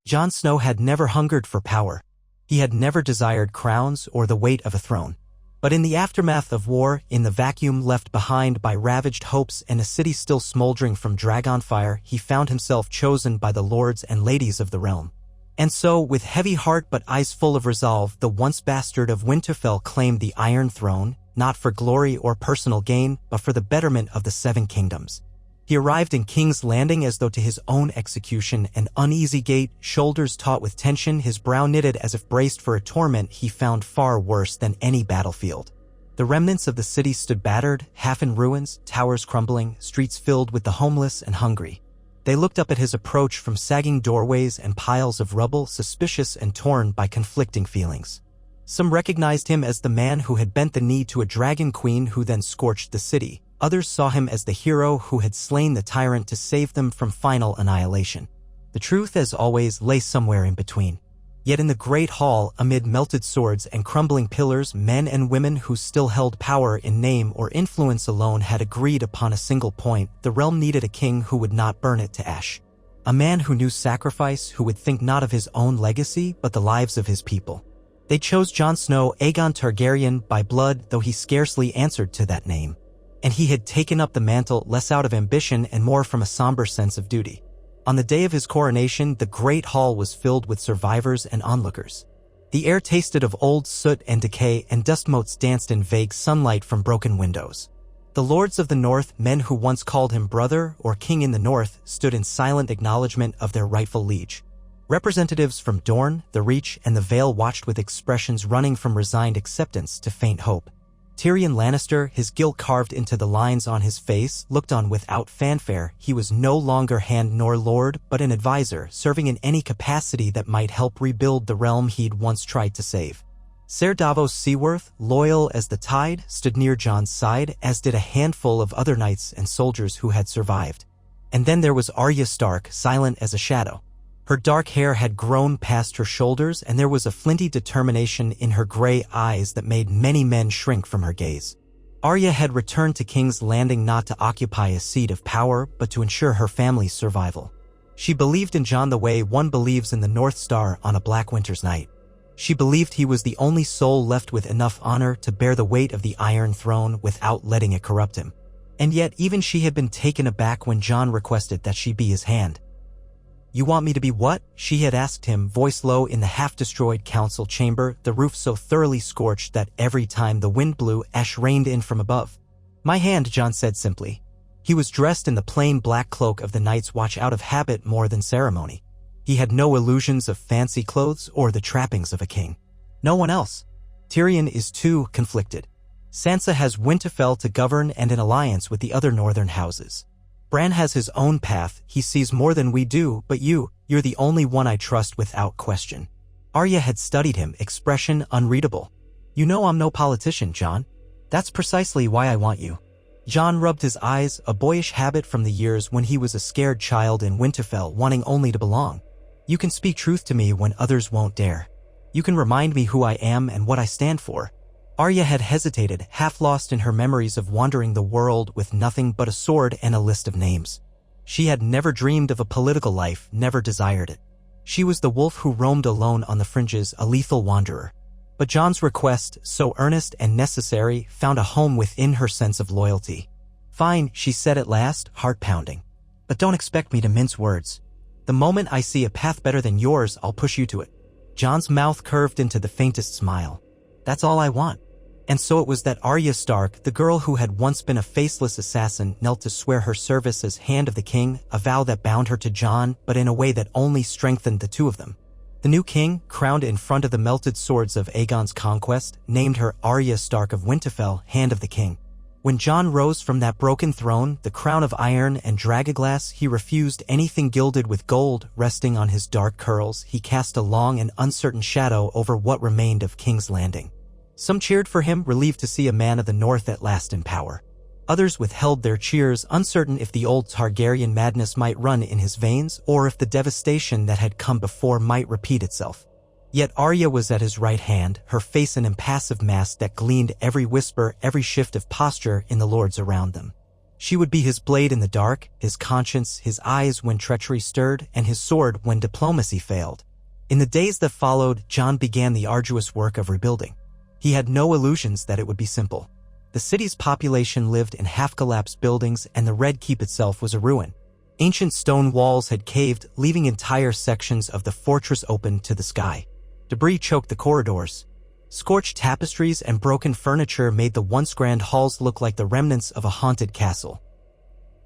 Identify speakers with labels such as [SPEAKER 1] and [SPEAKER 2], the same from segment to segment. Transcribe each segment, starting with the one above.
[SPEAKER 1] Jon Snow had never hungered for power. He had never desired crowns or the weight of a throne. But in the aftermath of war, in the vacuum left behind by ravaged hopes and a city still smoldering from dragonfire, he found himself chosen by the lords and ladies of the realm. And so, with heavy heart but eyes full of resolve, the once bastard of Winterfell claimed the Iron Throne, not for glory or personal gain, but for the betterment of the Seven Kingdoms. He arrived in King's Landing as though to his own execution, an uneasy gait, shoulders taut with tension, his brow knitted as if braced for a torment he found far worse than any battlefield. The remnants of the city stood battered, half in ruins, towers crumbling, streets filled with the homeless and hungry. They looked up at his approach from sagging doorways and piles of rubble, suspicious and torn by conflicting feelings. Some recognized him as the man who had bent the knee to a dragon queen who then scorched the city. Others saw him as the hero who had slain the tyrant to save them from final annihilation. The truth, as always, lay somewhere in between. Yet in the great hall, amid melted swords and crumbling pillars, men and women who still held power in name or influence alone had agreed upon a single point: the realm needed a king who would not burn it to ash. A man who knew sacrifice, who would think not of his own legacy, but the lives of his people. They chose Jon Snow, Aegon Targaryen, by blood, though he scarcely answered to that name. And he had taken up the mantle less out of ambition and more from a somber sense of duty. On the day of his coronation, the great hall was filled with survivors and onlookers. The air tasted of old soot and decay, and dust motes danced in vague sunlight from broken windows. The lords of the north, men who once called him brother or king in the north, stood in silent acknowledgement of their rightful liege. Representatives from Dorne, the Reach, and the Vale watched with expressions running from resigned acceptance to faint hope. Tyrion Lannister, his guilt carved into the lines on his face, looked on without fanfare. He was no longer hand nor lord, but an advisor, serving in any capacity that might help rebuild the realm he'd once tried to save. Ser Davos Seaworth, loyal as the tide, stood near Jon's side, as did a handful of other knights and soldiers who had survived. And then there was Arya Stark, silent as a shadow. Her dark hair had grown past her shoulders, and there was a flinty determination in her gray eyes that made many men shrink from her gaze. Arya had returned to King's Landing not to occupy a seat of power, but to ensure her family's survival. She believed in Jon the way one believes in the North Star on a black winter's night. She believed he was the only soul left with enough honor to bear the weight of the Iron Throne without letting it corrupt him. And yet even she had been taken aback when Jon requested that she be his hand. "You want me to be what?" she had asked him, voice low in the half-destroyed council chamber, the roof so thoroughly scorched that every time the wind blew, ash rained in from above. "My hand," Jon said simply. He was dressed in the plain black cloak of the Night's Watch, out of habit more than ceremony. He had no illusions of fancy clothes or the trappings of a king. No one else. Tyrion is too conflicted. Sansa has Winterfell to govern and an alliance with the other northern houses. Bran has his own path, he sees more than we do, but you're the only one I trust without question. Arya had studied him, expression unreadable. "You know I'm no politician, Jon. That's precisely why I want you." Jon rubbed his eyes, a boyish habit from the years when he was a scared child in Winterfell, wanting only to belong. "You can speak truth to me when others won't dare. You can remind me who I am and what I stand for." Arya had hesitated, half lost in her memories of wandering the world with nothing but a sword and a list of names. She had never dreamed of a political life, never desired it. She was the wolf who roamed alone on the fringes, a lethal wanderer. But Jon's request, so earnest and necessary, found a home within her sense of loyalty. "Fine," she said at last, heart pounding. "But don't expect me to mince words. The moment I see a path better than yours, I'll push you to it." Jon's mouth curved into the faintest smile. "That's all I want." And so it was that Arya Stark, the girl who had once been a faceless assassin, knelt to swear her service as Hand of the King, a vow that bound her to Jon, but in a way that only strengthened the two of them. The new king, crowned in front of the melted swords of Aegon's conquest, named her Arya Stark of Winterfell, Hand of the King. When Jon rose from that broken throne, the crown of iron and dragoglass, he refused anything gilded with gold. Resting on his dark curls, he cast a long and uncertain shadow over what remained of King's Landing. Some cheered for him, relieved to see a man of the north at last in power. Others withheld their cheers, uncertain if the old Targaryen madness might run in his veins, or if the devastation that had come before might repeat itself. Yet Arya was at his right hand, her face an impassive mask that gleaned every whisper, every shift of posture in the lords around them. She would be his blade in the dark, his conscience, his eyes when treachery stirred, and his sword when diplomacy failed. In the days that followed, Jon began the arduous work of rebuilding. He had no illusions that it would be simple. The city's population lived in half-collapsed buildings, and the Red Keep itself was a ruin. Ancient stone walls had caved, leaving entire sections of the fortress open to the sky. Debris choked the corridors. Scorched tapestries and broken furniture made the once grand halls look like the remnants of a haunted castle.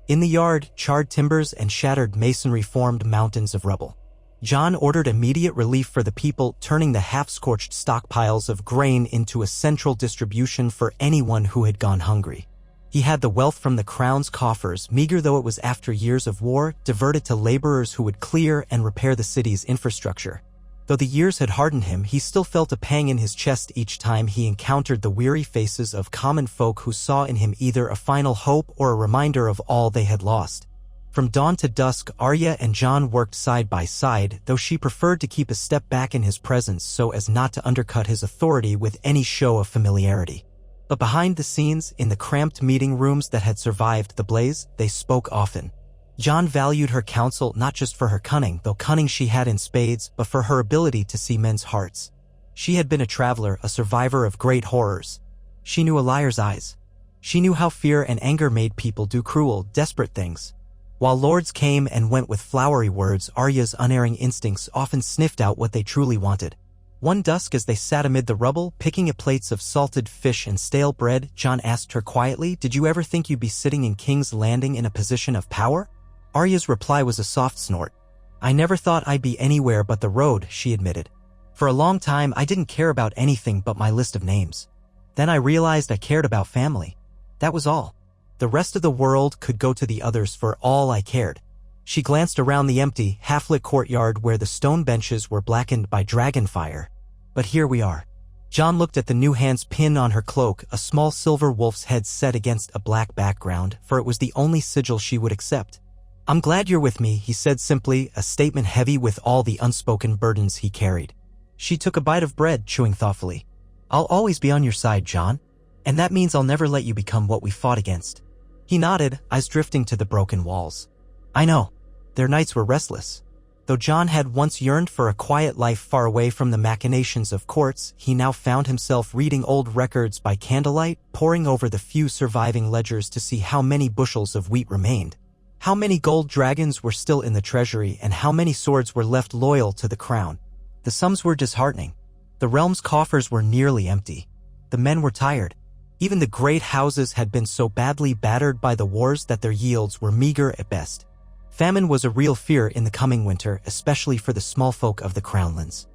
[SPEAKER 1] In the yard, charred timbers and shattered masonry formed mountains of rubble. Jon ordered immediate relief for the people, turning the half-scorched stockpiles of grain into a central distribution for anyone who had gone hungry. He had the wealth from the crown's coffers, meager though it was after years of war, diverted to laborers who would clear and repair the city's infrastructure. Though the years had hardened him, he still felt a pang in his chest each time he encountered the weary faces of common folk who saw in him either a final hope or a reminder of all they had lost. From dawn to dusk, Arya and Jon worked side by side, though she preferred to keep a step back in his presence so as not to undercut his authority with any show of familiarity. But behind the scenes, in the cramped meeting rooms that had survived the blaze, they spoke often. Jon valued her counsel not just for her cunning, though cunning she had in spades, but for her ability to see men's hearts. She had been a traveler, a survivor of great horrors. She knew a liar's eyes. She knew how fear and anger made people do cruel, desperate things. While lords came and went with flowery words, Arya's unerring instincts often sniffed out what they truly wanted. One dusk, as they sat amid the rubble, picking at plates of salted fish and stale bread, Jon asked her quietly, "Did you ever think you'd be sitting in King's Landing in a position of power?" Arya's reply was a soft snort. "I never thought I'd be anywhere but the road," she admitted. "For a long time, I didn't care about anything but my list of names. Then I realized I cared about family. That was all. The rest of the world could go to the others for all I cared." She glanced around the empty, half-lit courtyard where the stone benches were blackened by dragonfire. "But here we are." Jon looked at the new hand's pin on her cloak, a small silver wolf's head set against a black background, for it was the only sigil she would accept. "I'm glad you're with me," he said simply, a statement heavy with all the unspoken burdens he carried. She took a bite of bread, chewing thoughtfully. "I'll always be on your side, Jon. And that means I'll never let you become what we fought against." He nodded, eyes drifting to the broken walls. "I know." Their nights were restless. Though Jon had once yearned for a quiet life far away from the machinations of courts, he now found himself reading old records by candlelight, poring over the few surviving ledgers to see how many bushels of wheat remained. How many gold dragons were still in the treasury, and how many swords were left loyal to the crown. The sums were disheartening. The realm's coffers were nearly empty. The men were tired. Even the great houses had been so badly battered by the wars that their yields were meager at best. Famine was a real fear in the coming winter, especially for the small folk of the Crownlands.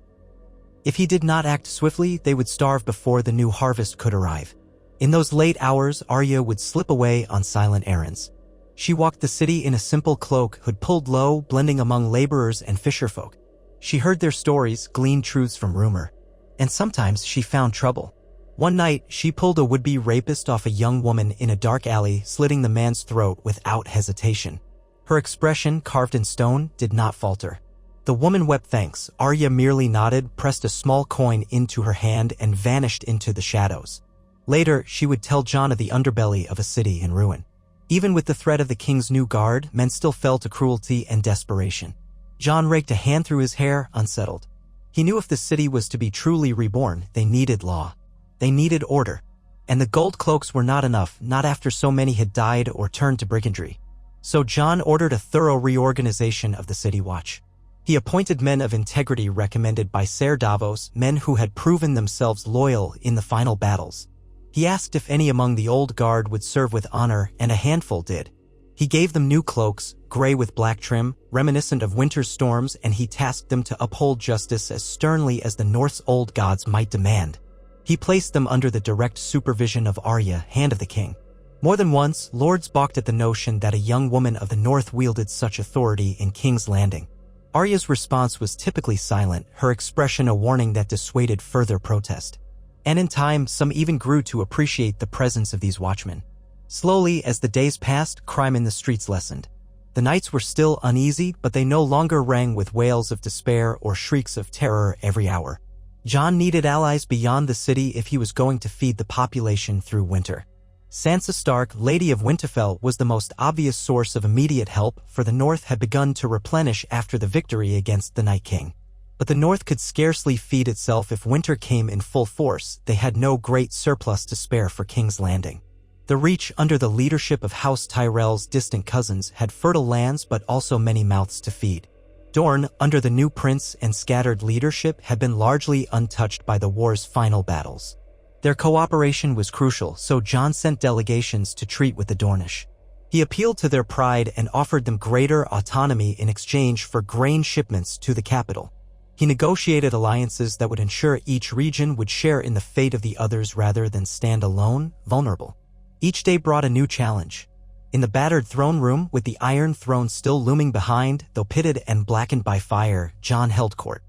[SPEAKER 1] If he did not act swiftly, they would starve before the new harvest could arrive. In those late hours, Arya would slip away on silent errands. She walked the city in a simple cloak, hood pulled low, blending among laborers and fisherfolk. She heard their stories, gleaned truths from rumor. And sometimes she found trouble. One night, she pulled a would-be rapist off a young woman in a dark alley, slitting the man's throat without hesitation. Her expression, carved in stone, did not falter. The woman wept thanks. Arya merely nodded, pressed a small coin into her hand, and vanished into the shadows. Later, she would tell Jon of the underbelly of a city in ruin. Even with the threat of the king's new guard, men still fell to cruelty and desperation. Jon raked a hand through his hair, unsettled. He knew if the city was to be truly reborn, they needed law. They needed order. And the gold cloaks were not enough, not after so many had died or turned to brigandry. So Jon ordered a thorough reorganization of the city watch. He appointed men of integrity recommended by Ser Davos, men who had proven themselves loyal in the final battles. He asked if any among the old guard would serve with honor, and a handful did. He gave them new cloaks, gray with black trim, reminiscent of winter's storms, and he tasked them to uphold justice as sternly as the North's old gods might demand. He placed them under the direct supervision of Arya, Hand of the King. More than once, lords balked at the notion that a young woman of the North wielded such authority in King's Landing. Arya's response was typically silent, her expression a warning that dissuaded further protest. And in time, some even grew to appreciate the presence of these watchmen. Slowly, as the days passed, crime in the streets lessened. The nights were still uneasy, but they no longer rang with wails of despair or shrieks of terror every hour. Jon needed allies beyond the city if he was going to feed the population through winter. Sansa Stark, Lady of Winterfell, was the most obvious source of immediate help, for the North had begun to replenish after the victory against the Night King. But the North could scarcely feed itself if winter came in full force. They had no great surplus to spare for King's Landing. The Reach, under the leadership of House Tyrell's distant cousins, had fertile lands but also many mouths to feed. Dorne, under the new prince and scattered leadership, had been largely untouched by the war's final battles. Their cooperation was crucial, so Jon sent delegations to treat with the Dornish. He appealed to their pride and offered them greater autonomy in exchange for grain shipments to the capital. He negotiated alliances that would ensure each region would share in the fate of the others rather than stand alone, vulnerable. Each day brought a new challenge. In the battered throne room, with the Iron Throne still looming behind, though pitted and blackened by fire, Jon held court.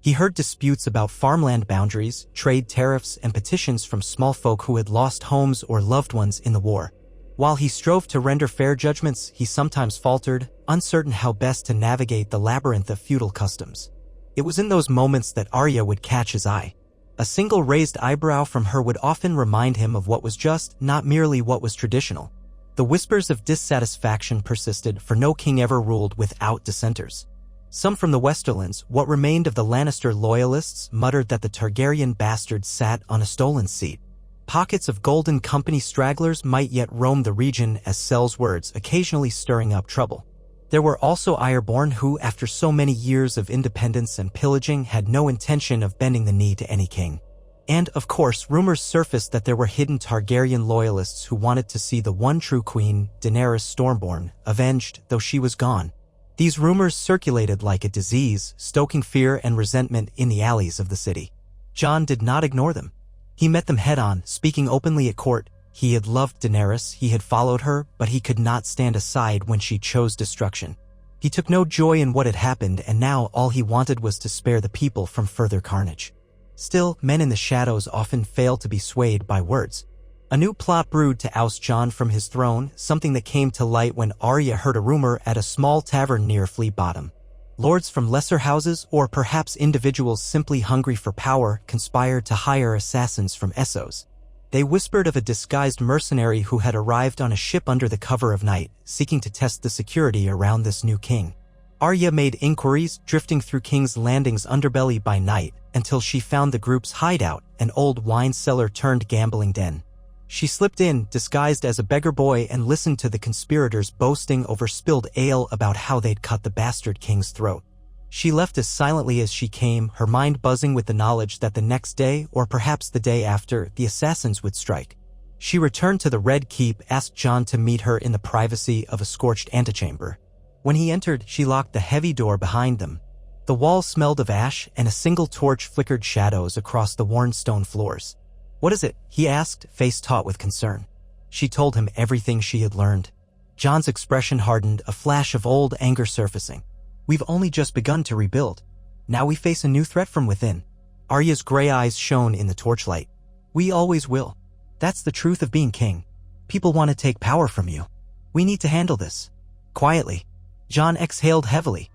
[SPEAKER 1] He heard disputes about farmland boundaries, trade tariffs, and petitions from small folk who had lost homes or loved ones in the war. While he strove to render fair judgments, he sometimes faltered, uncertain how best to navigate the labyrinth of feudal customs. It was in those moments that Arya would catch his eye. A single raised eyebrow from her would often remind him of what was just, not merely what was traditional. The whispers of dissatisfaction persisted, for no king ever ruled without dissenters. Some from the Westerlands, what remained of the Lannister loyalists, muttered that the Targaryen bastard sat on a stolen seat. Pockets of Golden Company stragglers might yet roam the region as Sel's words, occasionally stirring up trouble. There were also Ironborn who, after so many years of independence and pillaging, had no intention of bending the knee to any king. And, of course, rumors surfaced that there were hidden Targaryen loyalists who wanted to see the one true queen, Daenerys Stormborn, avenged, though she was gone. These rumors circulated like a disease, stoking fear and resentment in the alleys of the city. Jon did not ignore them. He met them head-on, speaking openly at court. He had loved Daenerys, he had followed her, but he could not stand aside when she chose destruction. He took no joy in what had happened, and now all he wanted was to spare the people from further carnage. Still, men in the shadows often fail to be swayed by words. A new plot brewed to oust Jon from his throne, something that came to light when Arya heard a rumor at a small tavern near Flea Bottom. Lords from lesser houses, or perhaps individuals simply hungry for power, conspired to hire assassins from Essos. They whispered of a disguised mercenary who had arrived on a ship under the cover of night, seeking to test the security around this new king. Arya made inquiries, drifting through King's Landing's underbelly by night, until she found the group's hideout, an old wine cellar turned gambling den. She slipped in, disguised as a beggar boy, and listened to the conspirators boasting over spilled ale about how they'd cut the bastard king's throat. She left as silently as she came, her mind buzzing with the knowledge that the next day, or perhaps the day after, the assassins would strike. She returned to the Red Keep, asked Jon to meet her in the privacy of a scorched antechamber. When he entered, she locked the heavy door behind them. The walls smelled of ash, and a single torch flickered shadows across the worn stone floors. "What is it?" he asked, face taut with concern. She told him everything she had learned. Jon's expression hardened, a flash of old anger surfacing. "We've only just begun to rebuild. Now we face a new threat from within." Arya's gray eyes shone in the torchlight. "We always will. That's the truth of being king. People want to take power from you. We need to handle this." Quietly, Jon exhaled heavily.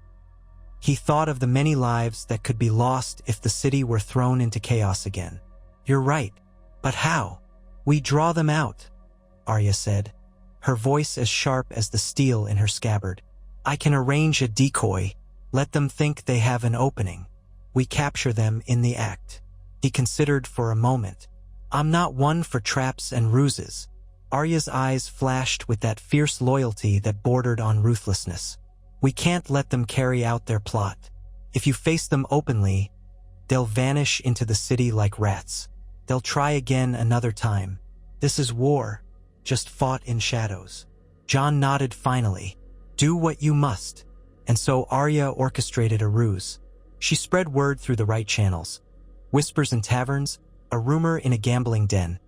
[SPEAKER 1] He thought of the many lives that could be lost if the city were thrown into chaos again. "You're right. But how?" "We draw them out," Arya said, her voice as sharp as the steel in her scabbard. "I can arrange a decoy, let them think they have an opening. We capture them in the act." He considered for a moment. "I'm not one for traps and ruses." Arya's eyes flashed with that fierce loyalty that bordered on ruthlessness. "We can't let them carry out their plot. If you face them openly, they'll vanish into the city like rats. They'll try again another time. This is war, just fought in shadows." Jon nodded finally. "Do what you must." And so Arya orchestrated a ruse. She spread word through the right channels. Whispers in taverns, a rumor in a gambling den,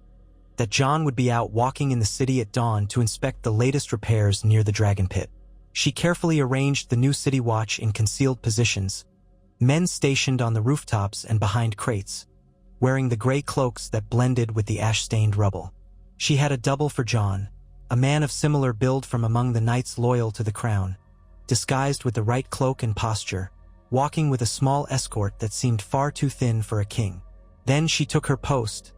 [SPEAKER 1] that Jon would be out walking in the city at dawn to inspect the latest repairs near the Dragon Pit. She carefully arranged the new city watch in concealed positions, men stationed on the rooftops and behind crates, wearing the gray cloaks that blended with the ash-stained rubble. She had a double for Jon, a man of similar build from among the knights loyal to the crown, disguised with the right cloak and posture, walking with a small escort that seemed far too thin for a king. Then she took her post,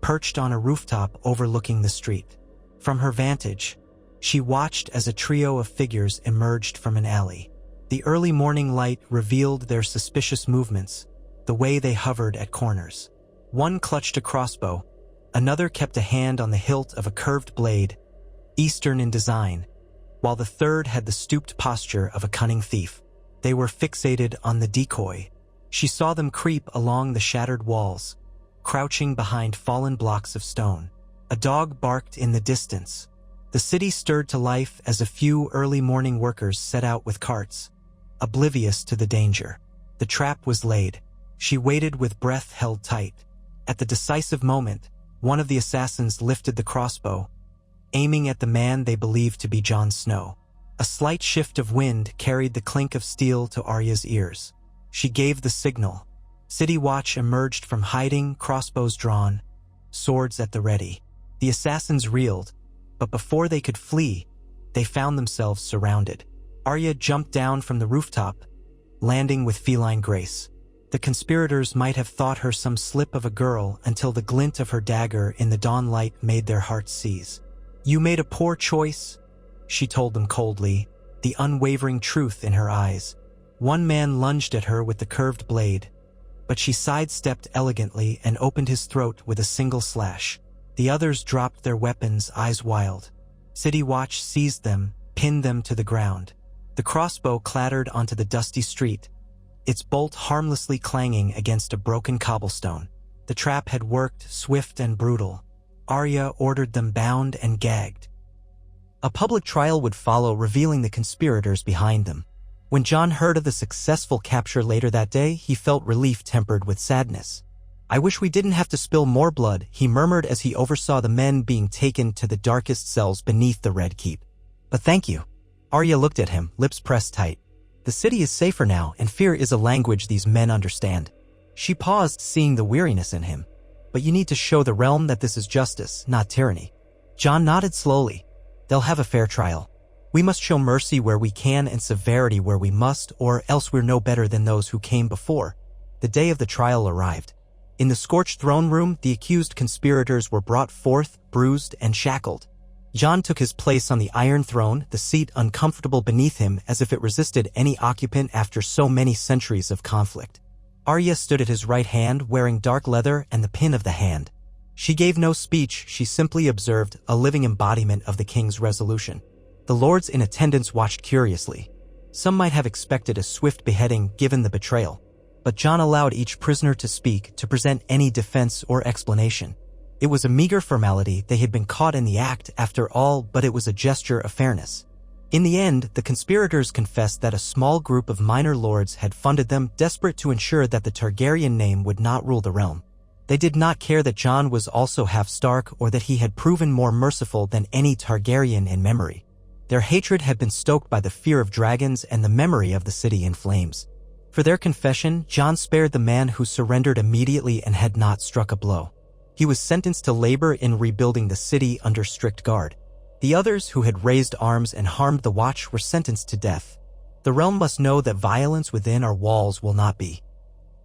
[SPEAKER 1] perched on a rooftop overlooking the street. From her vantage, she watched as a trio of figures emerged from an alley. The early morning light revealed their suspicious movements, the way they hovered at corners. One clutched a crossbow, another kept a hand on the hilt of a curved blade, Eastern in design, while the third had the stooped posture of a cunning thief. They were fixated on the decoy. She saw them creep along the shattered walls, crouching behind fallen blocks of stone. A dog barked in the distance. The city stirred to life as a few early morning workers set out with carts, oblivious to the danger. The trap was laid. She waited with breath held tight. At the decisive moment, one of the assassins lifted the crossbow, aiming at the man they believed to be Jon Snow. A slight shift of wind carried the clink of steel to Arya's ears. She gave the signal. City Watch emerged from hiding, crossbows drawn, swords at the ready. The assassins reeled, but before they could flee, they found themselves surrounded. Arya jumped down from the rooftop, landing with feline grace. The conspirators might have thought her some slip of a girl until the glint of her dagger in the dawn light made their hearts seize. "You made a poor choice," she told them coldly, the unwavering truth in her eyes. One man lunged at her with the curved blade, but she sidestepped elegantly and opened his throat with a single slash. The others dropped their weapons, eyes wild. City Watch seized them, pinned them to the ground. The crossbow clattered onto the dusty street, its bolt harmlessly clanging against a broken cobblestone. The trap had worked, swift and brutal. Arya ordered them bound and gagged. A public trial would follow, revealing the conspirators behind them. When Jon heard of the successful capture later that day, he felt relief tempered with sadness. "I wish we didn't have to spill more blood," he murmured as he oversaw the men being taken to the darkest cells beneath the Red Keep. "But thank you." Arya looked at him, lips pressed tight. "The city is safer now, and fear is a language these men understand." She paused, seeing the weariness in him. "But you need to show the realm that this is justice, not tyranny." Jon nodded slowly. "They'll have a fair trial. We must show mercy where we can and severity where we must, or else we're no better than those who came before." The day of the trial arrived. In the scorched throne room, the accused conspirators were brought forth, bruised and shackled. Jon took his place on the Iron Throne, the seat uncomfortable beneath him as if it resisted any occupant after so many centuries of conflict. Arya stood at his right hand, wearing dark leather and the pin of the hand. She gave no speech, she simply observed, a living embodiment of the king's resolution. The lords in attendance watched curiously. Some might have expected a swift beheading given the betrayal, but Jon allowed each prisoner to speak, to present any defense or explanation. It was a meager formality. They had been caught in the act after all, but it was a gesture of fairness. In the end, the conspirators confessed that a small group of minor lords had funded them, desperate to ensure that the Targaryen name would not rule the realm. They did not care that Jon was also half Stark or that he had proven more merciful than any Targaryen in memory. Their hatred had been stoked by the fear of dragons and the memory of the city in flames. For their confession, Jon spared the man who surrendered immediately and had not struck a blow. He was sentenced to labor in rebuilding the city under strict guard. The others who had raised arms and harmed the Watch were sentenced to death. The realm must know that violence within our walls will not be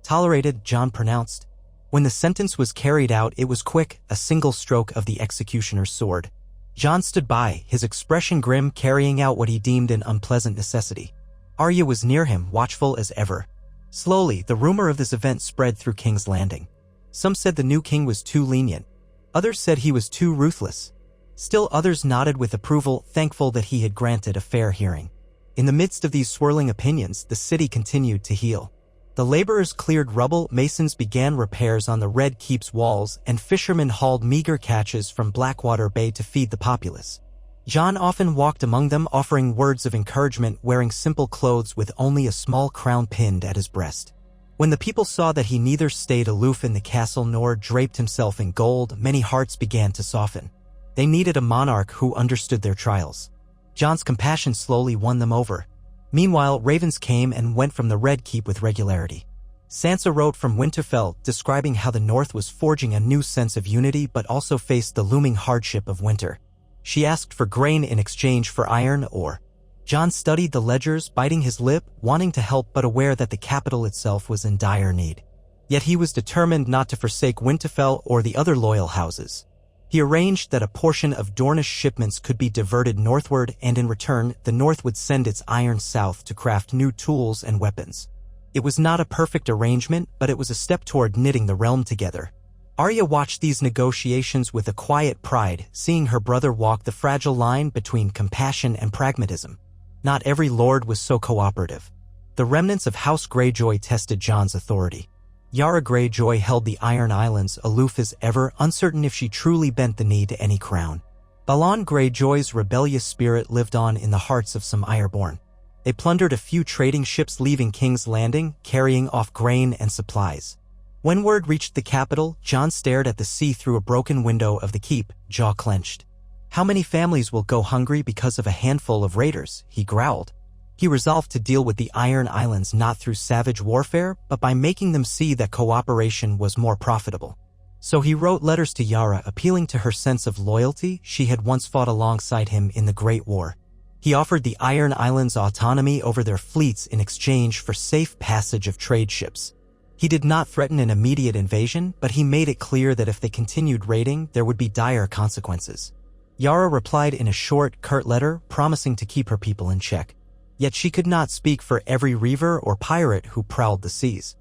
[SPEAKER 1] tolerated, Jon pronounced. When the sentence was carried out, it was quick, a single stroke of the executioner's sword. Jon stood by, his expression grim, carrying out what he deemed an unpleasant necessity. Arya was near him, watchful as ever. Slowly, the rumor of this event spread through King's Landing. Some said the new king was too lenient. Others said he was too ruthless. Still others nodded with approval, thankful that he had granted a fair hearing. In the midst of these swirling opinions, the city continued to heal. The laborers cleared rubble, masons began repairs on the Red Keep's walls, and fishermen hauled meager catches from Blackwater Bay to feed the populace. Jon often walked among them, offering words of encouragement, wearing simple clothes with only a small crown pinned at his breast. When the people saw that he neither stayed aloof in the castle nor draped himself in gold, many hearts began to soften. They needed a monarch who understood their trials. Jon's compassion slowly won them over. Meanwhile, ravens came and went from the Red Keep with regularity. Sansa wrote from Winterfell, describing how the North was forging a new sense of unity but also faced the looming hardship of winter. She asked for grain in exchange for iron ore. Jon studied the ledgers, biting his lip, wanting to help but aware that the capital itself was in dire need. Yet he was determined not to forsake Winterfell or the other loyal houses. He arranged that a portion of Dornish shipments could be diverted northward, and in return, the North would send its iron south to craft new tools and weapons. It was not a perfect arrangement, but it was a step toward knitting the realm together. Arya watched these negotiations with a quiet pride, seeing her brother walk the fragile line between compassion and pragmatism. Not every lord was so cooperative. The remnants of House Greyjoy tested Jon's authority. Yara Greyjoy held the Iron Islands aloof as ever, uncertain if she truly bent the knee to any crown. Balon Greyjoy's rebellious spirit lived on in the hearts of some Ironborn. They plundered a few trading ships leaving King's Landing, carrying off grain and supplies. When word reached the capital, Jon stared at the sea through a broken window of the keep, jaw clenched. How many families will go hungry because of a handful of raiders? He growled. He resolved to deal with the Iron Islands not through savage warfare, but by making them see that cooperation was more profitable. So he wrote letters to Yara appealing to her sense of loyalty. She had once fought alongside him in the Great War. He offered the Iron Islands autonomy over their fleets in exchange for safe passage of trade ships. He did not threaten an immediate invasion, but he made it clear that if they continued raiding, there would be dire consequences. Yara replied in a short, curt letter, promising to keep her people in check. Yet she could not speak for every reaver or pirate who prowled the seas.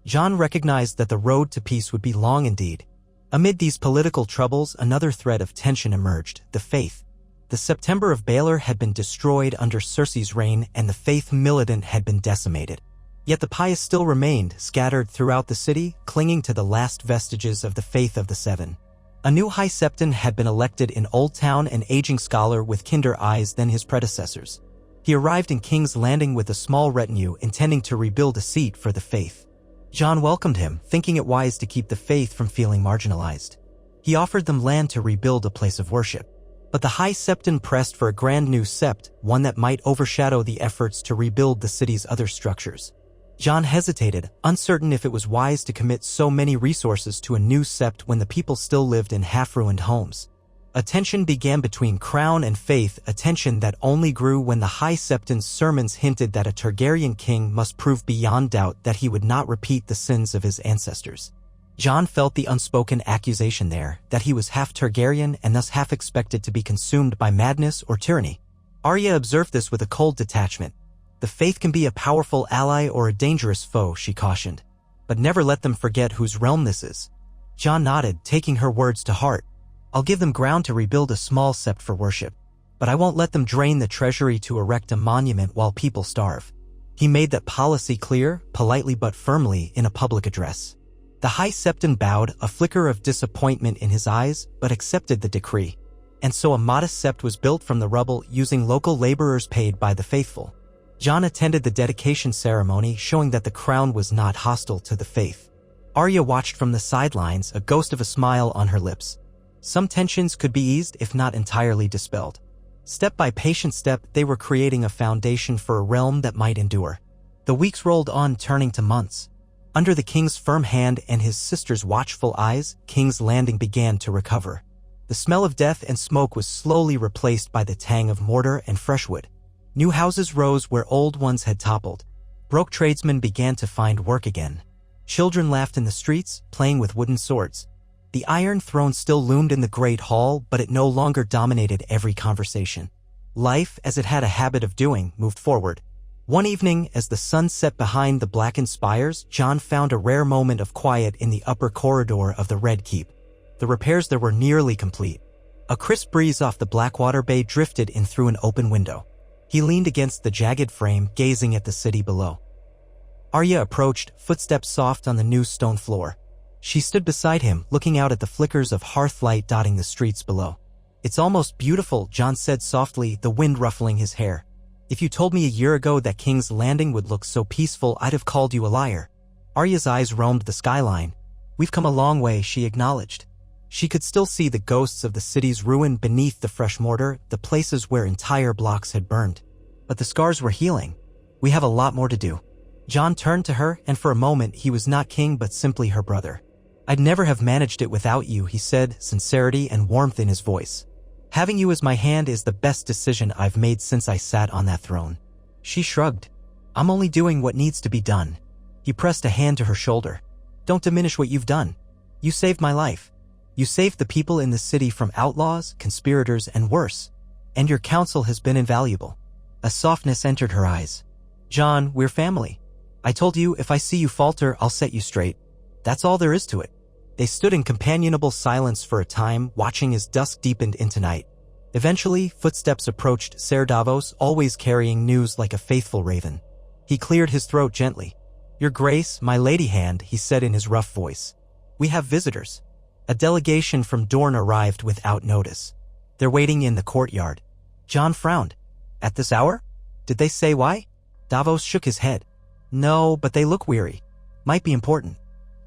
[SPEAKER 1] Jon recognized that the road to peace would be long indeed. Amid these political troubles, another thread of tension emerged: the faith. The September of Baelor had been destroyed under Cersei's reign, and the faith militant had been decimated. Yet the pious still remained, scattered throughout the city, clinging to the last vestiges of the faith of the Seven. A new High Septon had been elected in Old Town, an aging scholar with kinder eyes than his predecessors. He arrived in King's Landing with a small retinue, intending to rebuild a seat for the faith. Jon welcomed him, thinking it wise to keep the faith from feeling marginalized. He offered them land to rebuild a place of worship. But the High Septon pressed for a grand new sept, one that might overshadow the efforts to rebuild the city's other structures. Jon hesitated, uncertain if it was wise to commit so many resources to a new sept when the people still lived in half-ruined homes. A tension began between crown and faith, a tension that only grew when the High Septon's sermons hinted that a Targaryen king must prove beyond doubt that he would not repeat the sins of his ancestors. Jon felt the unspoken accusation there, that he was half Targaryen and thus half expected to be consumed by madness or tyranny. Arya observed this with a cold detachment. The faith can be a powerful ally or a dangerous foe, she cautioned. But never let them forget whose realm this is. Jon nodded, taking her words to heart. I'll give them ground to rebuild a small sept for worship. But I won't let them drain the treasury to erect a monument while people starve. He made that policy clear, politely but firmly, in a public address. The High Septon bowed, a flicker of disappointment in his eyes, but accepted the decree. And so a modest sept was built from the rubble, using local laborers paid by the faithful. Jon attended the dedication ceremony, showing that the crown was not hostile to the faith. Arya watched from the sidelines, a ghost of a smile on her lips. Some tensions could be eased, if not entirely dispelled. Step by patient step, they were creating a foundation for a realm that might endure. The weeks rolled on, turning to months. Under the king's firm hand and his sister's watchful eyes, King's Landing began to recover. The smell of death and smoke was slowly replaced by the tang of mortar and fresh wood. New houses rose where old ones had toppled. Broke tradesmen began to find work again. Children laughed in the streets, playing with wooden swords. The Iron Throne still loomed in the Great Hall, but it no longer dominated every conversation. Life, as it had a habit of doing, moved forward. One evening, as the sun set behind the blackened spires, Jon found a rare moment of quiet in the upper corridor of the Red Keep. The repairs there were nearly complete. A crisp breeze off the Blackwater Bay drifted in through an open window. He leaned against the jagged frame, gazing at the city below. Arya approached, footsteps soft on the new stone floor. She stood beside him, looking out at the flickers of hearthlight dotting the streets below. "It's almost beautiful," Jon said softly, the wind ruffling his hair. "If you told me a year ago that King's Landing would look so peaceful, I'd have called you a liar." Arya's eyes roamed the skyline. "We've come a long way," she acknowledged. She could still see the ghosts of the city's ruin beneath the fresh mortar, the places where entire blocks had burned. But the scars were healing. "We have a lot more to do." Jon turned to her, and for a moment he was not king but simply her brother. "I'd never have managed it without you," he said, sincerity and warmth in his voice. "Having you as my hand is the best decision I've made since I sat on that throne." She shrugged. "I'm only doing what needs to be done." He pressed a hand to her shoulder. Don't diminish what you've done. You saved my life. You saved the people in the city from outlaws, conspirators, and worse. And your counsel has been invaluable. A softness entered her eyes. Jon, we're family. I told you if I see you falter, I'll set you straight. That's all there is to it. They stood in companionable silence for a time, watching as dusk deepened into night. Eventually, footsteps approached Ser Davos, always carrying news like a faithful raven. He cleared his throat gently. Your Grace, my lady hand, he said in his rough voice. We have visitors. A delegation from Dorne arrived without notice. They're waiting in the courtyard. Jon frowned. At this hour? Did they say why? Davos shook his head. No, but they look weary. Might be important.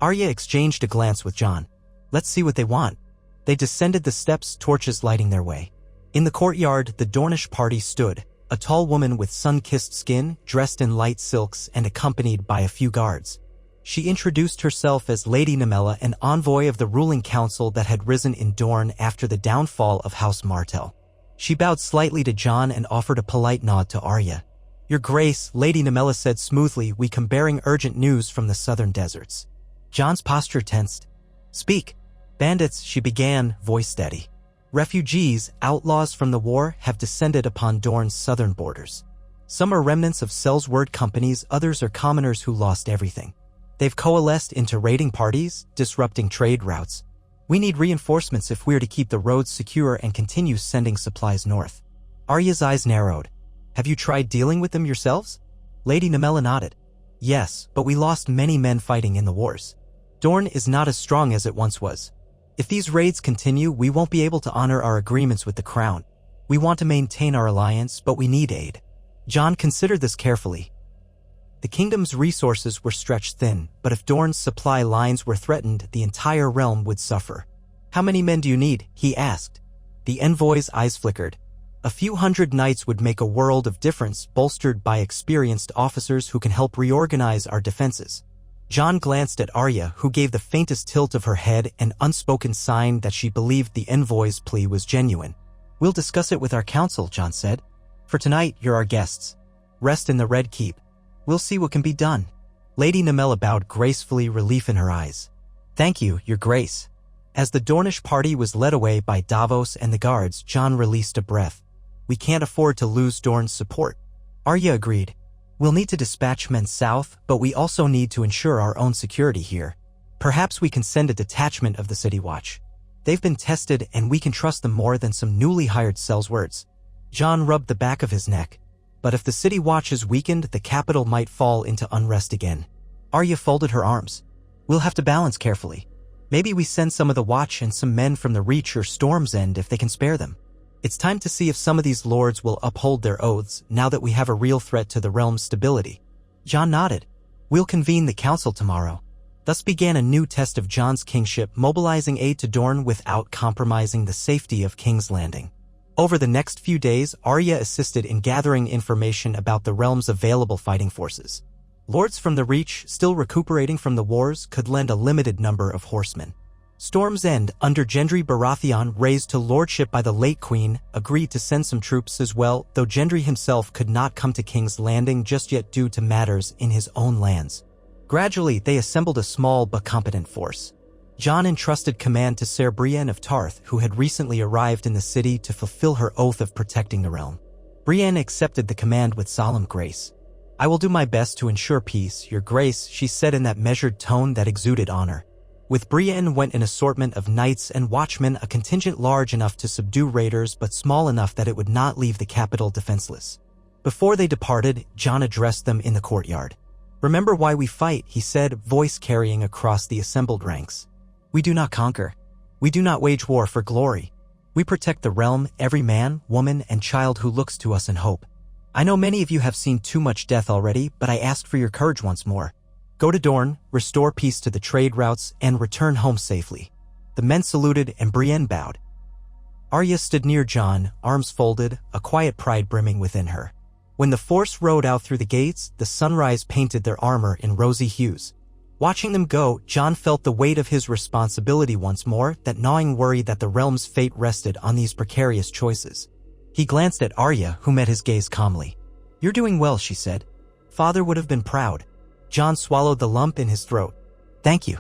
[SPEAKER 1] Arya exchanged a glance with Jon. Let's see what they want. They descended the steps, torches lighting their way. In the courtyard, the Dornish party stood, a tall woman with sun-kissed skin, dressed in light silks and accompanied by a few guards. She introduced herself as Lady Nymella, an envoy of the ruling council that had risen in Dorne after the downfall of House Martell. She bowed slightly to Jon and offered a polite nod to Arya. Your Grace, Lady Nymella said smoothly, we come bearing urgent news from the southern deserts. Jon's posture tensed. Speak. Bandits, she began, voice steady. Refugees, outlaws from the war, have descended upon Dorne's southern borders. Some are remnants of Sellsword companies, others are commoners who lost everything. They've coalesced into raiding parties, disrupting trade routes. We need reinforcements if we're to keep the roads secure and continue sending supplies north. Arya's eyes narrowed. Have you tried dealing with them yourselves? Lady Nymella nodded. Yes, but we lost many men fighting in the wars. Dorne is not as strong as it once was. If these raids continue, we won't be able to honor our agreements with the crown. We want to maintain our alliance, but we need aid. Jon considered this carefully. The kingdom's resources were stretched thin, but if Dorne's supply lines were threatened, the entire realm would suffer. How many men do you need? He asked. The envoy's eyes flickered. A few hundred knights would make a world of difference, bolstered by experienced officers who can help reorganize our defenses. Jon glanced at Arya, who gave the faintest tilt of her head, an unspoken sign that she believed the envoy's plea was genuine. We'll discuss it with our council, Jon said. For tonight, you're our guests. Rest in the Red Keep. We'll see what can be done. Lady Nymella bowed gracefully, relief in her eyes. Thank you, Your Grace. As the Dornish party was led away by Davos and the guards, Jon released a breath. We can't afford to lose Dorne's support. Arya agreed. We'll need to dispatch men south, but we also need to ensure our own security here. Perhaps we can send a detachment of the City Watch. They've been tested and we can trust them more than some newly hired Sellswords. Jon rubbed the back of his neck. But if the City Watch is weakened, the capital might fall into unrest again. Arya folded her arms. We'll have to balance carefully. Maybe we send some of the Watch and some men from the Reach or Storm's End if they can spare them. It's time to see if some of these lords will uphold their oaths now that we have a real threat to the realm's stability. Jon nodded. We'll convene the council tomorrow. Thus began a new test of Jon's kingship, mobilizing aid to Dorne without compromising the safety of King's Landing. Over the next few days, Arya assisted in gathering information about the realm's available fighting forces. Lords from the Reach, still recuperating from the wars, could lend a limited number of horsemen. Storm's End, under Gendry Baratheon, raised to lordship by the late Queen, agreed to send some troops as well, though Gendry himself could not come to King's Landing just yet due to matters in his own lands. Gradually, they assembled a small but competent force. Jon entrusted command to Ser Brienne of Tarth, who had recently arrived in the city to fulfill her oath of protecting the realm. Brienne accepted the command with solemn grace. I will do my best to ensure peace, Your Grace, she said in that measured tone that exuded honor. With Brienne went an assortment of knights and watchmen, a contingent large enough to subdue raiders but small enough that it would not leave the capital defenseless. Before they departed, Jon addressed them in the courtyard. Remember why we fight, he said, voice carrying across the assembled ranks. We do not conquer. We do not wage war for glory. We protect the realm, every man, woman, and child who looks to us in hope. I know many of you have seen too much death already, but I ask for your courage once more. Go to Dorne, restore peace to the trade routes, and return home safely. The men saluted and Brienne bowed. Arya stood near Jon, arms folded, a quiet pride brimming within her. When the force rode out through the gates, the sunrise painted their armor in rosy hues. Watching them go, Jon felt the weight of his responsibility once more, that gnawing worry that the realm's fate rested on these precarious choices. He glanced at Arya, who met his gaze calmly. You're doing well, she said. Father would have been proud. Jon swallowed the lump in his throat. Thank you.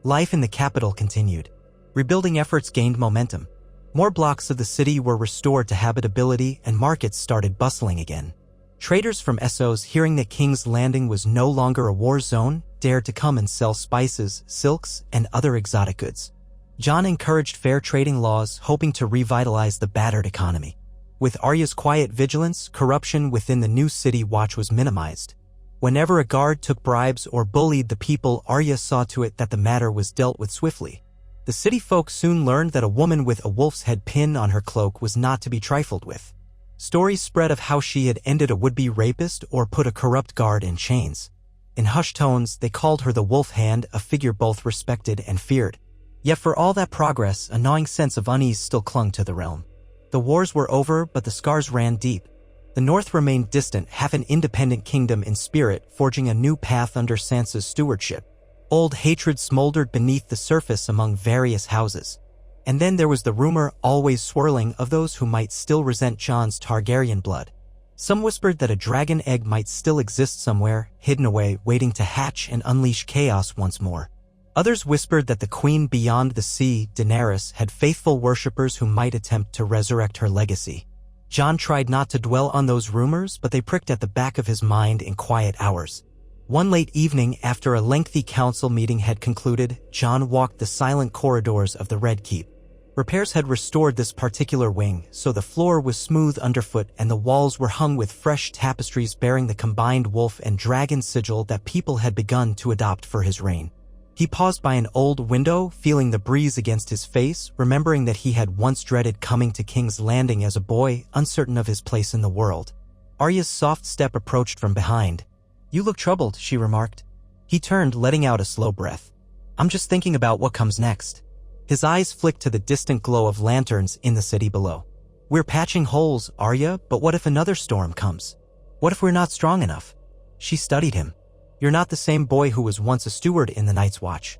[SPEAKER 1] Life in the capital continued. Rebuilding efforts gained momentum. More blocks of the city were restored to habitability and markets started bustling again. Traders from Essos, hearing that King's Landing was no longer a war zone, dared to come and sell spices, silks, and other exotic goods. Jon encouraged fair trading laws, hoping to revitalize the battered economy. With Arya's quiet vigilance, corruption within the new city watch was minimized. Whenever a guard took bribes or bullied the people, Arya saw to it that the matter was dealt with swiftly. The city folk soon learned that a woman with a wolf's head pin on her cloak was not to be trifled with. Stories spread of how she had ended a would-be rapist or put a corrupt guard in chains. In hushed tones, they called her the Wolf Hand, a figure both respected and feared. Yet for all that progress, a gnawing sense of unease still clung to the realm. The wars were over, but the scars ran deep. The North remained distant, half an independent kingdom in spirit, forging a new path under Sansa's stewardship. Old hatred smoldered beneath the surface among various houses. And then there was the rumor, always swirling, of those who might still resent Jon's Targaryen blood. Some whispered that a dragon egg might still exist somewhere, hidden away, waiting to hatch and unleash chaos once more. Others whispered that the queen beyond the sea, Daenerys, had faithful worshippers who might attempt to resurrect her legacy. Jon tried not to dwell on those rumors, but they pricked at the back of his mind in quiet hours. One late evening, after a lengthy council meeting had concluded, Jon walked the silent corridors of the Red Keep. Repairs had restored this particular wing, so the floor was smooth underfoot and the walls were hung with fresh tapestries bearing the combined wolf and dragon sigil that people had begun to adopt for his reign. He paused by an old window, feeling the breeze against his face, remembering that he had once dreaded coming to King's Landing as a boy, uncertain of his place in the world. Arya's soft step approached from behind. "You look troubled," she remarked. He turned, letting out a slow breath. "I'm just thinking about what comes next." His eyes flicked to the distant glow of lanterns in the city below. "We're patching holes, Arya, but what if another storm comes? What if we're not strong enough?" She studied him. "You're not the same boy who was once a steward in the Night's Watch.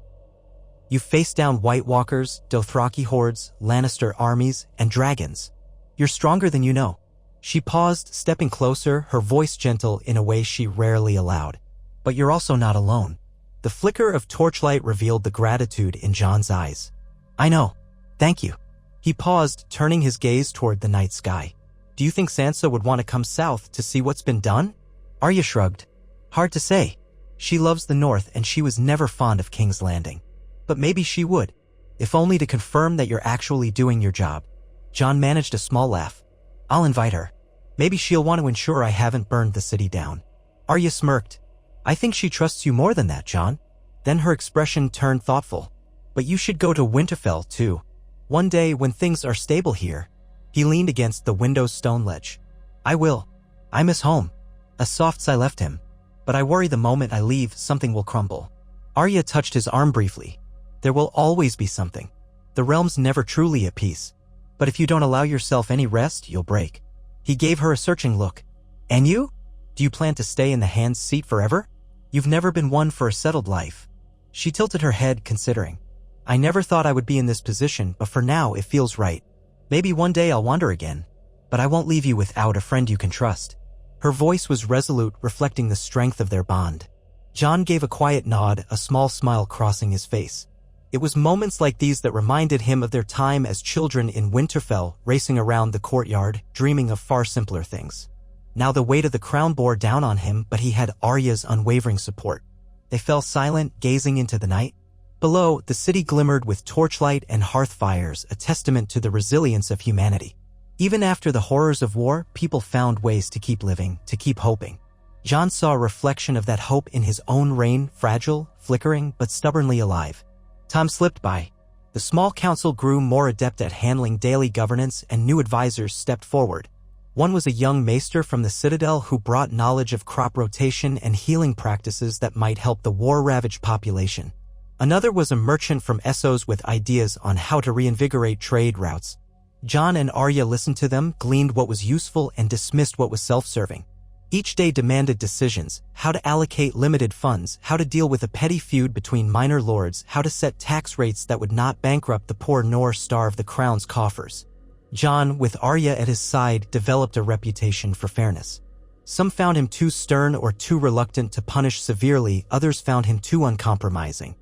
[SPEAKER 1] You faced down White Walkers, Dothraki hordes, Lannister armies, and dragons. You're stronger than you know." She paused, stepping closer, her voice gentle in a way she rarely allowed. "But you're also not alone." The flicker of torchlight revealed the gratitude in Jon's eyes. "I know. Thank you." He paused, turning his gaze toward the night sky. "Do you think Sansa would want to come south to see what's been done?" Arya shrugged. "Hard to say. She loves the North and she was never fond of King's Landing. But maybe she would, if only to confirm that you're actually doing your job." Jon managed a small laugh. "I'll invite her. Maybe she'll want to ensure I haven't burned the city down." Arya smirked. "I think she trusts you more than that, Jon." Then her expression turned thoughtful. "But you should go to Winterfell, too. One day when things are stable here." He leaned against the window's stone ledge. "I will. I miss home." A soft sigh left him. "But I worry the moment I leave, something will crumble." Arya touched his arm briefly. "There will always be something. The realm's never truly at peace. But if you don't allow yourself any rest, you'll break." He gave her a searching look. "And you? Do you plan to stay in the Hand's seat forever? You've never been one for a settled life." She tilted her head, considering. "I never thought I would be in this position, but for now it feels right. Maybe one day I'll wander again. But I won't leave you without a friend you can trust." Her voice was resolute, reflecting the strength of their bond. Jon gave a quiet nod, a small smile crossing his face. It was moments like these that reminded him of their time as children in Winterfell, racing around the courtyard, dreaming of far simpler things. Now the weight of the crown bore down on him, but he had Arya's unwavering support. They fell silent, gazing into the night. Below, the city glimmered with torchlight and hearth fires, a testament to the resilience of humanity. Even after the horrors of war, people found ways to keep living, to keep hoping. Jon saw a reflection of that hope in his own reign, fragile, flickering, but stubbornly alive. Time slipped by. The small council grew more adept at handling daily governance, and new advisors stepped forward. One was a young maester from the Citadel who brought knowledge of crop rotation and healing practices that might help the war-ravaged population. Another was a merchant from Essos with ideas on how to reinvigorate trade routes. Jon and Arya listened to them, gleaned what was useful, and dismissed what was self-serving. Each day demanded decisions: how to allocate limited funds, how to deal with a petty feud between minor lords, how to set tax rates that would not bankrupt the poor nor starve the crown's coffers. Jon, with Arya at his side, developed a reputation for fairness. Some found him too stern or too reluctant to punish severely, others found him too uncompromising.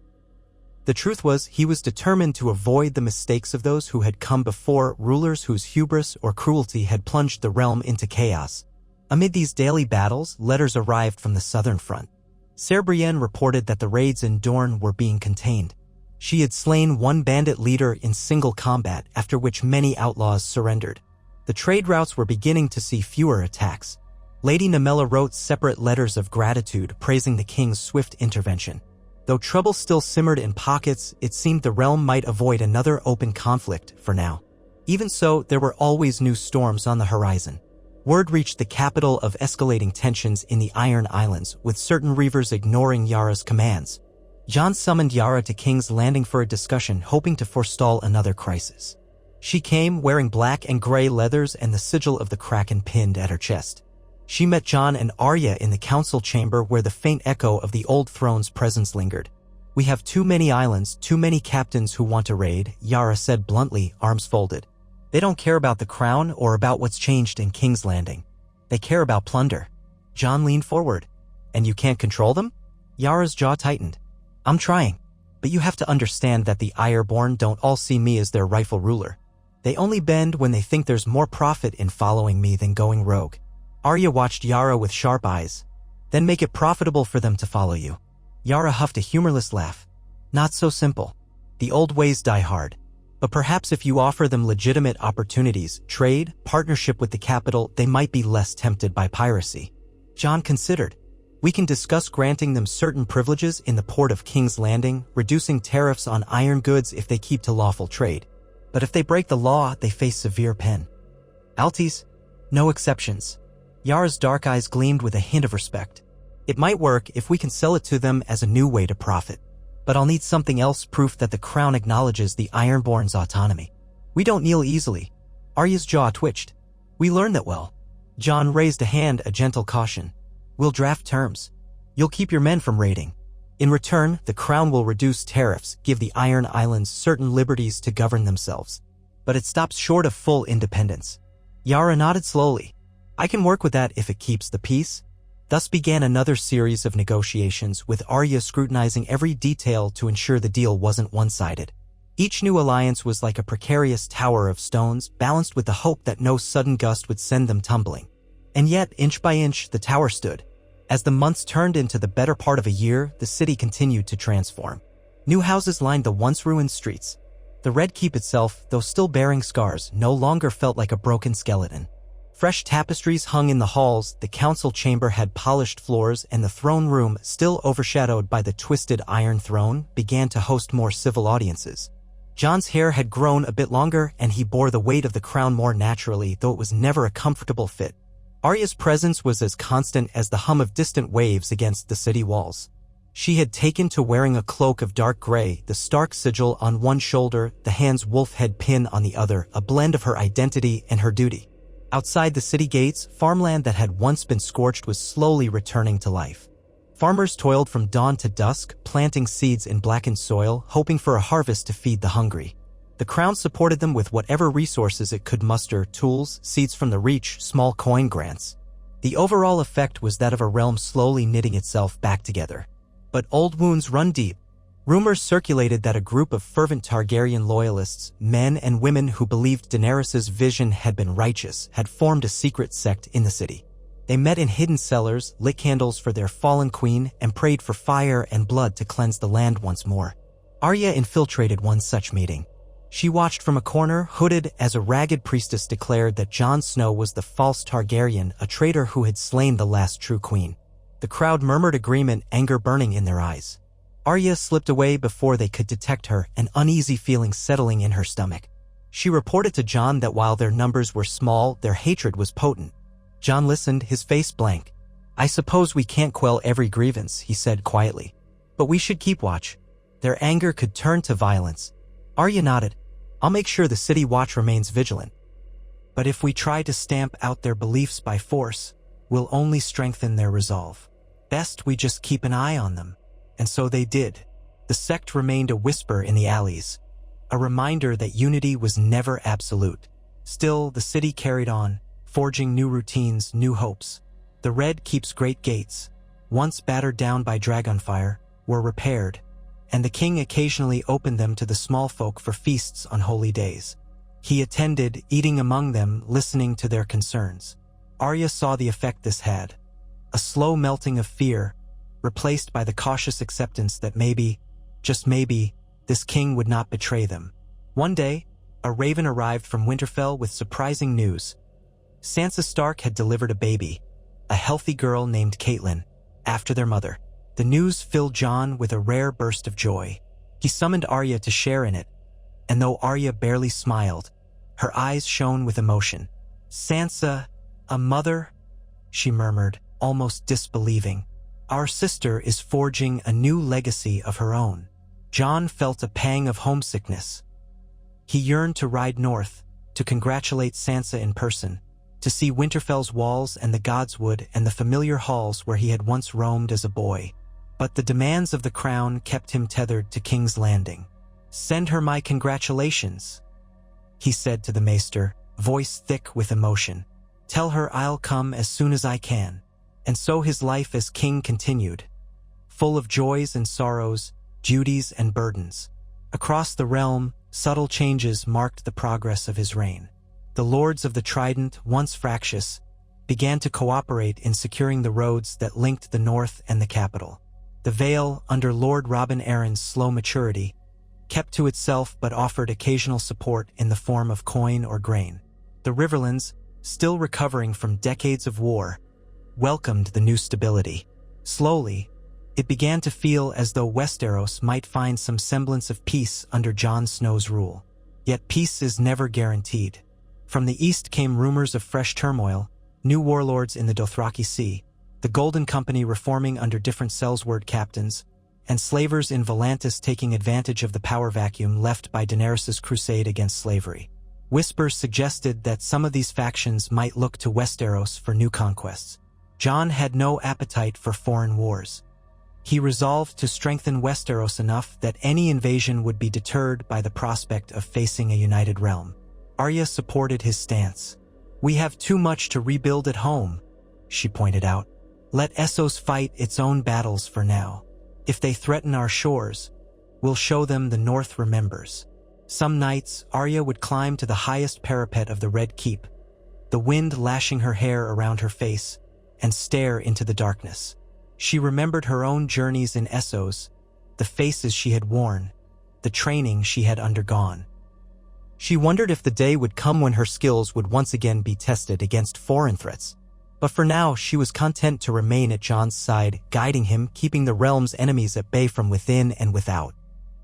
[SPEAKER 1] The truth was, he was determined to avoid the mistakes of those who had come before, rulers whose hubris or cruelty had plunged the realm into chaos. Amid these daily battles, letters arrived from the southern front. Ser Brienne reported that the raids in Dorne were being contained. She had slain one bandit leader in single combat, after which many outlaws surrendered. The trade routes were beginning to see fewer attacks. Lady Namella wrote separate letters of gratitude praising the king's swift intervention. Though trouble still simmered in pockets, it seemed the realm might avoid another open conflict for now. Even so, there were always new storms on the horizon. Word reached the capital of escalating tensions in the Iron Islands, with certain reavers ignoring Yara's commands. Jon summoned Yara to King's Landing for a discussion, hoping to forestall another crisis. She came wearing black and gray leathers and the sigil of the Kraken pinned at her chest. She met Jon and Arya in the council chamber where the faint echo of the old throne's presence lingered. "We have too many islands, too many captains who want to raid," Yara said bluntly, arms folded. "They don't care about the crown or about what's changed in King's Landing. They care about plunder." Jon leaned forward. "And you can't control them?" Yara's jaw tightened. "I'm trying. But you have to understand that the Ironborn don't all see me as their rightful ruler. They only bend when they think there's more profit in following me than going rogue." Arya watched Yara with sharp eyes. "Then make it profitable for them to follow you." Yara huffed a humorless laugh. "Not so simple. The old ways die hard. But perhaps if you offer them legitimate opportunities, trade, partnership with the capital, they might be less tempted by piracy." Jon considered. "We can discuss granting them certain privileges in the port of King's Landing, reducing tariffs on iron goods if they keep to lawful trade. But if they break the law, they face severe penalties. No exceptions." Yara's dark eyes gleamed with a hint of respect. "It might work if we can sell it to them as a new way to profit. But I'll need something else, proof that the crown acknowledges the Ironborn's autonomy. We don't kneel easily." Arya's jaw twitched. "We learned that well." Jon raised a hand, a gentle caution. "We'll draft terms. You'll keep your men from raiding. In return, the crown will reduce tariffs, give the Iron Islands certain liberties to govern themselves. But it stops short of full independence." Yara nodded slowly. "I can work with that if it keeps the peace." Thus began another series of negotiations, with Arya scrutinizing every detail to ensure the deal wasn't one-sided. Each new alliance was like a precarious tower of stones, balanced with the hope that no sudden gust would send them tumbling. And yet, inch by inch, the tower stood. As the months turned into the better part of a year, the city continued to transform. New houses lined the once-ruined streets. The Red Keep itself, though still bearing scars, no longer felt like a broken skeleton. Fresh tapestries hung in the halls, the council chamber had polished floors, and the throne room, still overshadowed by the twisted iron throne, began to host more civil audiences. Jon's hair had grown a bit longer, and he bore the weight of the crown more naturally, though it was never a comfortable fit. Arya's presence was as constant as the hum of distant waves against the city walls. She had taken to wearing a cloak of dark gray, the Stark sigil on one shoulder, the hand's wolf head pin on the other, a blend of her identity and her duty. Outside the city gates, farmland that had once been scorched was slowly returning to life. Farmers toiled from dawn to dusk, planting seeds in blackened soil, hoping for a harvest to feed the hungry. The crown supported them with whatever resources it could muster: tools, seeds from the Reach, small coin grants. The overall effect was that of a realm slowly knitting itself back together. But old wounds run deep. Rumors circulated that a group of fervent Targaryen loyalists, men and women who believed Daenerys' vision had been righteous, had formed a secret sect in the city. They met in hidden cellars, lit candles for their fallen queen, and prayed for fire and blood to cleanse the land once more. Arya infiltrated one such meeting. She watched from a corner, hooded, as a ragged priestess declared that Jon Snow was the false Targaryen, a traitor who had slain the last true queen. The crowd murmured agreement, anger burning in their eyes. Arya slipped away before they could detect her, an uneasy feeling settling in her stomach. She reported to Jon that while their numbers were small, their hatred was potent. Jon listened, his face blank. "I suppose we can't quell every grievance," he said quietly. "But we should keep watch. Their anger could turn to violence." Arya nodded. "I'll make sure the City Watch remains vigilant. But if we try to stamp out their beliefs by force, we'll only strengthen their resolve. Best we just keep an eye on them." And so they did. The sect remained a whisper in the alleys, a reminder that unity was never absolute. Still, the city carried on, forging new routines, new hopes. The Red Keep's great gates, once battered down by dragonfire, were repaired, and the king occasionally opened them to the small folk for feasts on holy days. He attended, eating among them, listening to their concerns. Arya saw the effect this had. A slow melting of fear, replaced by the cautious acceptance that maybe, just maybe, this king would not betray them. One day, a raven arrived from Winterfell with surprising news. Sansa Stark had delivered a baby, a healthy girl named Catelyn, after their mother. The news filled Jon with a rare burst of joy. He summoned Arya to share in it, and though Arya barely smiled, her eyes shone with emotion. "Sansa, a mother?" she murmured, almost disbelieving. "Our sister is forging a new legacy of her own." Jon felt a pang of homesickness. He yearned to ride north, to congratulate Sansa in person, to see Winterfell's walls and the Godswood and the familiar halls where he had once roamed as a boy. But the demands of the crown kept him tethered to King's Landing. "Send her my congratulations," he said to the maester, voice thick with emotion. "Tell her I'll come as soon as I can." And so his life as king continued, full of joys and sorrows, duties and burdens. Across the realm, subtle changes marked the progress of his reign. The lords of the Trident, once fractious, began to cooperate in securing the roads that linked the north and the capital. The Vale, under Lord Robin Arryn's slow maturity, kept to itself but offered occasional support in the form of coin or grain. The Riverlands, still recovering from decades of war, welcomed the new stability. Slowly, it began to feel as though Westeros might find some semblance of peace under Jon Snow's rule. Yet peace is never guaranteed. From the east came rumors of fresh turmoil, new warlords in the Dothraki Sea, the Golden Company reforming under different Sellsword captains, and slavers in Volantis taking advantage of the power vacuum left by Daenerys' crusade against slavery. Whispers suggested that some of these factions might look to Westeros for new conquests. Jon had no appetite for foreign wars. He resolved to strengthen Westeros enough that any invasion would be deterred by the prospect of facing a united realm. Arya supported his stance. "We have too much to rebuild at home," she pointed out. "Let Essos fight its own battles for now. If they threaten our shores, we'll show them the North remembers." Some nights, Arya would climb to the highest parapet of the Red Keep, the wind lashing her hair around her face, and stare into the darkness. She remembered her own journeys in Essos, the faces she had worn, the training she had undergone. She wondered if the day would come when her skills would once again be tested against foreign threats. But for now, she was content to remain at Jon's side, guiding him, keeping the realm's enemies at bay from within and without.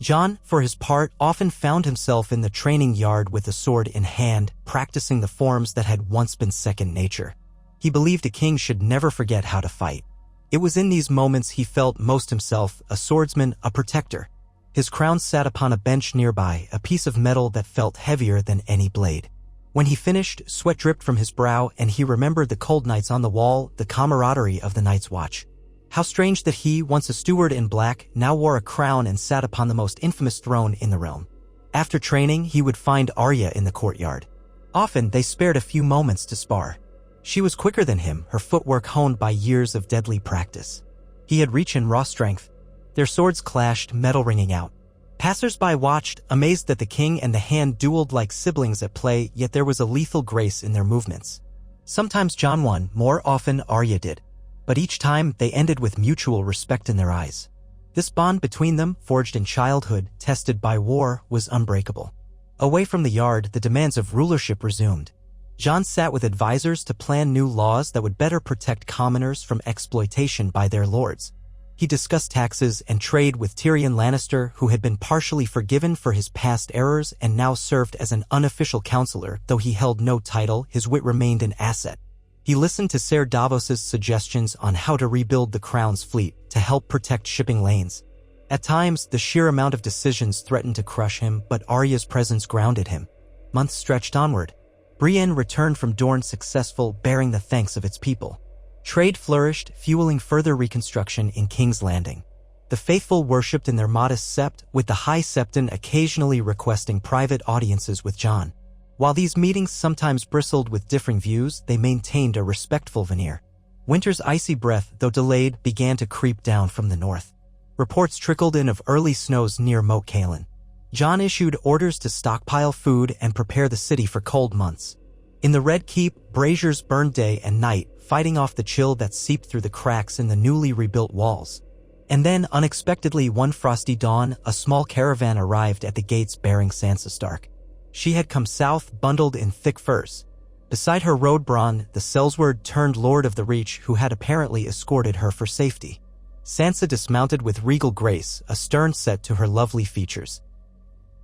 [SPEAKER 1] Jon, for his part, often found himself in the training yard with a sword in hand, practicing the forms that had once been second nature. He believed a king should never forget how to fight. It was in these moments he felt most himself, a swordsman, a protector. His crown sat upon a bench nearby, a piece of metal that felt heavier than any blade. When he finished, sweat dripped from his brow, and he remembered the cold nights on the wall, the camaraderie of the Night's Watch. How strange that he, once a steward in black, now wore a crown and sat upon the most infamous throne in the realm. After training, he would find Arya in the courtyard. Often, they spared a few moments to spar. She was quicker than him, her footwork honed by years of deadly practice. He had reach and raw strength. Their swords clashed, metal ringing out. Passers-by watched, amazed that the king and the hand dueled like siblings at play, yet there was a lethal grace in their movements. Sometimes Jon won, more often Arya did. But each time, they ended with mutual respect in their eyes. This bond between them, forged in childhood, tested by war, was unbreakable. Away from the yard, the demands of rulership resumed. Jon sat with advisors to plan new laws that would better protect commoners from exploitation by their lords. He discussed taxes and trade with Tyrion Lannister, who had been partially forgiven for his past errors and now served as an unofficial counselor. Though he held no title, his wit remained an asset. He listened to Ser Davos's suggestions on how to rebuild the crown's fleet to help protect shipping lanes. At times, the sheer amount of decisions threatened to crush him, but Arya's presence grounded him. Months stretched onward. Brienne returned from Dorne successful, bearing the thanks of its people. Trade flourished, fueling further reconstruction in King's Landing. The faithful worshipped in their modest sept, with the High Septon occasionally requesting private audiences with Jon. While these meetings sometimes bristled with differing views, they maintained a respectful veneer. Winter's icy breath, though delayed, began to creep down from the north. Reports trickled in of early snows near Moat Cailin. Jon issued orders to stockpile food and prepare the city for cold months. In the Red Keep, braziers burned day and night, fighting off the chill that seeped through the cracks in the newly rebuilt walls. And then, unexpectedly one frosty dawn, a small caravan arrived at the gates bearing Sansa Stark. She had come south, bundled in thick furs. Beside her rode Bronn, the Sellsword turned Lord of the Reach, who had apparently escorted her for safety. Sansa dismounted with regal grace, a stern set to her lovely features.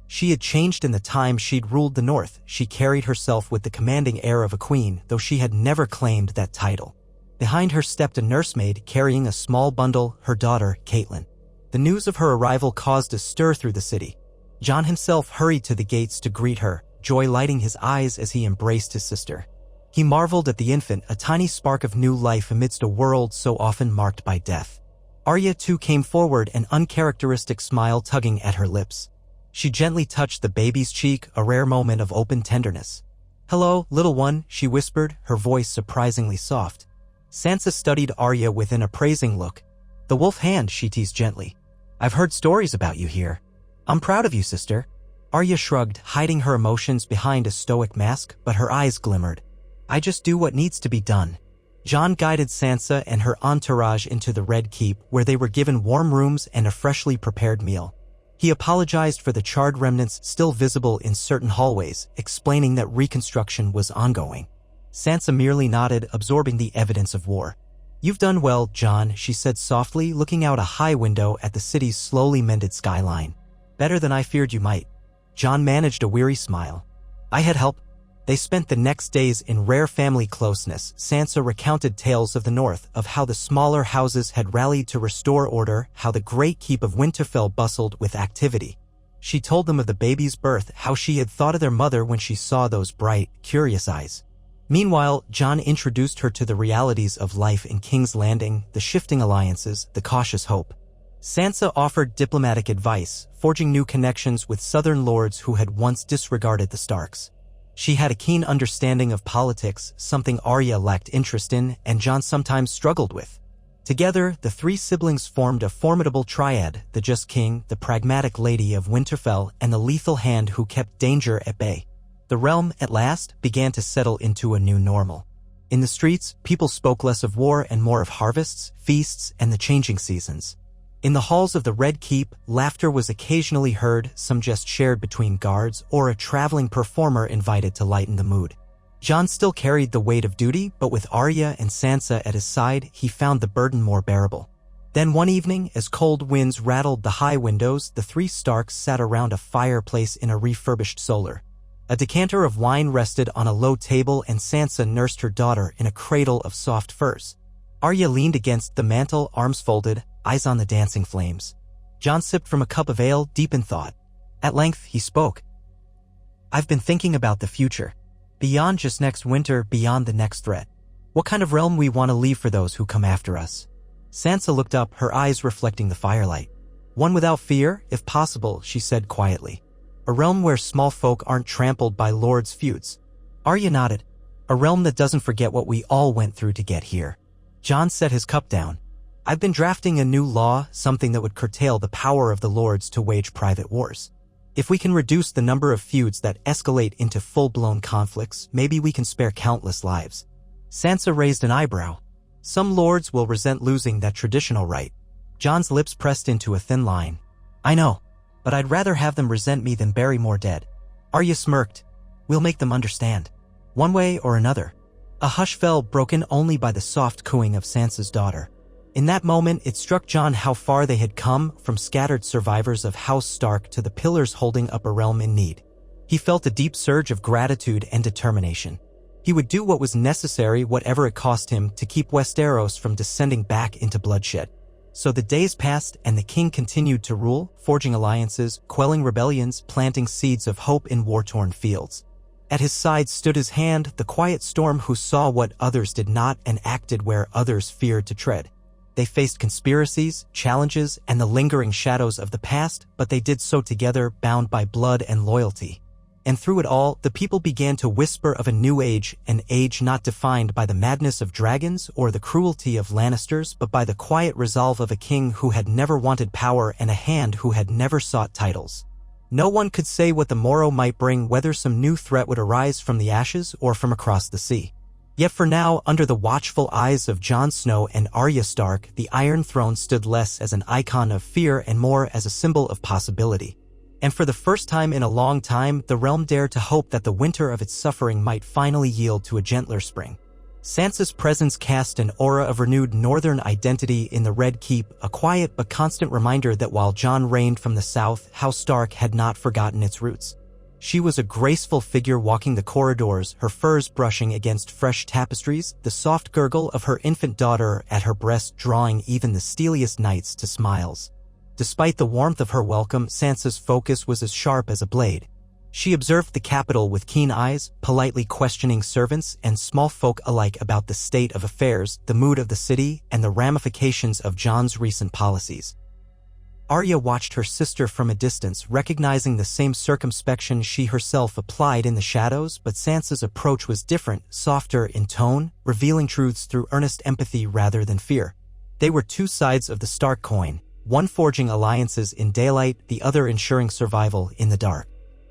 [SPEAKER 1] She had changed in the time she'd ruled the North. She carried herself with the commanding air of a queen, though she had never claimed that title. Behind her stepped a nursemaid carrying a small bundle, her daughter, Catelyn. The news of her arrival caused a stir through the city. Jon himself hurried to the gates to greet her, joy lighting his eyes as he embraced his sister. He marveled at the infant, a tiny spark of new life amidst a world so often marked by death. Arya too came forward, an uncharacteristic smile tugging at her lips. She gently touched the baby's cheek, a rare moment of open tenderness. "Hello, little one," she whispered, her voice surprisingly soft. Sansa studied Arya with an appraising look. "The wolf hand," she teased gently. "I've heard stories about you here. I'm proud of you, sister." Arya shrugged, hiding her emotions behind a stoic mask, but her eyes glimmered. "I just do what needs to be done." Jon guided Sansa and her entourage into the Red Keep, where they were given warm rooms and a freshly prepared meal. He apologized for the charred remnants still visible in certain hallways, explaining that reconstruction was ongoing. Sansa merely nodded, absorbing the evidence of war. "You've done well, Jon," she said softly, looking out a high window at the city's slowly mended skyline. "Better than I feared you might." Jon managed a weary smile. "I had help." They spent the next days in rare family closeness. Sansa recounted tales of the North, of how the smaller houses had rallied to restore order, how the great keep of Winterfell bustled with activity. She told them of the baby's birth, how she had thought of their mother when she saw those bright, curious eyes. Meanwhile, Jon introduced her to the realities of life in King's Landing, the shifting alliances, the cautious hope. Sansa offered diplomatic advice, forging new connections with southern lords who had once disregarded the Starks. She had a keen understanding of politics, something Arya lacked interest in and Jon sometimes struggled with. Together, the three siblings formed a formidable triad: the just king, the pragmatic lady of Winterfell, and the lethal hand who kept danger at bay. The realm, at last, began to settle into a new normal. In the streets, people spoke less of war and more of harvests, feasts, and the changing seasons. In the halls of the Red Keep, laughter was occasionally heard, some just shared between guards, or a traveling performer invited to lighten the mood. Jon still carried the weight of duty, but with Arya and Sansa at his side, he found the burden more bearable. Then one evening, as cold winds rattled the high windows, the three Starks sat around a fireplace in a refurbished solar. A decanter of wine rested on a low table, and Sansa nursed her daughter in a cradle of soft furs. Arya leaned against the mantel, arms folded, eyes on the dancing flames. Jon sipped from a cup of ale, deep in thought. At length, he spoke. "I've been thinking about the future. Beyond just next winter, beyond the next threat. What kind of realm we want to leave for those who come after us." Sansa looked up, her eyes reflecting the firelight. "One without fear, if possible," she said quietly. "A realm where small folk aren't trampled by lords' feuds." Arya nodded. "A realm that doesn't forget what we all went through to get here." Jon set his cup down. "I've been drafting a new law, something that would curtail the power of the lords to wage private wars. If we can reduce the number of feuds that escalate into full-blown conflicts, maybe we can spare countless lives." Sansa raised an eyebrow. "Some lords will resent losing that traditional right." Jon's lips pressed into a thin line. "I know, but I'd rather have them resent me than bury more dead." Arya smirked. "We'll make them understand. One way or another." A hush fell, broken only by the soft cooing of Sansa's daughter. In that moment, it struck Jon how far they had come, from scattered survivors of House Stark to the pillars holding up a realm in need. He felt a deep surge of gratitude and determination. He would do what was necessary, whatever it cost him, to keep Westeros from descending back into bloodshed. So the days passed, and the king continued to rule, forging alliances, quelling rebellions, planting seeds of hope in war-torn fields. At his side stood his hand, the quiet storm who saw what others did not and acted where others feared to tread. They faced conspiracies, challenges, and the lingering shadows of the past, but they did so together, bound by blood and loyalty. And through it all, the people began to whisper of a new age, an age not defined by the madness of dragons or the cruelty of Lannisters, but by the quiet resolve of a king who had never wanted power and a hand who had never sought titles. No one could say what the morrow might bring, whether some new threat would arise from the ashes or from across the sea. Yet for now, under the watchful eyes of Jon Snow and Arya Stark, the Iron Throne stood less as an icon of fear and more as a symbol of possibility. And for the first time in a long time, the realm dared to hope that the winter of its suffering might finally yield to a gentler spring. Sansa's presence cast an aura of renewed northern identity in the Red Keep, a quiet but constant reminder that while Jon reigned from the south, House Stark had not forgotten its roots. She was a graceful figure walking the corridors, her furs brushing against fresh tapestries, the soft gurgle of her infant daughter at her breast drawing even the steeliest nights to smiles. Despite the warmth of her welcome, Sansa's focus was as sharp as a blade. She observed the capital with keen eyes, politely questioning servants and small folk alike about the state of affairs, the mood of the city, and the ramifications of Jon's recent policies. Arya watched her sister from a distance, recognizing the same circumspection she herself applied in the shadows, but Sansa's approach was different, softer in tone, revealing truths through earnest empathy rather than fear. They were two sides of the Stark coin, one forging alliances in daylight, the other ensuring survival in the dark.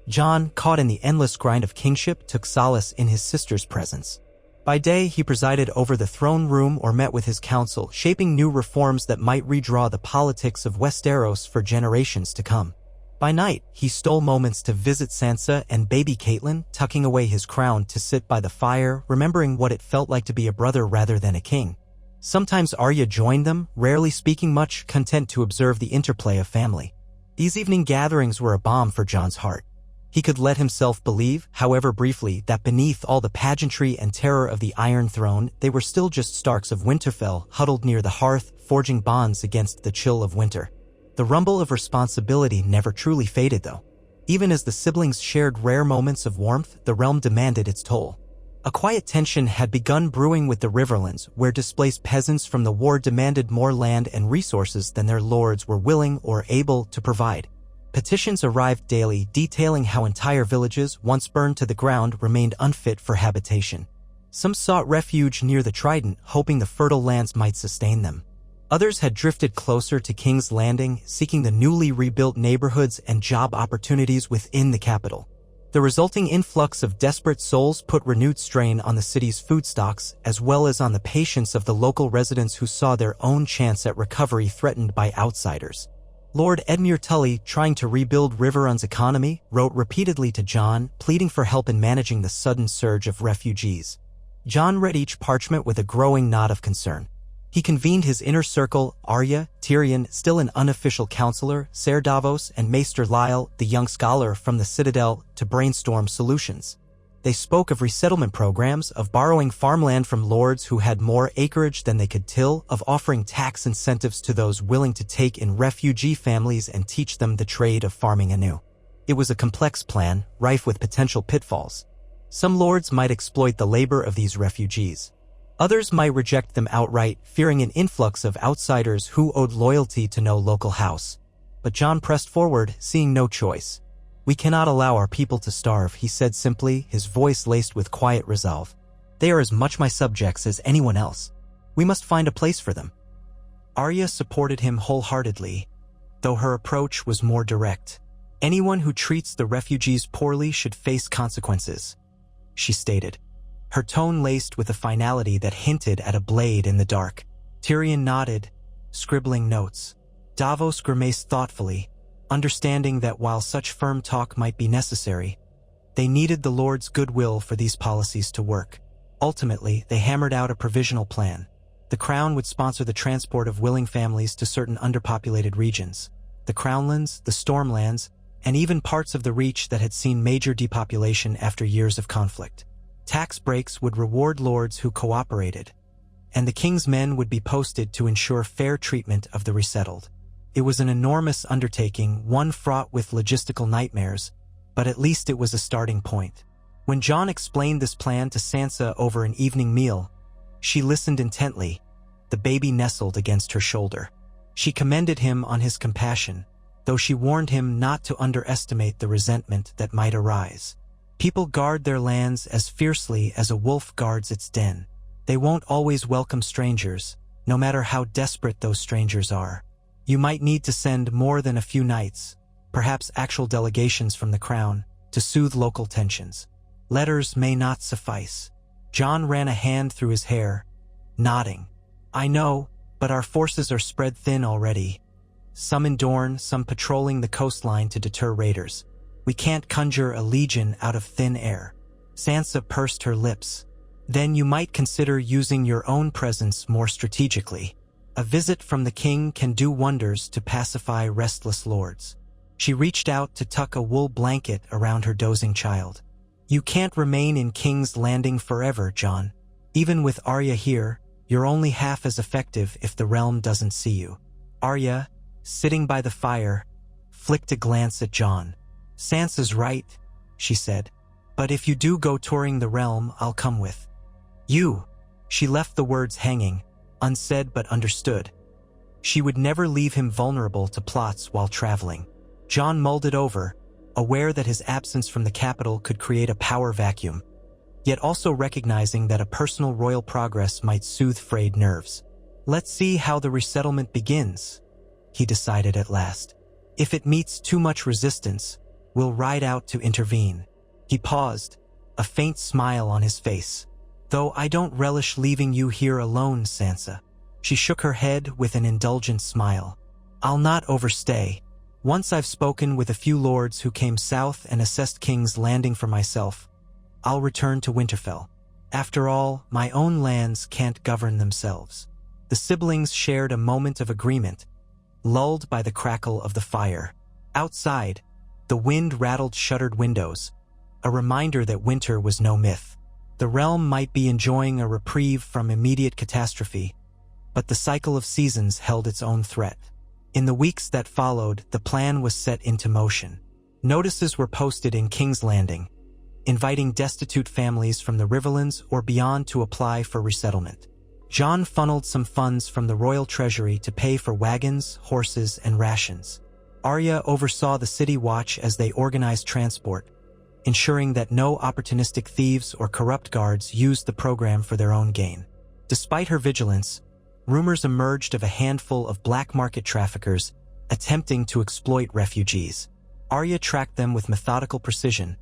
[SPEAKER 1] Jon, caught in the endless grind of kingship, took solace in his sister's presence. By day, he presided over the throne room or met with his council, shaping new reforms that might redraw the politics of Westeros for generations to come. By night, he stole moments to visit Sansa and baby Catelyn, tucking away his crown to sit by the fire, remembering what it felt like to be a brother rather than a king. Sometimes Arya joined them, rarely speaking much, content to observe the interplay of family. These evening gatherings were a balm for Jon's heart. He could let himself believe, however briefly, that beneath all the pageantry and terror of the Iron Throne, they were still just Starks of Winterfell, huddled near the hearth, forging bonds against the chill of winter. The rumble of responsibility never truly faded, though. Even as the siblings shared rare moments of warmth, the realm demanded its toll. A quiet tension had begun brewing with the Riverlands, where displaced peasants from the war demanded more land and resources than their lords were willing or able to provide. Petitions arrived daily detailing how entire villages, once burned to the ground, remained unfit for habitation. Some sought refuge near the Trident, hoping the fertile lands might sustain them. Others had drifted closer to King's Landing, seeking the newly rebuilt neighborhoods and job opportunities within the capital. The resulting influx of desperate souls put renewed strain on the city's food stocks, as well as on the patience of the local residents who saw their own chance at recovery threatened by outsiders. Lord Edmure Tully, trying to rebuild Riverrun's economy, wrote repeatedly to Jon, pleading for help in managing the sudden surge of refugees. Jon read each parchment with a growing nod of concern. He convened his inner circle, Arya, Tyrion, still an unofficial counselor, Ser Davos, and Maester Lyle, the young scholar from the Citadel, to brainstorm solutions. They spoke of resettlement programs, of borrowing farmland from lords who had more acreage than they could till, of offering tax incentives to those willing to take in refugee families and teach them the trade of farming anew. It was a complex plan, rife with potential pitfalls. Some lords might exploit the labor of these refugees. Others might reject them outright, fearing an influx of outsiders who owed loyalty to no local house. But Jon pressed forward, seeing no choice. "We cannot allow our people to starve," he said simply, his voice laced with quiet resolve. "They are as much my subjects as anyone else. We must find a place for them." Arya supported him wholeheartedly, though her approach was more direct. "Anyone who treats the refugees poorly should face consequences," she stated, her tone laced with a finality that hinted at a blade in the dark. Tyrion nodded, scribbling notes. Davos grimaced thoughtfully, understanding that while such firm talk might be necessary, they needed the Lord's goodwill for these policies to work. Ultimately, they hammered out a provisional plan. The Crown would sponsor the transport of willing families to certain underpopulated regions. The Crownlands, the Stormlands, and even parts of the Reach that had seen major depopulation after years of conflict. Tax breaks would reward lords who cooperated, and the king's men would be posted to ensure fair treatment of the resettled. It was an enormous undertaking, one fraught with logistical nightmares, but at least it was a starting point. When Jon explained this plan to Sansa over an evening meal, she listened intently, the baby nestled against her shoulder. She commended him on his compassion, though she warned him not to underestimate the resentment that might arise. People guard their lands as fiercely as a wolf guards its den. They won't always welcome strangers, no matter how desperate those strangers are. You might need to send more than a few knights, perhaps actual delegations from the crown, to soothe local tensions. Letters may not suffice. Jon ran a hand through his hair, nodding. I know, but our forces are spread thin already. Some in Dorne, some patrolling the coastline to deter raiders. We can't conjure a legion out of thin air. Sansa pursed her lips. Then you might consider using your own presence more strategically. A visit from the king can do wonders to pacify restless lords. She reached out to tuck a wool blanket around her dozing child. You can't remain in King's Landing forever, Jon. Even with Arya here, you're only half as effective if the realm doesn't see you. Arya, sitting by the fire, flicked a glance at Jon. Sansa's right, she said. But if you do go touring the realm, I'll come with you. She left the words hanging, unsaid but understood. She would never leave him vulnerable to plots while traveling. Jon mulled it over, aware that his absence from the capital could create a power vacuum, yet also recognizing that a personal royal progress might soothe frayed nerves. Let's see how the resettlement begins, he decided at last. If it meets too much resistance, we'll ride out to intervene. He paused, a faint smile on his face. Though I don't relish leaving you here alone, Sansa. She shook her head with an indulgent smile. I'll not overstay. Once I've spoken with a few lords who came south and assessed King's Landing for myself, I'll return to Winterfell. After all, my own lands can't govern themselves. The siblings shared a moment of agreement, lulled by the crackle of the fire. Outside, the wind rattled shuttered windows, a reminder that winter was no myth. The realm might be enjoying a reprieve from immediate catastrophe, but the cycle of seasons held its own threat. In the weeks that followed, the plan was set into motion. Notices were posted in King's Landing, inviting destitute families from the Riverlands or beyond to apply for resettlement. Jon funneled some funds from the royal treasury to pay for wagons, horses, and rations. Arya oversaw the city watch as they organized transport, ensuring that no opportunistic thieves or corrupt guards used the program for their own gain. Despite her vigilance, rumors emerged of a handful of black market traffickers attempting to exploit refugees. Arya tracked them with methodical precision,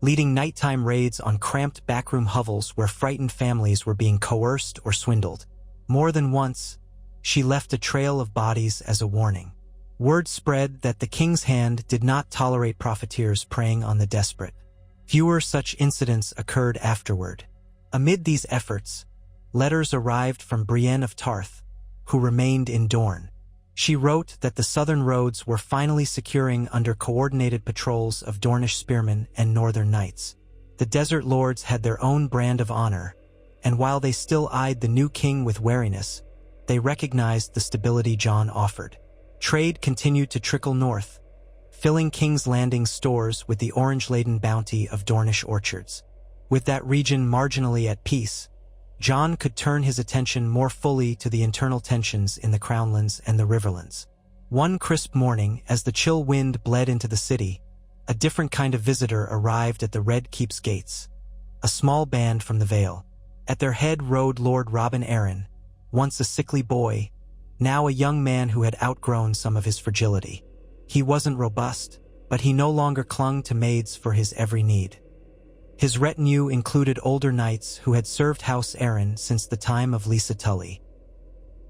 [SPEAKER 1] leading nighttime raids on cramped backroom hovels where frightened families were being coerced or swindled. More than once, she left a trail of bodies as a warning. Word spread that the king's hand did not tolerate profiteers preying on the desperate. Fewer such incidents occurred afterward. Amid these efforts, letters arrived from Brienne of Tarth, who remained in Dorne. She wrote that the southern roads were finally securing under coordinated patrols of Dornish spearmen and northern knights. The desert lords had their own brand of honor, and while they still eyed the new king with wariness, they recognized the stability Jon offered. Trade continued to trickle north, filling King's Landing's stores with the orange-laden bounty of Dornish orchards. With that region marginally at peace, Jon could turn his attention more fully to the internal tensions in the Crownlands and the Riverlands. One crisp morning, as the chill wind bled into the city, a different kind of visitor arrived at the Red Keep's gates, a small band from the Vale. At their head rode Lord Robin Arryn, once a sickly boy, now a young man who had outgrown some of his fragility. He wasn't robust, but he no longer clung to maids for his every need. His retinue included older knights who had served House Arryn since the time of Lisa Tully.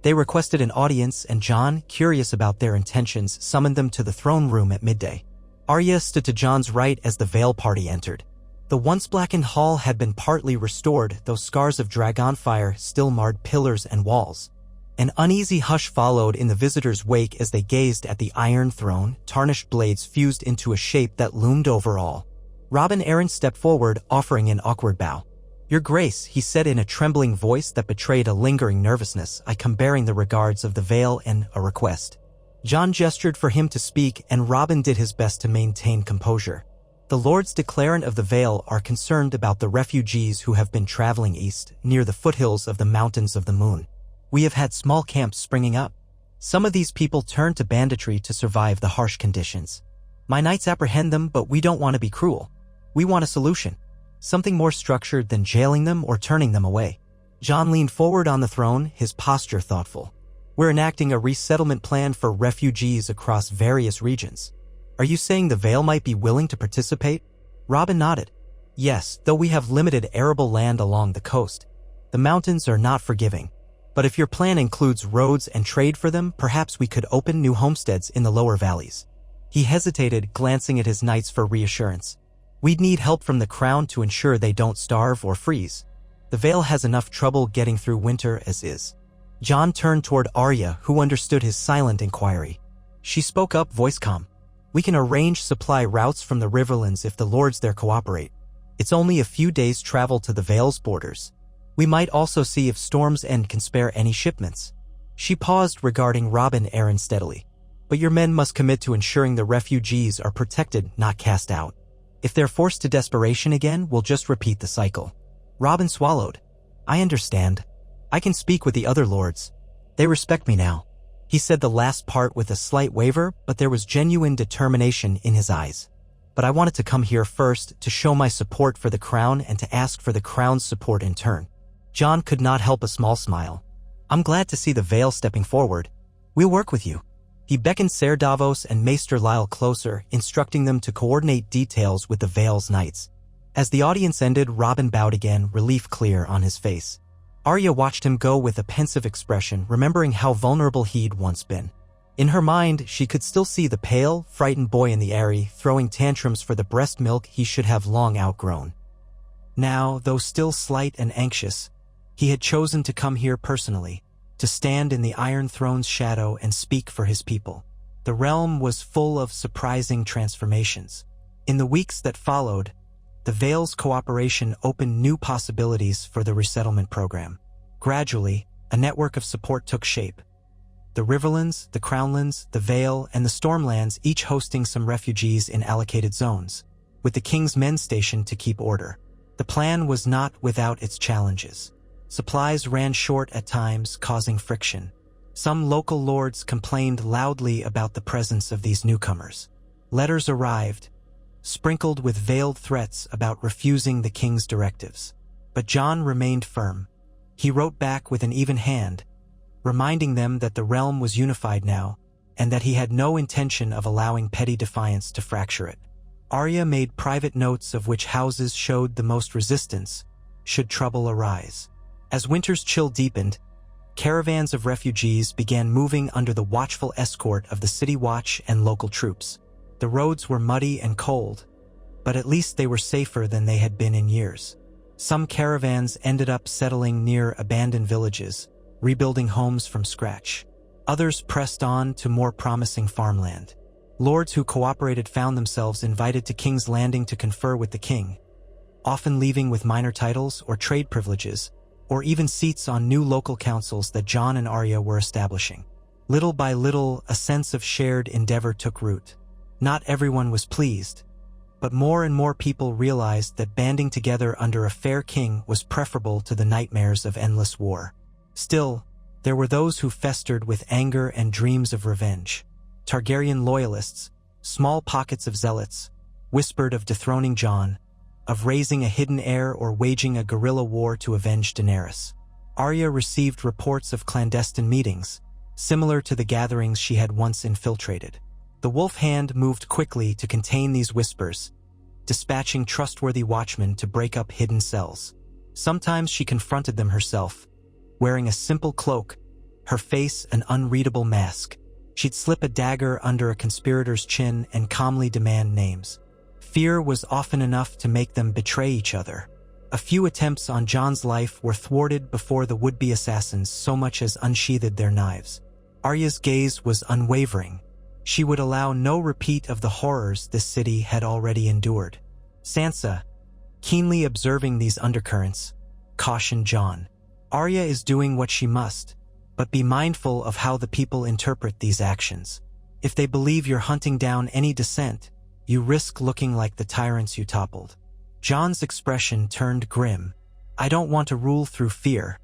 [SPEAKER 1] They requested an audience, and Jon, curious about their intentions, summoned them to the throne room at midday. Arya stood to Jon's right as the Vale party entered. The once blackened hall had been partly restored, though scars of dragonfire still marred pillars and walls. An uneasy hush followed in the visitors' wake as they gazed at the iron throne, tarnished blades fused into a shape that loomed over all. Robin Arryn stepped forward, offering an awkward bow. "Your Grace," he said in a trembling voice that betrayed a lingering nervousness, "I come bearing the regards of the Vale and a request." Jon gestured for him to speak, and Robin did his best to maintain composure. "The Lords Declarant of the Vale are concerned about the refugees who have been traveling east, near the foothills of the Mountains of the Moon. We have had small camps springing up. Some of these people turn to banditry to survive the harsh conditions. My knights apprehend them, but we don't want to be cruel. We want a solution. Something more structured than jailing them or turning them away. Jon leaned forward on the throne, his posture thoughtful. We're enacting a resettlement plan for refugees across various regions. Are you saying the Vale might be willing to participate? Robin nodded. Yes, though we have limited arable land along the coast. The mountains are not forgiving. But if your plan includes roads and trade for them, perhaps we could open new homesteads in the lower valleys. He hesitated, glancing at his knights for reassurance. We'd need help from the crown to ensure they don't starve or freeze. The Vale has enough trouble getting through winter as is. Jon turned toward Arya, who understood his silent inquiry. She spoke up, voice calm. We can arrange supply routes from the Riverlands if the lords there cooperate. It's only a few days' travel to the Vale's borders. We might also see if Storm's End can spare any shipments. She paused, regarding Robin Arryn steadily. But your men must commit to ensuring the refugees are protected, not cast out. If they're forced to desperation again, we'll just repeat the cycle. Robin swallowed. I understand. I can speak with the other lords. They respect me now. He said the last part with a slight waver, but there was genuine determination in his eyes. But I wanted to come here first to show my support for the crown and to ask for the crown's support in turn. Jon could not help a small smile. I'm glad to see the Vale stepping forward. We'll work with you. He beckoned Ser Davos and Maester Lyle closer, instructing them to coordinate details with the Vale's knights. As the audience ended, Robin bowed again, relief clear on his face. Arya watched him go with a pensive expression, remembering how vulnerable he'd once been. In her mind, she could still see the pale, frightened boy in the Eyrie throwing tantrums for the breast milk he should have long outgrown. Now, though still slight and anxious, he had chosen to come here personally, to stand in the Iron Throne's shadow and speak for his people. The realm was full of surprising transformations. In the weeks that followed, the Vale's cooperation opened new possibilities for the resettlement program. Gradually, a network of support took shape. The Riverlands, the Crownlands, the Vale, and the Stormlands each hosting some refugees in allocated zones, with the King's men stationed to keep order. The plan was not without its challenges. Supplies ran short at times, causing friction. Some local lords complained loudly about the presence of these newcomers. Letters arrived, sprinkled with veiled threats about refusing the king's directives. But Jon remained firm. He wrote back with an even hand, reminding them that the realm was unified now, and that he had no intention of allowing petty defiance to fracture it. Arya made private notes of which houses showed the most resistance, should trouble arise. As winter's chill deepened, caravans of refugees began moving under the watchful escort of the city watch and local troops. The roads were muddy and cold, but at least they were safer than they had been in years. Some caravans ended up settling near abandoned villages, rebuilding homes from scratch. Others pressed on to more promising farmland. Lords who cooperated found themselves invited to King's Landing to confer with the king, often leaving with minor titles or trade privileges, or even seats on new local councils that Jon and Arya were establishing. Little by little, a sense of shared endeavor took root. Not everyone was pleased, but more and more people realized that banding together under a fair king was preferable to the nightmares of endless war. Still, there were those who festered with anger and dreams of revenge. Targaryen loyalists, small pockets of zealots, whispered of dethroning Jon, of raising a hidden heir or waging a guerrilla war to avenge Daenerys. Arya received reports of clandestine meetings, similar to the gatherings she had once infiltrated. The Wolf Hand moved quickly to contain these whispers, dispatching trustworthy watchmen to break up hidden cells. Sometimes she confronted them herself, wearing a simple cloak, her face an unreadable mask. She'd slip a dagger under a conspirator's chin and calmly demand names. Fear was often enough to make them betray each other. A few attempts on Jon's life were thwarted before the would-be assassins so much as unsheathed their knives. Arya's gaze was unwavering. She would allow no repeat of the horrors this city had already endured. Sansa, keenly observing these undercurrents, cautioned Jon. Arya is doing what she must, but be mindful of how the people interpret these actions. If they believe you're hunting down any dissent, you risk looking like the tyrants you toppled. Jon's expression turned grim. I don't want to rule through fear,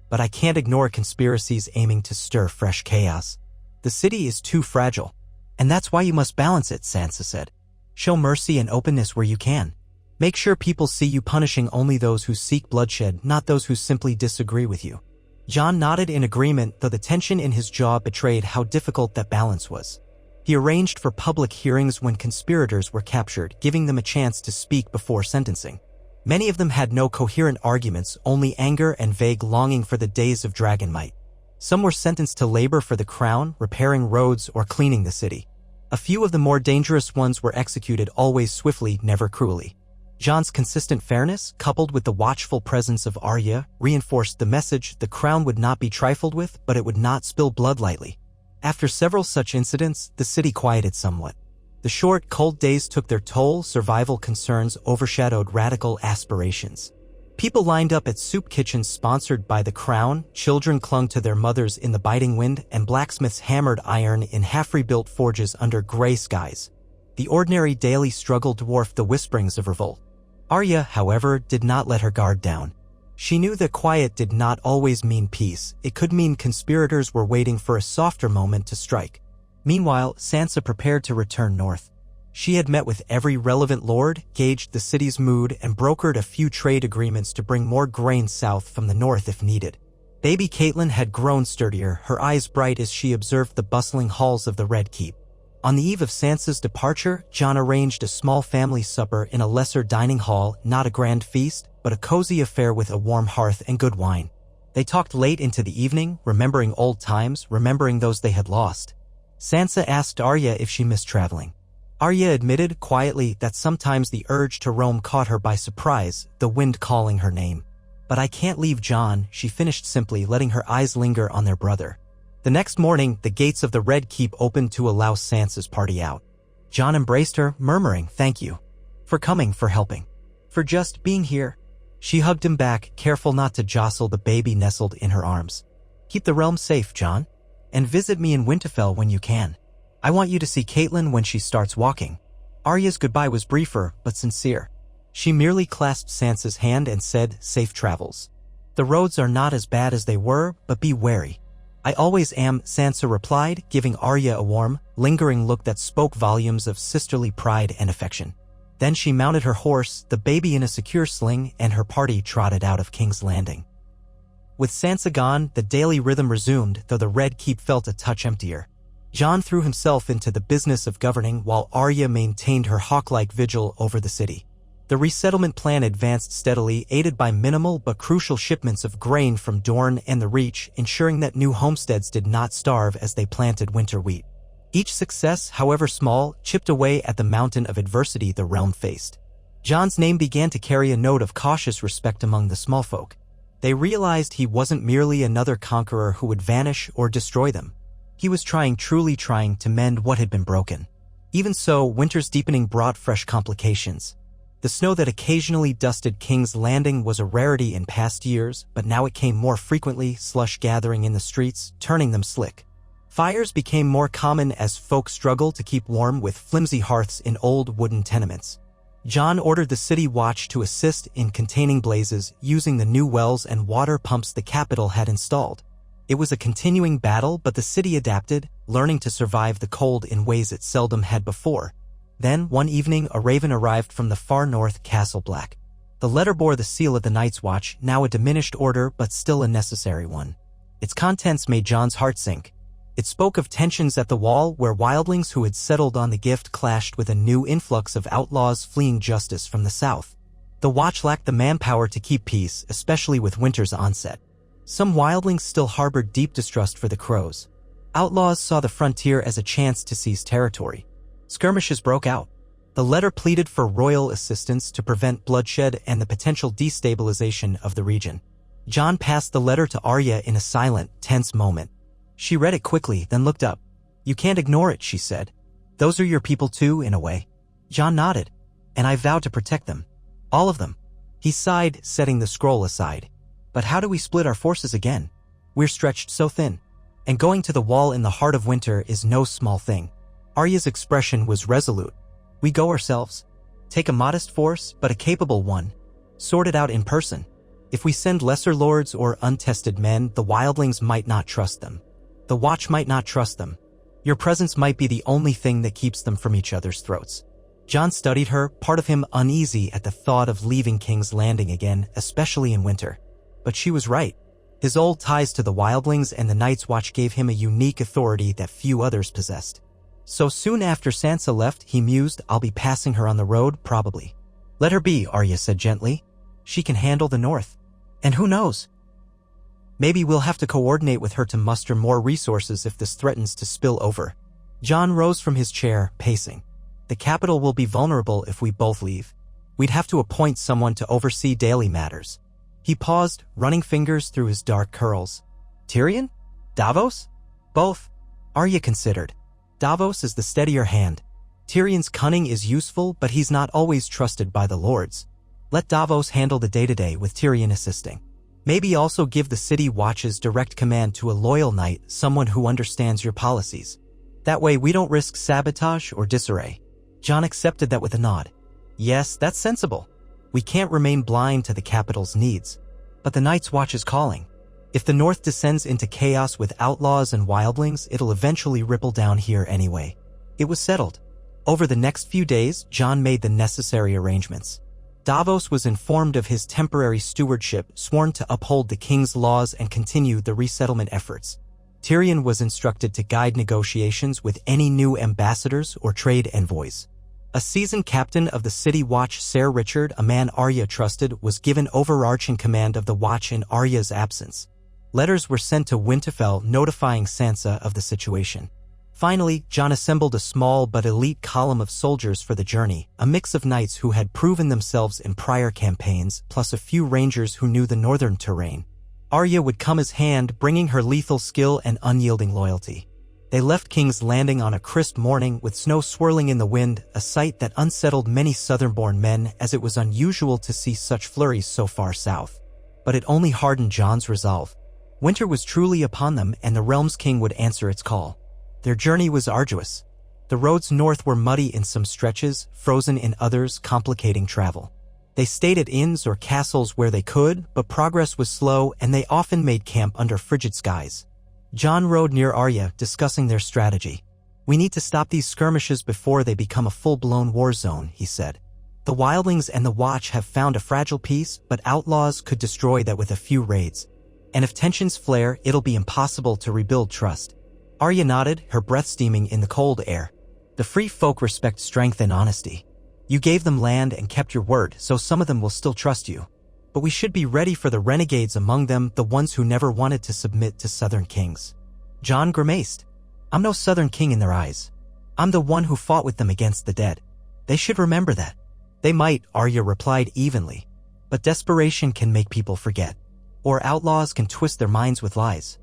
[SPEAKER 1] but I can't ignore conspiracies aiming to stir fresh chaos. The city is too fragile, and that's why you must balance it, Sansa said. Show mercy and openness where you can. Make sure people see you punishing only those who seek bloodshed, not those who simply disagree with you." Jon nodded in agreement, though the tension in his jaw betrayed how difficult that balance was. He arranged for public hearings when conspirators were captured, giving them a chance to speak before sentencing. Many of them had no coherent arguments, only anger and vague longing for the days of dragon might. Some were sentenced to labor for the crown, repairing roads or cleaning the city. A few of the more dangerous ones were executed, always swiftly, never cruelly. Jon's consistent fairness, coupled with the watchful presence of Arya, reinforced the message the crown would not be trifled with, but it would not spill blood lightly. After several such incidents, the city quieted somewhat. The short, cold days took their toll, survival concerns overshadowed radical aspirations. People lined up at soup kitchens sponsored by the crown, children clung to their mothers in the biting wind, and blacksmiths hammered iron in half-rebuilt forges under gray skies. The ordinary daily struggle dwarfed the whisperings of revolt. Arya, however, did not let her guard down. She knew that quiet did not always mean peace. It could mean conspirators were waiting for a softer moment to strike. Meanwhile, Sansa prepared to return north. She had met with every relevant lord, gauged the city's mood, and brokered a few trade agreements to bring more grain south from the north if needed. Baby Catelyn had grown sturdier, her eyes bright as she observed the bustling halls of the Red Keep. On the eve of Sansa's departure, Jon arranged a small family supper in a lesser dining hall, not a grand feast, but a cozy affair with a warm hearth and good wine. They talked late into the evening, remembering old times, remembering those they had lost. Sansa asked Arya if she missed traveling. Arya admitted quietly that sometimes the urge to roam caught her by surprise, the wind calling her name. "But I can't leave Jon," she finished simply, letting her eyes linger on their brother. The next morning, the gates of the Red Keep opened to allow Sansa's party out. Jon embraced her, murmuring, "Thank you. For coming, for helping. For just being here." She hugged him back, careful not to jostle the baby nestled in her arms. "Keep the realm safe, Jon. And visit me in Winterfell when you can. I want you to see Catelyn when she starts walking." Arya's goodbye was briefer, but sincere. She merely clasped Sansa's hand and said, "Safe travels. The roads are not as bad as they were, but be wary." "I always am," Sansa replied, giving Arya a warm, lingering look that spoke volumes of sisterly pride and affection. Then she mounted her horse, the baby in a secure sling, and her party trotted out of King's Landing. With Sansa gone, the daily rhythm resumed, though the Red Keep felt a touch emptier. Jon threw himself into the business of governing while Arya maintained her hawk-like vigil over the city. The resettlement plan advanced steadily, aided by minimal but crucial shipments of grain from Dorne and the Reach, ensuring that new homesteads did not starve as they planted winter wheat. Each success, however small, chipped away at the mountain of adversity the realm faced. Jon's name began to carry a note of cautious respect among the small folk. They realized he wasn't merely another conqueror who would vanish or destroy them. He was truly trying to mend what had been broken. Even so, winter's deepening brought fresh complications. The snow that occasionally dusted King's Landing was a rarity in past years, but now it came more frequently, slush gathering in the streets, turning them slick. Fires became more common as folk struggled to keep warm with flimsy hearths in old wooden tenements. Jon ordered the city watch to assist in containing blazes using the new wells and water pumps the capital had installed. It was a continuing battle, but the city adapted, learning to survive the cold in ways it seldom had before. Then, one evening, a raven arrived from the far north, Castle Black. The letter bore the seal of the Night's Watch, now a diminished order but still a necessary one. Its contents made Jon's heart sink. It spoke of tensions at the Wall, where wildlings who had settled on the gift clashed with a new influx of outlaws fleeing justice from the south. The Watch lacked the manpower to keep peace, especially with winter's onset. Some wildlings still harbored deep distrust for the Crows. Outlaws saw the frontier as a chance to seize territory. Skirmishes broke out. The letter pleaded for royal assistance to prevent bloodshed and the potential destabilization of the region. Jon passed the letter to Arya in a silent, tense moment. She read it quickly, then looked up. "You can't ignore it," she said. "Those are your people too, in a way." Jon nodded. "And I vow to protect them. All of them." He sighed, setting the scroll aside. "But how do we split our forces again? We're stretched so thin. And going to the Wall in the heart of winter is no small thing." Arya's expression was resolute. "We go ourselves. Take a modest force, but a capable one. Sort it out in person. If we send lesser lords or untested men, the wildlings might not trust them. The Watch might not trust them. Your presence might be the only thing that keeps them from each other's throats." Jon studied her, part of him uneasy at the thought of leaving King's Landing again, especially in winter. But she was right. His old ties to the wildlings and the Night's Watch gave him a unique authority that few others possessed. So soon after Sansa left, he mused, I'll be passing her on the road, probably. Let her be, Arya said gently. She can handle the north. And who knows? Maybe we'll have to coordinate with her to muster more resources if this threatens to spill over. Jon rose from his chair, pacing. The capital will be vulnerable if we both leave. We'd have to appoint someone to oversee daily matters. He paused, running fingers through his dark curls. Tyrion? Davos? Both. Arya considered. Davos is the steadier hand. Tyrion's cunning is useful, but he's not always trusted by the lords. Let Davos handle the day-to-day with Tyrion assisting. Maybe also give the city watches direct command to a loyal knight, someone who understands your policies. That way we don't risk sabotage or disarray. Jon accepted that with a nod. Yes, that's sensible. We can't remain blind to the capital's needs. But the Night's Watch is calling. If the North descends into chaos with outlaws and wildlings, it'll eventually ripple down here anyway. It was settled. Over the next few days, Jon made the necessary arrangements. Davos was informed of his temporary stewardship, sworn to uphold the king's laws and continue the resettlement efforts. Tyrion was instructed to guide negotiations with any new ambassadors or trade envoys. A seasoned captain of the city watch, Ser Richard, a man Arya trusted, was given overarching command of the watch in Arya's absence. Letters were sent to Winterfell notifying Sansa of the situation. Finally, Jon assembled a small but elite column of soldiers for the journey, a mix of knights who had proven themselves in prior campaigns, plus a few rangers who knew the northern terrain. Arya would come as hand, bringing her lethal skill and unyielding loyalty. They left King's Landing on a crisp morning with snow swirling in the wind, a sight that unsettled many southern-born men as it was unusual to see such flurries so far south. But it only hardened Jon's resolve. Winter was truly upon them, and the Realm's King would answer its call. Their journey was arduous. The roads north were muddy in some stretches, frozen in others, complicating travel. They stayed at inns or castles where they could, but progress was slow and they often made camp under frigid skies. Jon rode near Arya, discussing their strategy. We need to stop these skirmishes before they become a full-blown war zone, he said. The wildlings and the Watch have found a fragile peace, but outlaws could destroy that with a few raids. And if tensions flare, it'll be impossible to rebuild trust. Arya nodded, her breath steaming in the cold air. The free folk respect strength and honesty. You gave them land and kept your word, so some of them will still trust you. But we should be ready for the renegades among them, the ones who never wanted to submit to southern kings. Jon grimaced. I'm no southern king in their eyes. I'm the one who fought with them against the dead. They should remember that. They might, Arya replied evenly. But desperation can make people forget. Or outlaws can twist their minds with lies.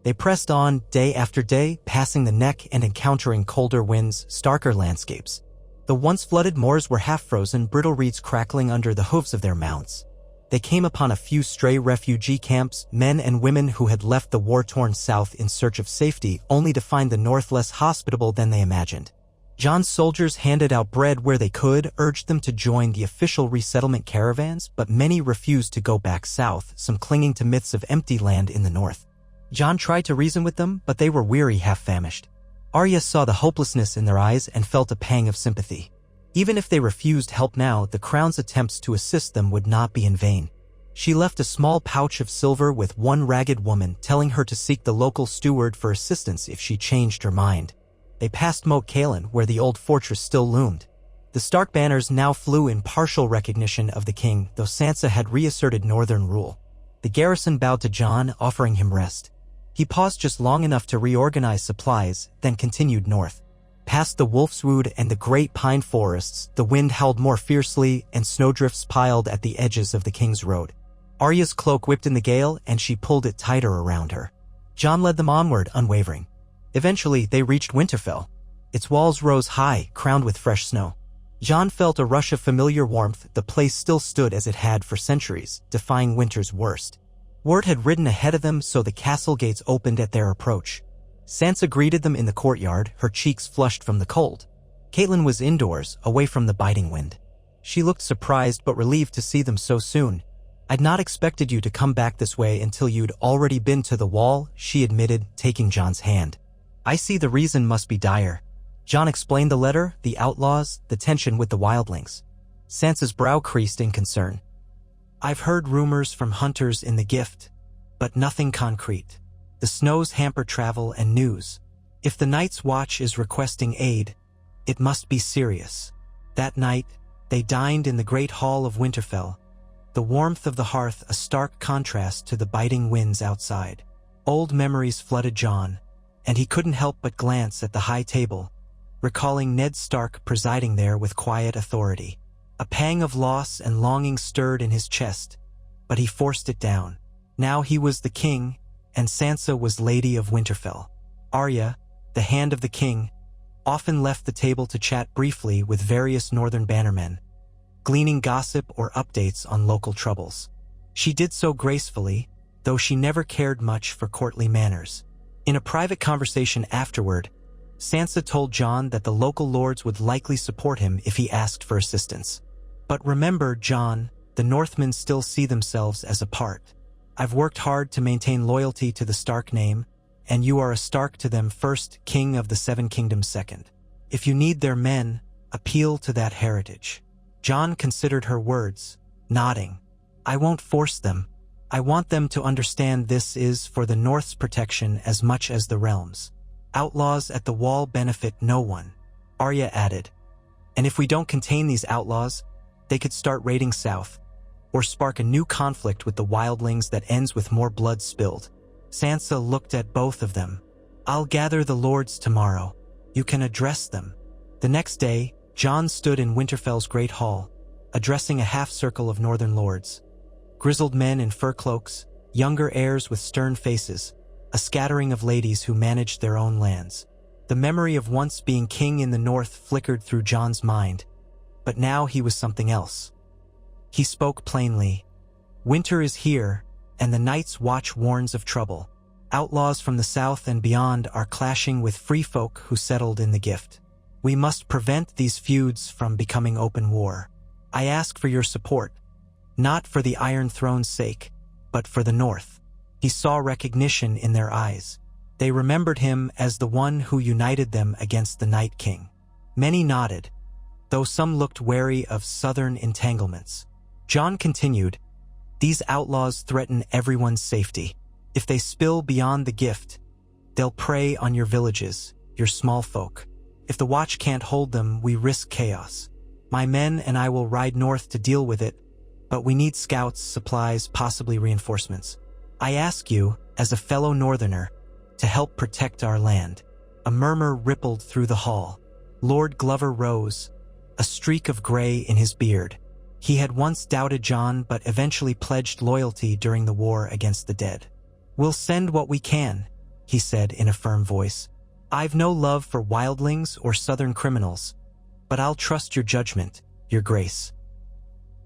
[SPEAKER 1] They pressed on, day after day, passing the neck and encountering colder winds, starker landscapes. The once flooded moors were half-frozen, brittle reeds crackling under the hooves of their mounts. They came upon a few stray refugee camps, men and women who had left the war-torn south in search of safety, only to find the north less hospitable than they imagined. Jon's soldiers handed out bread where they could, urged them to join the official resettlement caravans, but many refused to go back south, some clinging to myths of empty land in the north. Jon tried to reason with them, but they were weary, half-famished. Arya saw the hopelessness in their eyes and felt a pang of sympathy. Even if they refused help now, the Crown's attempts to assist them would not be in vain. She left a small pouch of silver with one ragged woman, telling her to seek the local steward for assistance if she changed her mind. They passed Moat Cailin, where the old fortress still loomed. The Stark banners now flew in partial recognition of the king, though Sansa had reasserted northern rule. The garrison bowed to Jon, offering him rest. He paused just long enough to reorganize supplies, then continued north. Past the Wolfswood and the great pine forests, the wind howled more fiercely and snowdrifts piled at the edges of the King's Road. Arya's cloak whipped in the gale and she pulled it tighter around her. Jon led them onward, unwavering. Eventually, they reached Winterfell. Its walls rose high, crowned with fresh snow. Jon felt a rush of familiar warmth. The place still stood as it had for centuries, defying winter's worst. Word had ridden ahead of them, so the castle gates opened at their approach. Sansa greeted them in the courtyard, her cheeks flushed from the cold. Catelyn was indoors, away from the biting wind. She looked surprised but relieved to see them so soon. I'd not expected you to come back this way until you'd already been to the wall, she admitted, taking Jon's hand. I see the reason must be dire. Jon explained the letter, the outlaws, the tension with the wildlings. Sansa's brow creased in concern. I've heard rumors from hunters in the Gift, but nothing concrete. The snows hamper travel and news. If the Night's Watch is requesting aid, it must be serious. That night, they dined in the great hall of Winterfell, the warmth of the hearth a stark contrast to the biting winds outside. Old memories flooded Jon, and he couldn't help but glance at the high table, recalling Ned Stark presiding there with quiet authority. A pang of loss and longing stirred in his chest, but he forced it down. Now he was the king, and Sansa was Lady of Winterfell. Arya, the hand of the king, often left the table to chat briefly with various northern bannermen, gleaning gossip or updates on local troubles. She did so gracefully, though she never cared much for courtly manners. In a private conversation afterward, Sansa told Jon that the local lords would likely support him if he asked for assistance. But remember, Jon, the Northmen still see themselves as a part. I've worked hard to maintain loyalty to the Stark name, and you are a Stark to them first, King of the Seven Kingdoms second. If you need their men, appeal to that heritage. Jon considered her words, nodding. I won't force them. I want them to understand this is for the North's protection as much as the realm's. Outlaws at the wall benefit no one, Arya added. And if we don't contain these outlaws, they could start raiding south, or spark a new conflict with the wildlings that ends with more blood spilled. Sansa looked at both of them. I'll gather the lords tomorrow. You can address them. The next day, Jon stood in Winterfell's great hall, addressing a half-circle of northern lords. Grizzled men in fur cloaks, younger heirs with stern faces, a scattering of ladies who managed their own lands. The memory of once being king in the north flickered through Jon's mind, but now he was something else. He spoke plainly. Winter is here, and the Night's Watch warns of trouble. Outlaws from the south and beyond are clashing with free folk who settled in the Gift. We must prevent these feuds from becoming open war. I ask for your support, not for the Iron Throne's sake, but for the North. He saw recognition in their eyes. They remembered him as the one who united them against the Night King. Many nodded, though some looked wary of southern entanglements. Jon continued, these outlaws threaten everyone's safety. If they spill beyond the Gift, they'll prey on your villages, your small folk. If the Watch can't hold them, we risk chaos. My men and I will ride north to deal with it, but we need scouts, supplies, possibly reinforcements. I ask you, as a fellow northerner, to help protect our land. A murmur rippled through the hall. Lord Glover rose, a streak of gray in his beard. He had once doubted Jon but eventually pledged loyalty during the war against the dead. We'll send what we can, he said in a firm voice. I've no love for wildlings or southern criminals, but I'll trust your judgment, your grace.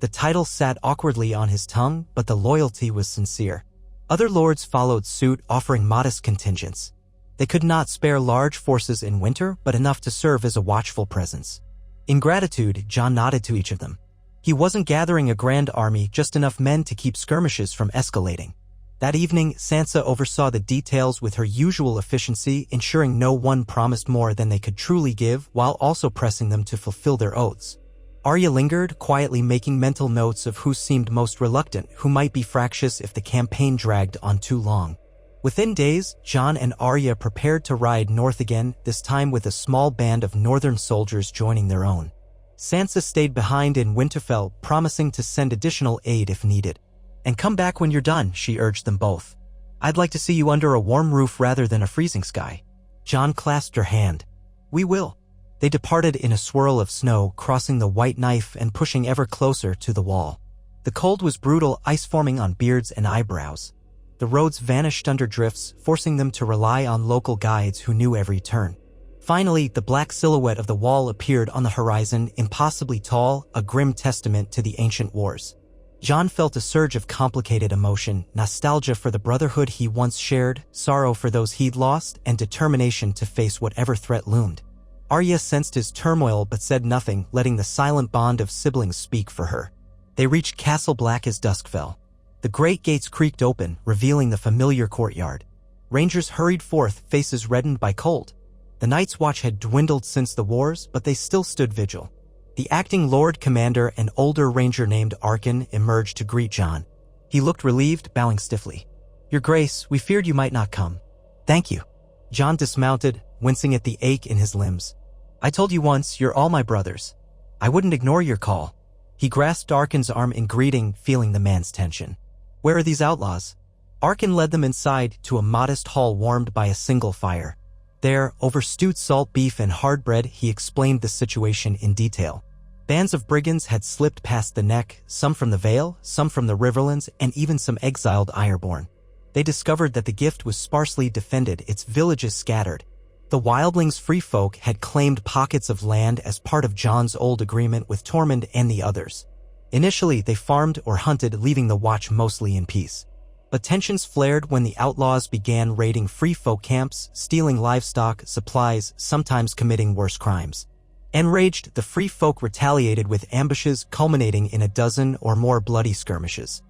[SPEAKER 1] The title sat awkwardly on his tongue, but the loyalty was sincere. Other lords followed suit, offering modest contingents. They could not spare large forces in winter, but enough to serve as a watchful presence. In gratitude, Jon nodded to each of them. He wasn't gathering a grand army, just enough men to keep skirmishes from escalating. That evening, Sansa oversaw the details with her usual efficiency, ensuring no one promised more than they could truly give, while also pressing them to fulfill their oaths. Arya lingered, quietly making mental notes of who seemed most reluctant, who might be fractious if the campaign dragged on too long. Within days, Jon and Arya prepared to ride north again, this time with a small band of northern soldiers joining their own. Sansa stayed behind in Winterfell, promising to send additional aid if needed. And come back when you're done, she urged them both. I'd like to see you under a warm roof rather than a freezing sky. Jon clasped her hand. We will. They departed in a swirl of snow, crossing the White Knife and pushing ever closer to the wall. The cold was brutal, ice forming on beards and eyebrows. The roads vanished under drifts, forcing them to rely on local guides who knew every turn. Finally, the black silhouette of the wall appeared on the horizon, impossibly tall, a grim testament to the ancient wars. Jon felt a surge of complicated emotion, nostalgia for the brotherhood he once shared, sorrow for those he'd lost, and determination to face whatever threat loomed. Arya sensed his turmoil but said nothing, letting the silent bond of siblings speak for her. They reached Castle Black as dusk fell. The great gates creaked open, revealing the familiar courtyard. Rangers hurried forth, faces reddened by cold. The Night's Watch had dwindled since the wars, but they still stood vigil. The acting Lord Commander, an older ranger named Arya, emerged to greet Jon. He looked relieved, bowing stiffly. "Your Grace, we feared you might not come." "Thank you." Jon dismounted, wincing at the ache in his limbs. "I told you once, you're all my brothers. I wouldn't ignore your call." He grasped Arkin's arm in greeting, feeling the man's tension. "Where are these outlaws?" Arkin led them inside to a modest hall warmed by a single fire. There, over stewed salt beef and hard bread, he explained the situation in detail. Bands of brigands had slipped past the neck, some from the Vale, some from the Riverlands, and even some exiled Ironborn. They discovered that the gift was sparsely defended, its villages scattered. The wildlings free folk had claimed pockets of land as part of Jon's old agreement with Tormund and the others. Initially, they farmed or hunted, leaving the Watch mostly in peace. But tensions flared when the outlaws began raiding free folk camps, stealing livestock, supplies, sometimes committing worse crimes. Enraged, the free folk retaliated with ambushes culminating in a dozen or more bloody skirmishes.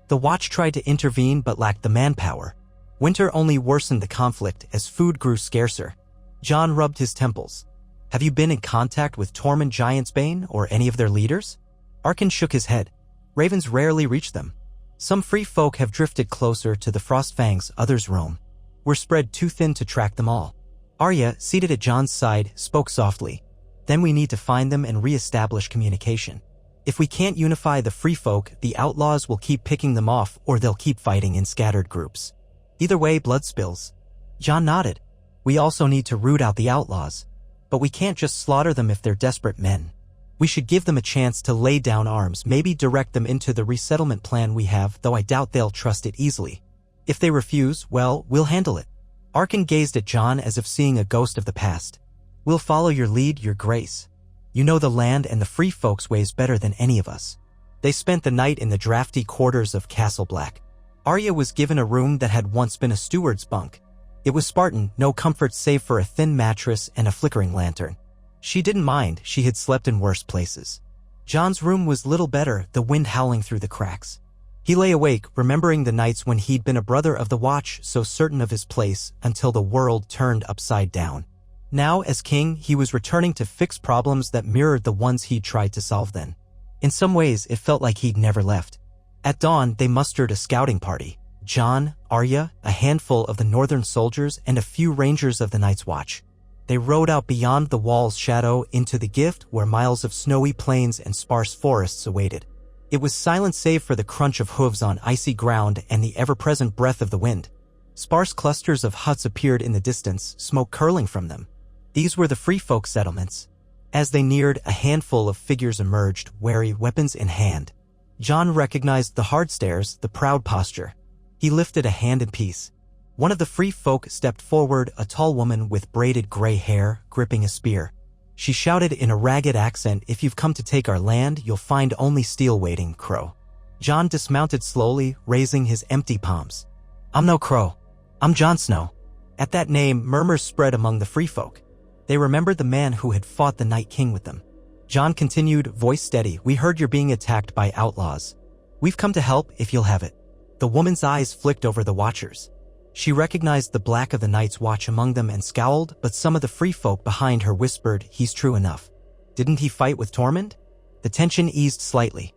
[SPEAKER 1] The Watch tried to intervene but lacked the manpower. Winter only worsened the conflict as food grew scarcer. Jon rubbed his temples. "Have you been in contact with Tormund Giantsbane or any of their leaders?" Arkin shook his head. "Ravens rarely reach them. Some free folk have drifted closer to the Frostfangs, others roam. We're spread too thin to track them all." Arya, seated at Jon's side, spoke softly. "Then we need to find them and re-establish communication. If we can't unify the free folk, the outlaws will keep picking them off or they'll keep fighting in scattered groups. Either way, blood spills." Jon nodded. "We also need to root out the outlaws. But we can't just slaughter them if they're desperate men. We should give them a chance to lay down arms, maybe direct them into the resettlement plan we have, though I doubt they'll trust it easily. If they refuse, well, we'll handle it." Arkin gazed at Jon as if seeing a ghost of the past. "We'll follow your lead, Your Grace. You know the land and the free folks' ways better than any of us." They spent the night in the drafty quarters of Castle Black. Arya was given a room that had once been a steward's bunk. It was Spartan, no comfort save for a thin mattress and a flickering lantern. She didn't mind, she had slept in worse places. Jon's room was little better, the wind howling through the cracks. He lay awake, remembering the nights when he'd been a brother of the Watch, so certain of his place, until the world turned upside down. Now, as king, he was returning to fix problems that mirrored the ones he'd tried to solve then. In some ways, it felt like he'd never left. At dawn, they mustered a scouting party. Jon, Arya, a handful of the northern soldiers, and a few rangers of the Night's Watch. They rode out beyond the wall's shadow into the Gift, where miles of snowy plains and sparse forests awaited. It was silent save for the crunch of hooves on icy ground and the ever-present breath of the wind. Sparse clusters of huts appeared in the distance, smoke curling from them. These were the free folk settlements. As they neared, a handful of figures emerged, wary, weapons in hand. Jon recognized the hard stares, the proud posture. He lifted a hand in peace. One of the free folk stepped forward, a tall woman with braided gray hair, gripping a spear. She shouted in a ragged accent, "If you've come to take our land, you'll find only steel waiting, Crow." Jon dismounted slowly, raising his empty palms. "I'm no Crow. I'm Jon Snow." At that name, murmurs spread among the free folk. They remembered the man who had fought the Night King with them. Jon continued, voice steady, "We heard you're being attacked by outlaws. We've come to help if you'll have it." The woman's eyes flicked over the Watchers. She recognized the black of the Night's Watch among them and scowled, but some of the free folk behind her whispered, "He's true enough. Didn't he fight with Tormund?" The tension eased slightly.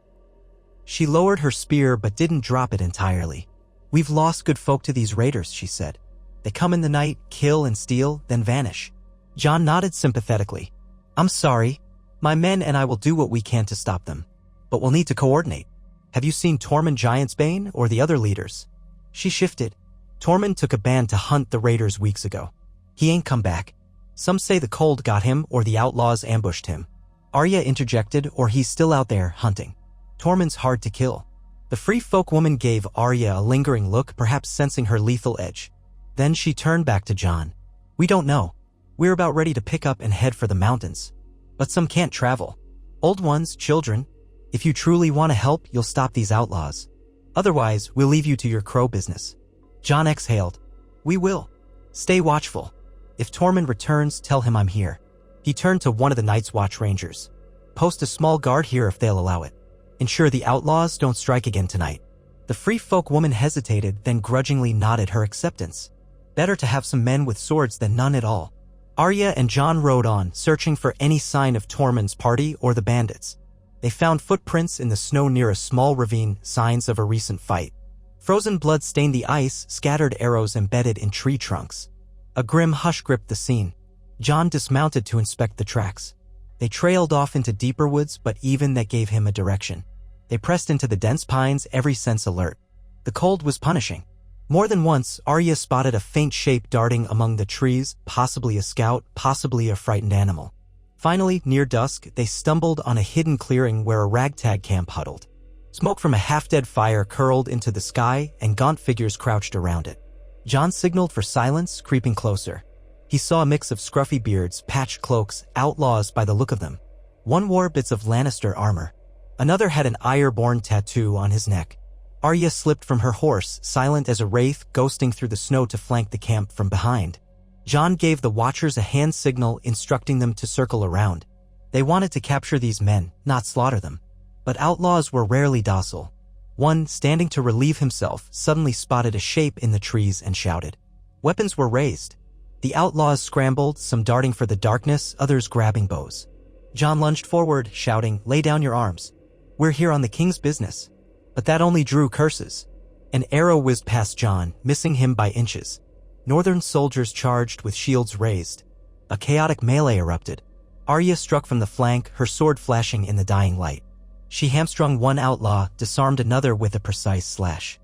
[SPEAKER 1] She lowered her spear but didn't drop it entirely. "We've lost good folk to these raiders," she said. "They come in the night, kill and steal, then vanish." Jon nodded sympathetically. "I'm sorry. My men and I will do what we can to stop them. But we'll need to coordinate. Have you seen Tormund Giantsbane or the other leaders?" She shifted. "Tormund took a band to hunt the raiders weeks ago. He ain't come back. Some say the cold got him or the outlaws ambushed him." Arya interjected, "Or he's still out there hunting. Tormund's hard to kill." The free folk woman gave Arya a lingering look, perhaps sensing her lethal edge. Then she turned back to Jon. "We don't know. We're about ready to pick up and head for the mountains. But some can't travel. Old ones, children. If you truly want to help, you'll stop these outlaws. Otherwise, we'll leave you to your crow business." Jon exhaled. "We will. Stay watchful. If Tormund returns, tell him I'm here." He turned to one of the Night's Watch rangers. "Post a small guard here if they'll allow it. Ensure the outlaws don't strike again tonight." The free folk woman hesitated, then grudgingly nodded her acceptance. Better to have some men with swords than none at all. Arya and Jon rode on, searching for any sign of Tormund's party or the bandits. They found footprints in the snow near a small ravine, signs of a recent fight. Frozen blood stained the ice, scattered arrows embedded in tree trunks. A grim hush gripped the scene. Jon dismounted to inspect the tracks. They trailed off into deeper woods, but even that gave him a direction. They pressed into the dense pines, every sense alert. The cold was punishing. More than once, Arya spotted a faint shape darting among the trees, possibly a scout, possibly a frightened animal. Finally, near dusk, they stumbled on a hidden clearing where a ragtag camp huddled. Smoke from a half-dead fire curled into the sky, and gaunt figures crouched around it. Jon signaled for silence, creeping closer. He saw a mix of scruffy beards, patched cloaks, outlaws by the look of them. One wore bits of Lannister armor. Another had an Ironborn tattoo on his neck. Arya slipped from her horse, silent as a wraith, ghosting through the snow to flank the camp from behind. Jon gave the watchers a hand signal, instructing them to circle around. They wanted to capture these men, not slaughter them. But outlaws were rarely docile. One, standing to relieve himself, suddenly spotted a shape in the trees and shouted. Weapons were raised. The outlaws scrambled, some darting for the darkness, others grabbing bows. Jon lunged forward, shouting, "Lay down your arms. We're here on the king's business." But that only drew curses. An arrow whizzed past Jon, missing him by inches. Northern soldiers charged with shields raised. A chaotic melee erupted. Arya struck from the flank, her sword flashing in the dying light. She hamstrung one outlaw, disarmed another with a precise slash.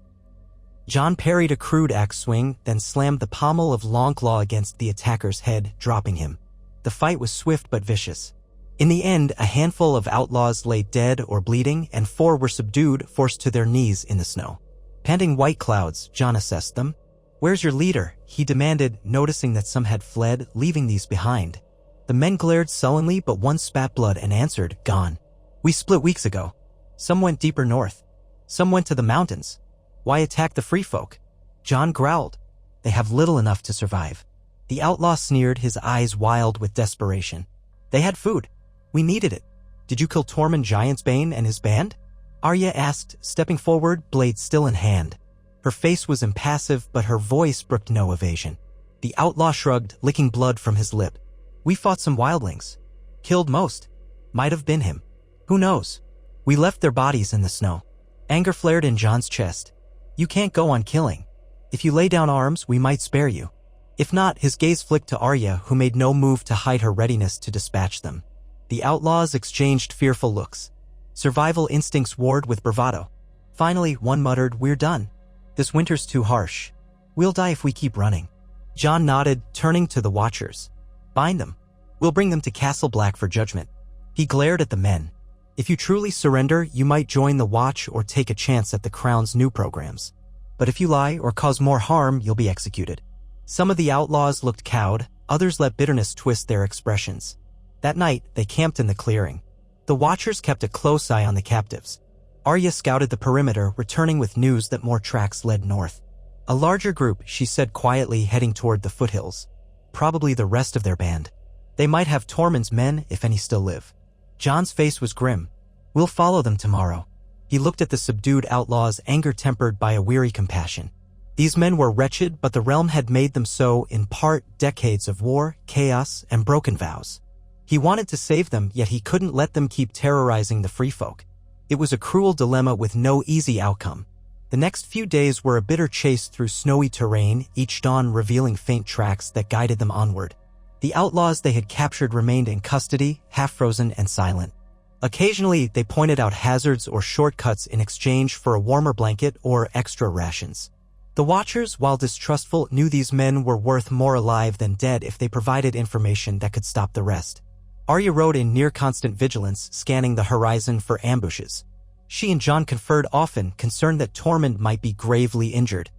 [SPEAKER 1] Jon parried a crude axe swing, then slammed the pommel of Longclaw against the attacker's head, dropping him. The fight was swift but vicious. In the end, a handful of outlaws lay dead or bleeding, and 4 were subdued, forced to their knees in the snow. Panting white clouds, Jon assessed them. "Where's your leader?" he demanded, noticing that some had fled, leaving these behind. The men glared sullenly, but one spat blood and answered, "Gone. We split weeks ago. Some went deeper north. Some went to the mountains. Why attack the free folk?" Jon growled. "They have little enough to survive." The outlaw sneered, his eyes wild with desperation. "They had food. We needed it. Did you kill Tormund Giantsbane and his band?" Arya asked, stepping forward, blade still in hand. Her face was impassive, but her voice brooked no evasion. The outlaw shrugged, licking blood from his lip. "We fought some wildlings. Killed most. Might have been him. Who knows? We left their bodies in the snow." Anger flared in Jon's chest. "You can't go on killing. If you lay down arms, we might spare you. If not," his gaze flicked to Arya, who made no move to hide her readiness to dispatch them. The outlaws exchanged fearful looks. Survival instincts warred with bravado. Finally, one muttered, "We're done. This winter's too harsh. We'll die if we keep running." Jon nodded, turning to the watchers. "Bind them. We'll bring them to Castle Black for judgment." He glared at the men. "If you truly surrender, you might join the Watch or take a chance at the Crown's new programs. But if you lie or cause more harm, you'll be executed." Some of the outlaws looked cowed, others let bitterness twist their expressions. That night, they camped in the clearing. The Watchers kept a close eye on the captives. Arya scouted the perimeter, returning with news that more tracks led north. "A larger group," she said quietly, heading toward the foothills. "Probably the rest of their band. They might have Tormund's men, if any still live." Jon's face was grim. "We'll follow them tomorrow." He looked at the subdued outlaws, anger tempered by a weary compassion. These men were wretched, but the realm had made them so, in part, decades of war, chaos, and broken vows. He wanted to save them, yet he couldn't let them keep terrorizing the free folk. It was a cruel dilemma with no easy outcome. The next few days were a bitter chase through snowy terrain, each dawn revealing faint tracks that guided them onward. The outlaws they had captured remained in custody, half-frozen and silent. Occasionally, they pointed out hazards or shortcuts in exchange for a warmer blanket or extra rations. The Watchers, while distrustful, knew these men were worth more alive than dead if they provided information that could stop the rest. Arya rode in near constant vigilance, scanning the horizon for ambushes. She and Jon conferred often, concerned that Tormund might be gravely injured,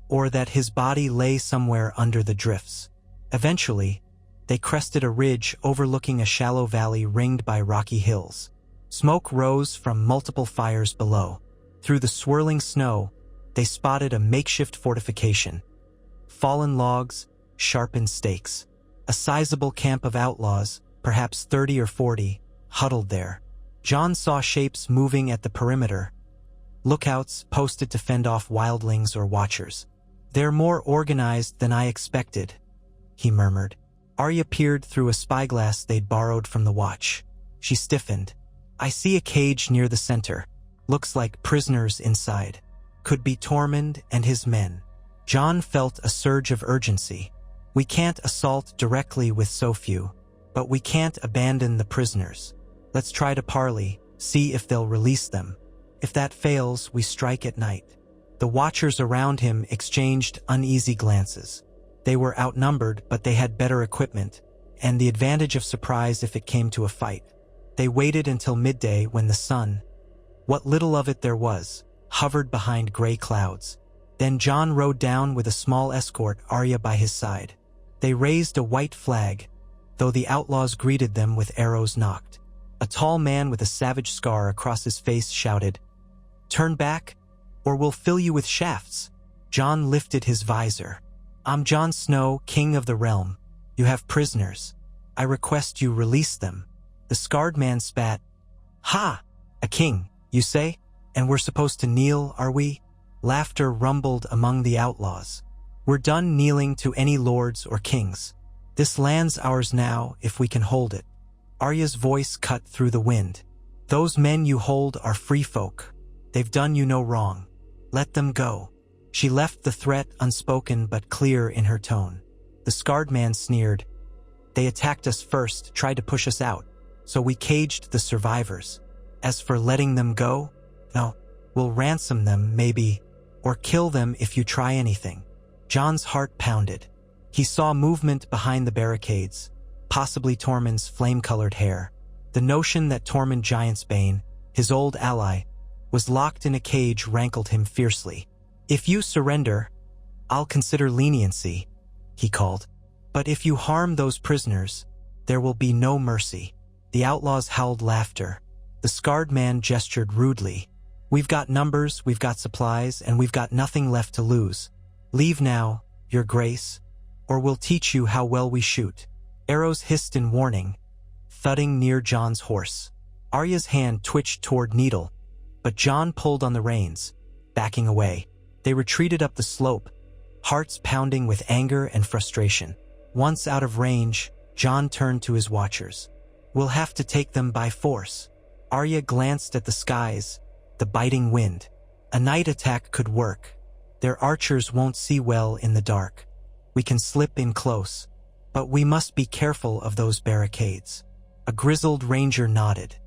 [SPEAKER 1] or that his body lay somewhere under the drifts. Eventually, they crested a ridge overlooking a shallow valley ringed by rocky hills. Smoke rose from multiple fires below. Through the swirling snow, they spotted a makeshift fortification. Fallen logs, sharpened stakes. A sizable camp of outlaws, perhaps 30 or 40, huddled there. Jon saw shapes moving at the perimeter. Lookouts posted to fend off wildlings or watchers. "They're more organized than I expected," he murmured. Arya peered through a spyglass they'd borrowed from the watch. She stiffened. I see a cage near the center. Looks like prisoners inside. Could be Tormund and his men. Jon felt a surge of urgency. We can't assault directly with so few, but we can't abandon the prisoners. Let's try to parley, see if they'll release them. If that fails, we strike at night. The watchers around him exchanged uneasy glances. They were outnumbered, but they had better equipment, and the advantage of surprise if it came to a fight. They waited until midday when the sun, what little of it there was, hovered behind gray clouds. Then Jon rode down with a small escort, Arya by his side. They raised a white flag, though the outlaws greeted them with arrows nocked. A tall man with a savage scar across his face shouted, "Turn back, or we'll fill you with shafts." Jon lifted his visor. "I'm Jon Snow, king of the realm. You have prisoners. I request you release them." The scarred man spat. "Ha! A king, you say? And we're supposed to kneel, are we?" Laughter rumbled among the outlaws. "We're done kneeling to any lords or kings. This land's ours now if we can hold it." Arya's voice cut through the wind. "Those men you hold are free folk. They've done you no wrong. Let them go." She left the threat unspoken but clear in her tone. The scarred man sneered. "They attacked us first, tried to push us out, so we caged the survivors. As for letting them go, no, we'll ransom them, maybe, or kill them if you try anything." Jon's heart pounded. He saw movement behind the barricades, possibly Tormund's flame-colored hair. The notion that Tormund Giantsbane, his old ally, was locked in a cage rankled him fiercely. "If you surrender, I'll consider leniency," he called. "But if you harm those prisoners, there will be no mercy." The outlaws howled laughter. The scarred man gestured rudely. "We've got numbers, we've got supplies, and we've got nothing left to lose. Leave now, your grace, or we'll teach you how well we shoot." Arrows hissed in warning, thudding near Jon's horse. Arya's hand twitched toward Needle, but Jon pulled on the reins, backing away. They retreated up the slope, hearts pounding with anger and frustration. Once out of range, Jon turned to his watchers. "We'll have to take them by force." Arya glanced at the skies, the biting wind. A night attack could work. Their archers won't see well in the dark. We can slip in close, but we must be careful of those barricades. A grizzled ranger nodded.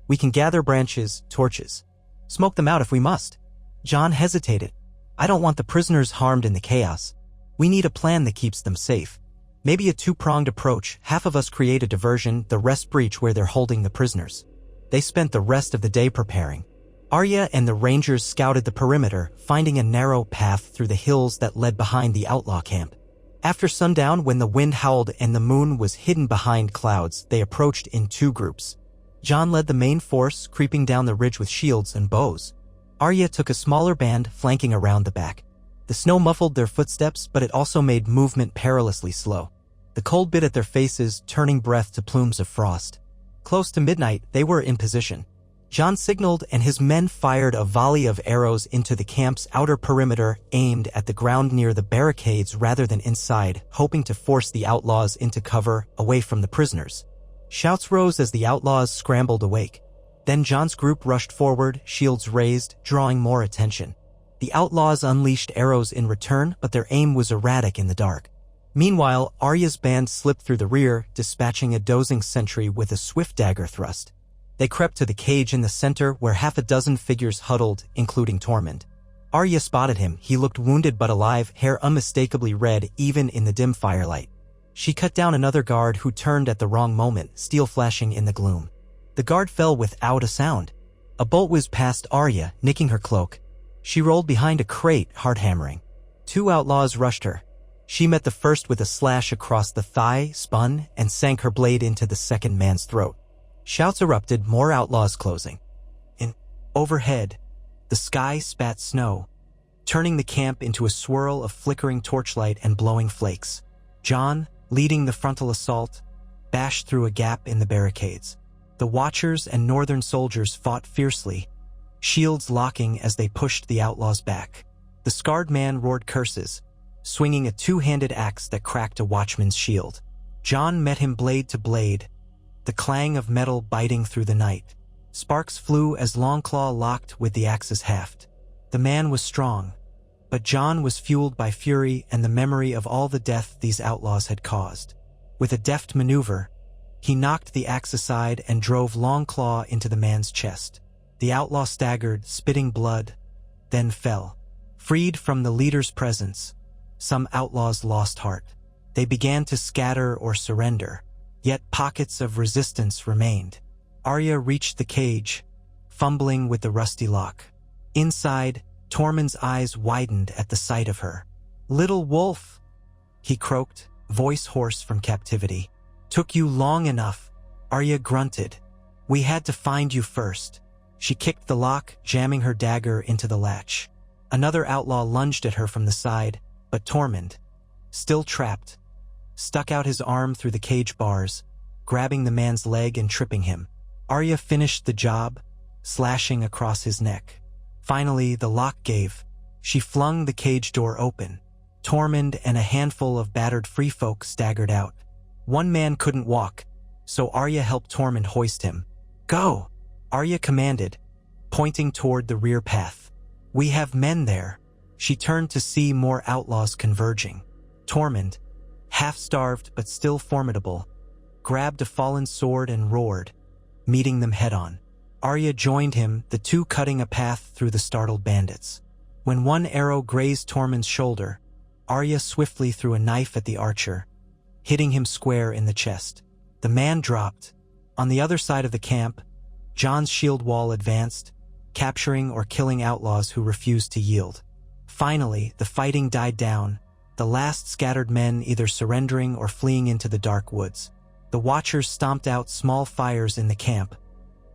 [SPEAKER 1] "We can gather branches, torches, smoke them out if we must." Jon hesitated. "I don't want the prisoners harmed in the chaos. We need a plan that keeps them safe. Maybe a two-pronged approach. Half of us create a diversion, the rest breach where they're holding the prisoners." They spent the rest of the day preparing. Arya and the rangers scouted the perimeter, finding a narrow path through the hills that led behind the outlaw camp. After sundown, when the wind howled and the moon was hidden behind clouds, they approached in two groups. Jon led the main force, creeping down the ridge with shields and bows. Arya took a smaller band, flanking around the back. The snow muffled their footsteps, but it also made movement perilously slow. The cold bit at their faces, turning breath to plumes of frost. Close to midnight, they were in position. Jon signaled, and his men fired a volley of arrows into the camp's outer perimeter, aimed at the ground near the barricades rather than inside, hoping to force the outlaws into cover, away from the prisoners. Shouts rose as the outlaws scrambled awake. Then Jon's group rushed forward, shields raised, drawing more attention. The outlaws unleashed arrows in return, but their aim was erratic in the dark. Meanwhile, Arya's band slipped through the rear, dispatching a dozing sentry with a swift dagger thrust. They crept to the cage in the center where half a dozen figures huddled, including Tormund. Arya spotted him. He looked wounded but alive, hair unmistakably red even in the dim firelight. She cut down another guard who turned at the wrong moment, steel flashing in the gloom. The guard fell without a sound. A bolt whizzed past Arya, nicking her cloak. She rolled behind a crate, hard hammering. Two outlaws rushed her. She met the first with a slash across the thigh, spun, and sank her blade into the second man's throat. Shouts erupted, more outlaws closing. Overhead, the sky spat snow, turning the camp into a swirl of flickering torchlight and blowing flakes. Jon, leading the frontal assault, bashed through a gap in the barricades. The Watchers and Northern soldiers fought fiercely, shields locking as they pushed the outlaws back. The scarred man roared curses, swinging a two-handed axe that cracked a watchman's shield. Jon met him blade to blade, the clang of metal biting through the night. Sparks flew as Longclaw locked with the axe's haft. The man was strong, but Jon was fueled by fury and the memory of all the death these outlaws had caused. With a deft maneuver, he knocked the axe aside and drove Longclaw into the man's chest. The outlaw staggered, spitting blood, then fell. Freed from the leader's presence, some outlaws lost heart. They began to scatter or surrender, yet pockets of resistance remained. Arya reached the cage, fumbling with the rusty lock. Inside, Tormund's eyes widened at the sight of her. "Little wolf," he croaked, voice hoarse from captivity. "Took you long enough," Arya grunted. "We had to find you first." She kicked the lock, jamming her dagger into the latch. Another outlaw lunged at her from the side, but Tormund, still trapped, stuck out his arm through the cage bars, grabbing the man's leg and tripping him. Arya finished the job, slashing across his neck. Finally, the lock gave. She flung the cage door open. Tormund and a handful of battered free folk staggered out. One man couldn't walk, so Arya helped Tormund hoist him. "Go," Arya commanded, pointing toward the rear path. "We have men there." She turned to see more outlaws converging. Tormund, half-starved but still formidable, grabbed a fallen sword and roared, meeting them head-on. Arya joined him, the two cutting a path through the startled bandits. When one arrow grazed Tormund's shoulder, Arya swiftly threw a knife at the archer, hitting him square in the chest. The man dropped. On the other side of the camp, Jon's shield wall advanced, capturing or killing outlaws who refused to yield. Finally, the fighting died down, the last scattered men either surrendering or fleeing into the dark woods. The Watchers stomped out small fires in the camp,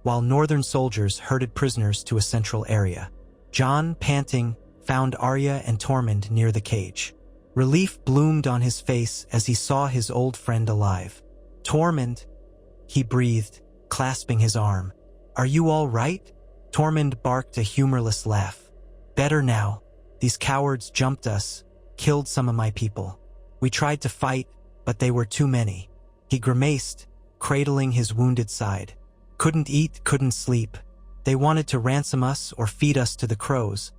[SPEAKER 1] while northern soldiers herded prisoners to a central area. Jon, panting, found Arya and Tormund near the cage. Relief bloomed on his face as he saw his old friend alive. "Tormund," he breathed, clasping his arm. "Are you all right?" Tormund barked a humorless laugh. "Better now. These cowards jumped us, killed some of my people. We tried to fight, but they were too many." He grimaced, cradling his wounded side. "Couldn't eat, couldn't sleep. They wanted to ransom us or feed us to the crows.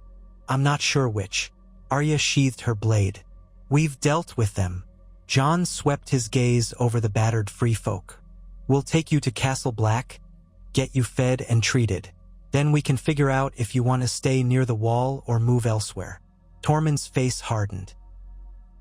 [SPEAKER 1] I'm not sure which." Arya sheathed her blade. "We've dealt with them." Jon swept his gaze over the battered free folk. "We'll take you to Castle Black, get you fed and treated. Then we can figure out if you want to stay near the wall or move elsewhere." Tormund's face hardened.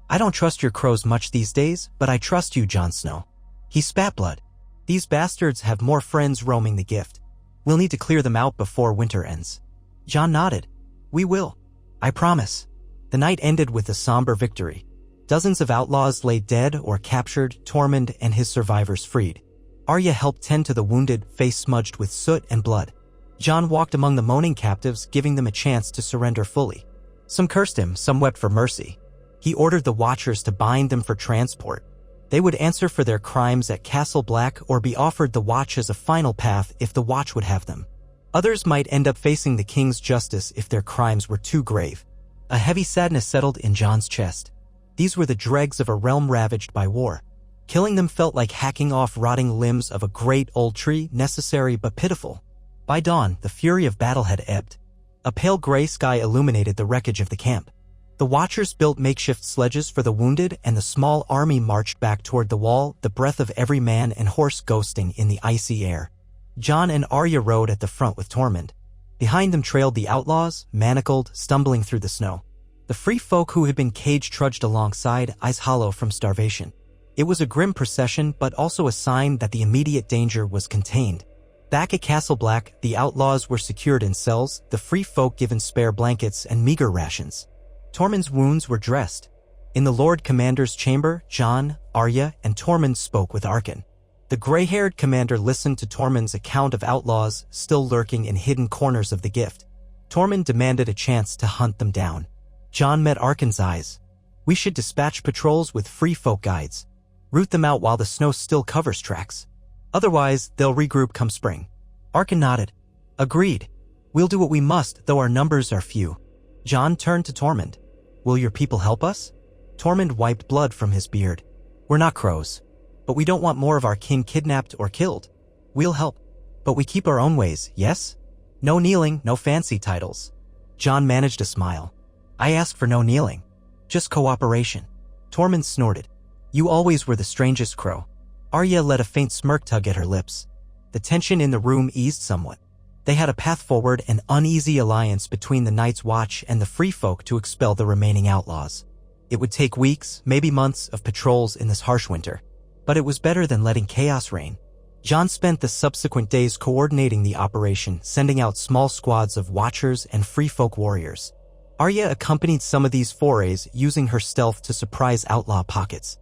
[SPEAKER 1] "I don't trust your crows much these days, but I trust you, Jon Snow." He spat blood. "These bastards have more friends roaming the gift. We'll need to clear them out before winter ends." Jon nodded. "We will. I promise." The night ended with a somber victory. Dozens of outlaws lay dead or captured, Tormund and his survivors freed. Arya helped tend to the wounded, face smudged with soot and blood. Jon walked among the moaning captives, giving them a chance to surrender fully. Some cursed him, some wept for mercy. He ordered the Watchers to bind them for transport. They would answer for their crimes at Castle Black or be offered the Watch as a final path if the Watch would have them. Others might end up facing the King's justice if their crimes were too grave. A heavy sadness settled in Jon's chest. These were the dregs of a realm ravaged by war. Killing them felt like hacking off rotting limbs of a great old tree, necessary but pitiful. By dawn, the fury of battle had ebbed. A pale gray sky illuminated the wreckage of the camp. The Watchers built makeshift sledges for the wounded, and the small army marched back toward the wall, the breath of every man and horse ghosting in the icy air. Jon and Arya rode at the front with Tormund. Behind them trailed the outlaws, manacled, stumbling through the snow. The free folk who had been caged trudged alongside, eyes hollow from starvation. It was a grim procession, but also a sign that the immediate danger was contained. Back at Castle Black, the outlaws were secured in cells, the free folk given spare blankets and meager rations. Tormund's wounds were dressed. In the Lord Commander's chamber, Jon, Arya, and Tormund spoke with Arkin. The gray-haired commander listened to Tormund's account of outlaws still lurking in hidden corners of the gift. Tormund demanded a chance to hunt them down. Jon met Arkin's eyes. "We should dispatch patrols with free folk guides. Root them out while the snow still covers tracks. Otherwise, they'll regroup come spring." Arkin nodded. "Agreed. We'll do what we must, though our numbers are few." Jon turned to Tormund. "Will your people help us?" Tormund wiped blood from his beard. "We're not crows. But we don't want more of our kin kidnapped or killed. We'll help. But we keep our own ways, yes? No kneeling, no fancy titles. Jon managed a smile. I asked for no kneeling. Just cooperation. Tormund snorted. You always were the strangest crow. Arya let a faint smirk tug at her lips. The tension in the room eased somewhat. They had a path forward, an uneasy alliance between the Night's Watch and the Free Folk to expel the remaining outlaws. It would take weeks, maybe months, of patrols in this harsh winter. But it was better than letting chaos reign. Jon spent the subsequent days coordinating the operation, sending out small squads of Watchers and Free Folk warriors. Arya accompanied some of these forays, using her stealth to surprise outlaw pockets.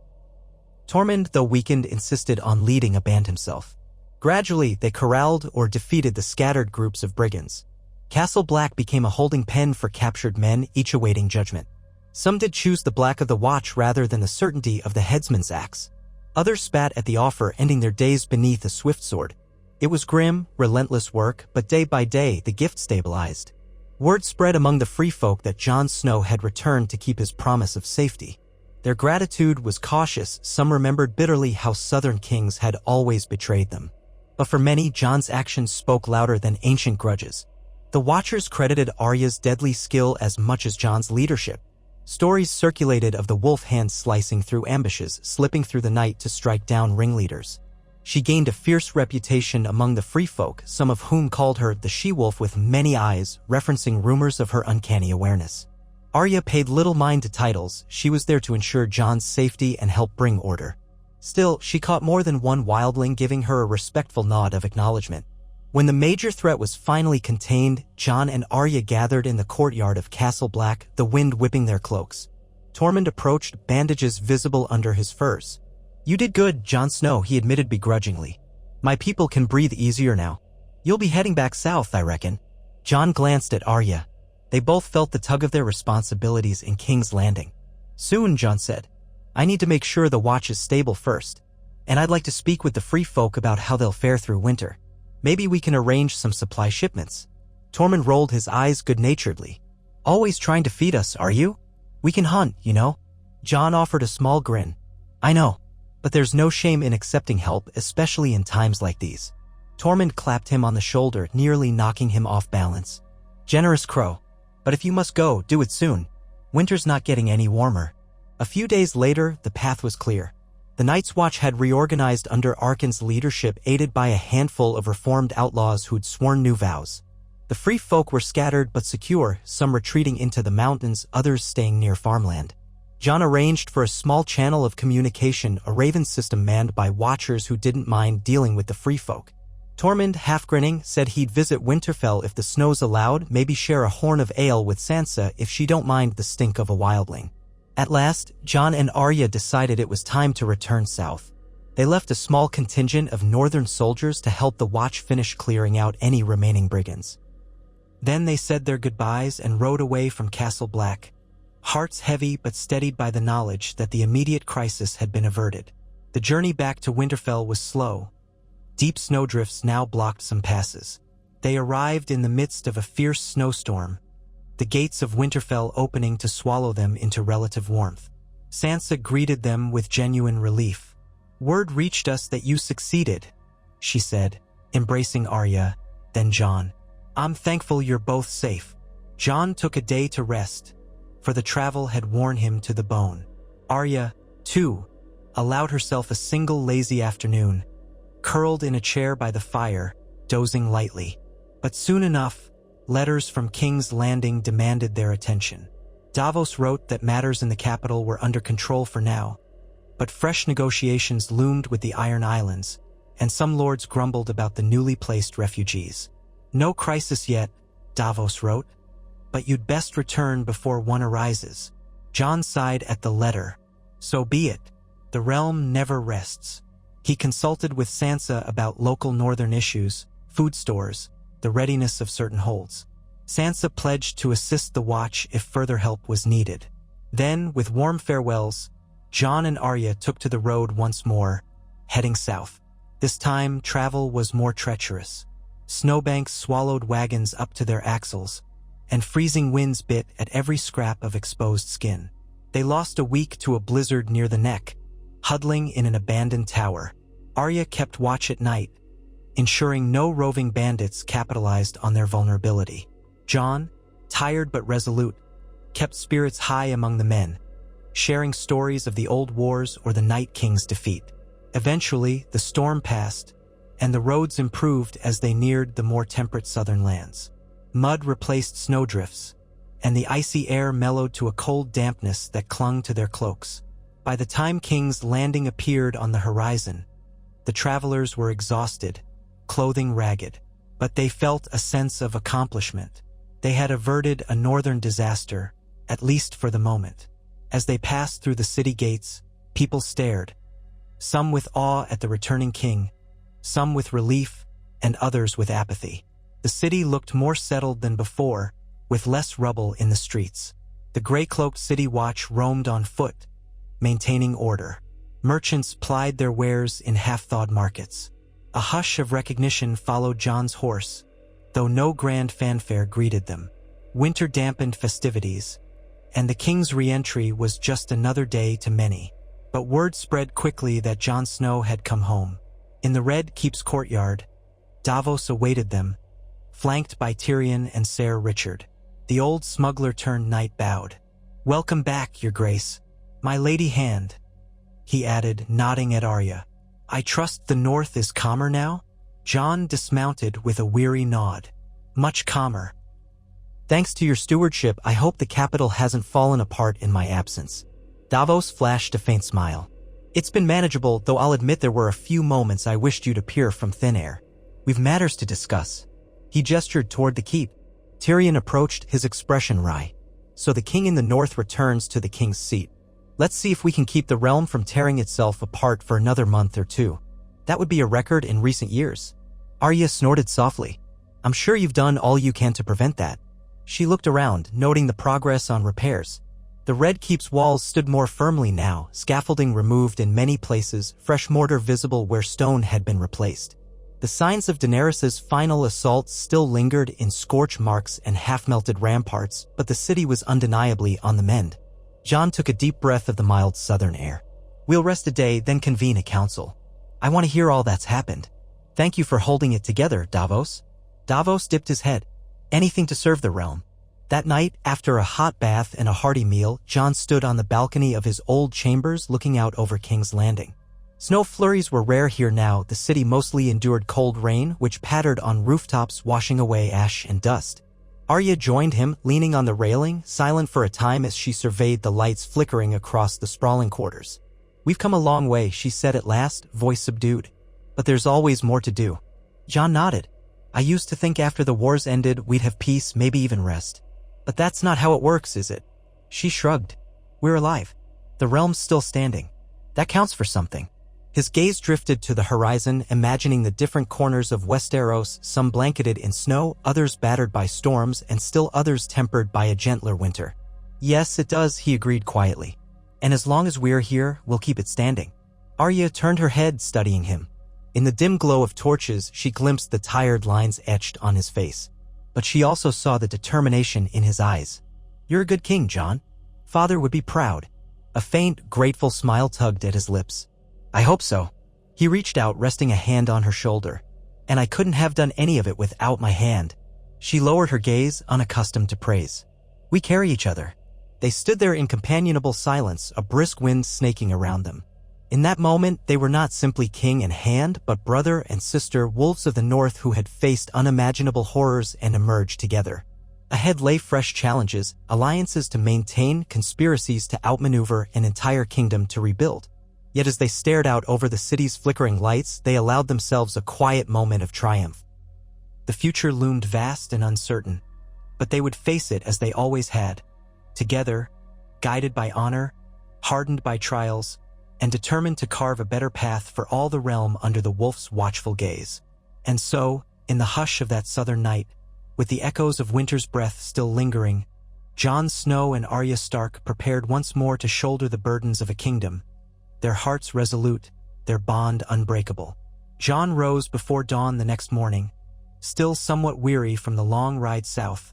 [SPEAKER 1] Tormund, though weakened, insisted on leading a band himself. Gradually, they corralled or defeated the scattered groups of brigands. Castle Black became a holding pen for captured men, each awaiting judgment. Some did choose the black of the watch rather than the certainty of the headsman's axe. Others spat at the offer, ending their days beneath a swift sword. It was grim, relentless work, but day by day the gift stabilized. Word spread among the Free Folk that Jon Snow had returned to keep his promise of safety. Their gratitude was cautious. Some remembered bitterly how Southern kings had always betrayed them. But for many, Jon's actions spoke louder than ancient grudges. The Watchers credited Arya's deadly skill as much as Jon's leadership. Stories circulated of the wolf hand slicing through ambushes, slipping through the night to strike down ringleaders. She gained a fierce reputation among the Free Folk, some of whom called her the she-wolf with many eyes, referencing rumors of her uncanny awareness. Arya paid little mind to titles. She was there to ensure Jon's safety and help bring order. Still, she caught more than one wildling giving her a respectful nod of acknowledgement. When the major threat was finally contained, Jon and Arya gathered in the courtyard of Castle Black, the wind whipping their cloaks. Tormund approached, bandages visible under his furs. You did good, Jon Snow, he admitted begrudgingly. My people can breathe easier now. You'll be heading back south, I reckon. Jon glanced at Arya. They both felt the tug of their responsibilities in King's Landing. Soon, Jon said. I need to make sure the watch is stable first. And I'd like to speak with the Free Folk about how they'll fare through winter. Maybe we can arrange some supply shipments. Tormund rolled his eyes good-naturedly. Always trying to feed us, are you? We can hunt, you know. Jon offered a small grin. I know. But there's no shame in accepting help, especially in times like these. Tormund clapped him on the shoulder, nearly knocking him off balance. Generous crow. But if you must go, do it soon. Winter's not getting any warmer. A few days later, the path was clear. The Night's Watch had reorganized under Arken's leadership, aided by a handful of reformed outlaws who'd sworn new vows. The Free Folk were scattered but secure, some retreating into the mountains, others staying near farmland. Jon arranged for a small channel of communication, a raven system manned by Watchers who didn't mind dealing with the Free Folk. Tormund, half-grinning, said he'd visit Winterfell if the snows allowed, maybe share a horn of ale with Sansa if she don't mind the stink of a wildling. At last, Jon and Arya decided it was time to return south. They left a small contingent of northern soldiers to help the Watch finish clearing out any remaining brigands. Then they said their goodbyes and rode away from Castle Black, hearts heavy but steadied by the knowledge that the immediate crisis had been averted. The journey back to Winterfell was slow. Deep snowdrifts now blocked some passes. They arrived in the midst of a fierce snowstorm, the gates of Winterfell opening to swallow them into relative warmth. Sansa greeted them with genuine relief. Word reached us that you succeeded, she said, embracing Arya, then Jon. I'm thankful you're both safe. Jon took a day to rest, for the travel had worn him to the bone. Arya, too, allowed herself a single lazy afternoon, curled in a chair by the fire, dozing lightly. But soon enough, letters from King's Landing demanded their attention. Davos wrote that matters in the capital were under control for now, but fresh negotiations loomed with the Iron Islands, and some lords grumbled about the newly placed refugees. No crisis yet, Davos wrote, but you'd best return before one arises. Jon sighed at the letter. So be it. The realm never rests. He consulted with Sansa about local northern issues, food stores, the readiness of certain holds. Sansa pledged to assist the Watch if further help was needed. Then, with warm farewells, Jon and Arya took to the road once more, heading south. This time, travel was more treacherous. Snowbanks swallowed wagons up to their axles, and freezing winds bit at every scrap of exposed skin. They lost a week to a blizzard near the neck, huddling in an abandoned tower. Arya kept watch at night, ensuring no roving bandits capitalized on their vulnerability. Jon, tired but resolute, kept spirits high among the men, sharing stories of the old wars or the Night King's defeat. Eventually, the storm passed, and the roads improved as they neared the more temperate southern lands. Mud replaced snowdrifts, and the icy air mellowed to a cold dampness that clung to their cloaks. By the time King's Landing appeared on the horizon, the travelers were exhausted, clothing ragged, but they felt a sense of accomplishment. They had averted a northern disaster, at least for the moment. As they passed through the city gates, people stared, some with awe at the returning king, some with relief, and others with apathy. The city looked more settled than before, with less rubble in the streets. The gray-cloaked city watch roamed on foot, maintaining order. Merchants plied their wares in half-thawed markets. A hush of recognition followed Jon's horse, though no grand fanfare greeted them. Winter dampened festivities, and the king's re-entry was just another day to many. But word spread quickly that Jon Snow had come home. In the Red Keep's courtyard, Davos awaited them, flanked by Tyrion and Ser Richard. The old smuggler-turned-knight bowed. "Welcome back, your grace. My lady hand," he added, nodding at Arya. "I trust the north is calmer now?" Jon dismounted with a weary nod. "Much calmer. Thanks to your stewardship, I hope the capital hasn't fallen apart in my absence." Davos flashed a faint smile. "It's been manageable, though I'll admit there were a few moments I wished you'd appear from thin air. We've matters to discuss." He gestured toward the keep. Tyrion approached, his expression wry. "So the king in the north returns to the king's seat. Let's see if we can keep the realm from tearing itself apart for another month or two. That would be a record in recent years." Arya snorted softly. "I'm sure you've done all you can to prevent that." She looked around, noting the progress on repairs. The Red Keep's walls stood more firmly now, scaffolding removed in many places, fresh mortar visible where stone had been replaced. The signs of Daenerys's final assault still lingered in scorch marks and half-melted ramparts, but the city was undeniably on the mend. Jon took a deep breath of the mild southern air. "We'll rest a day, then convene a council. I want to hear all that's happened. Thank you for holding it together, Davos." Davos dipped his head. "Anything to serve the realm." That night, after a hot bath and a hearty meal, Jon stood on the balcony of his old chambers looking out over King's Landing. Snow flurries were rare here now. The city mostly endured cold rain, which pattered on rooftops, washing away ash and dust. Arya joined him, leaning on the railing, silent for a time as she surveyed the lights flickering across the sprawling quarters. "We've come a long way," she said at last, voice subdued. "But there's always more to do." Jon nodded. "I used to think after the wars ended, we'd have peace, maybe even rest. But that's not how it works, is it?" She shrugged. "We're alive. The realm's still standing. That counts for something." His gaze drifted to the horizon, imagining the different corners of Westeros, some blanketed in snow, others battered by storms, and still others tempered by a gentler winter. "Yes, it does," he agreed quietly. "And as long as we're here, we'll keep it standing." Arya turned her head, studying him. In the dim glow of torches, she glimpsed the tired lines etched on his face. But she also saw the determination in his eyes. "You're a good king, Jon. Father would be proud." A faint, grateful smile tugged at his lips. "I hope so." He reached out, resting a hand on her shoulder. "And I couldn't have done any of it without my hand." She lowered her gaze, unaccustomed to praise. "We carry each other." They stood there in companionable silence, a brisk wind snaking around them. In that moment, they were not simply king and hand, but brother and sister, wolves of the north who had faced unimaginable horrors and emerged together. Ahead lay fresh challenges, alliances to maintain, conspiracies to outmaneuver, an entire kingdom to rebuild. Yet as they stared out over the city's flickering lights, they allowed themselves a quiet moment of triumph. The future loomed vast and uncertain, but they would face it as they always had, together, guided by honor, hardened by trials, and determined to carve a better path for all the realm under the wolf's watchful gaze. And so, in the hush of that southern night, with the echoes of winter's breath still lingering, Jon Snow and Arya Stark prepared once more to shoulder the burdens of a kingdom, their hearts resolute, their bond unbreakable. Jon rose before dawn the next morning, still somewhat weary from the long ride south,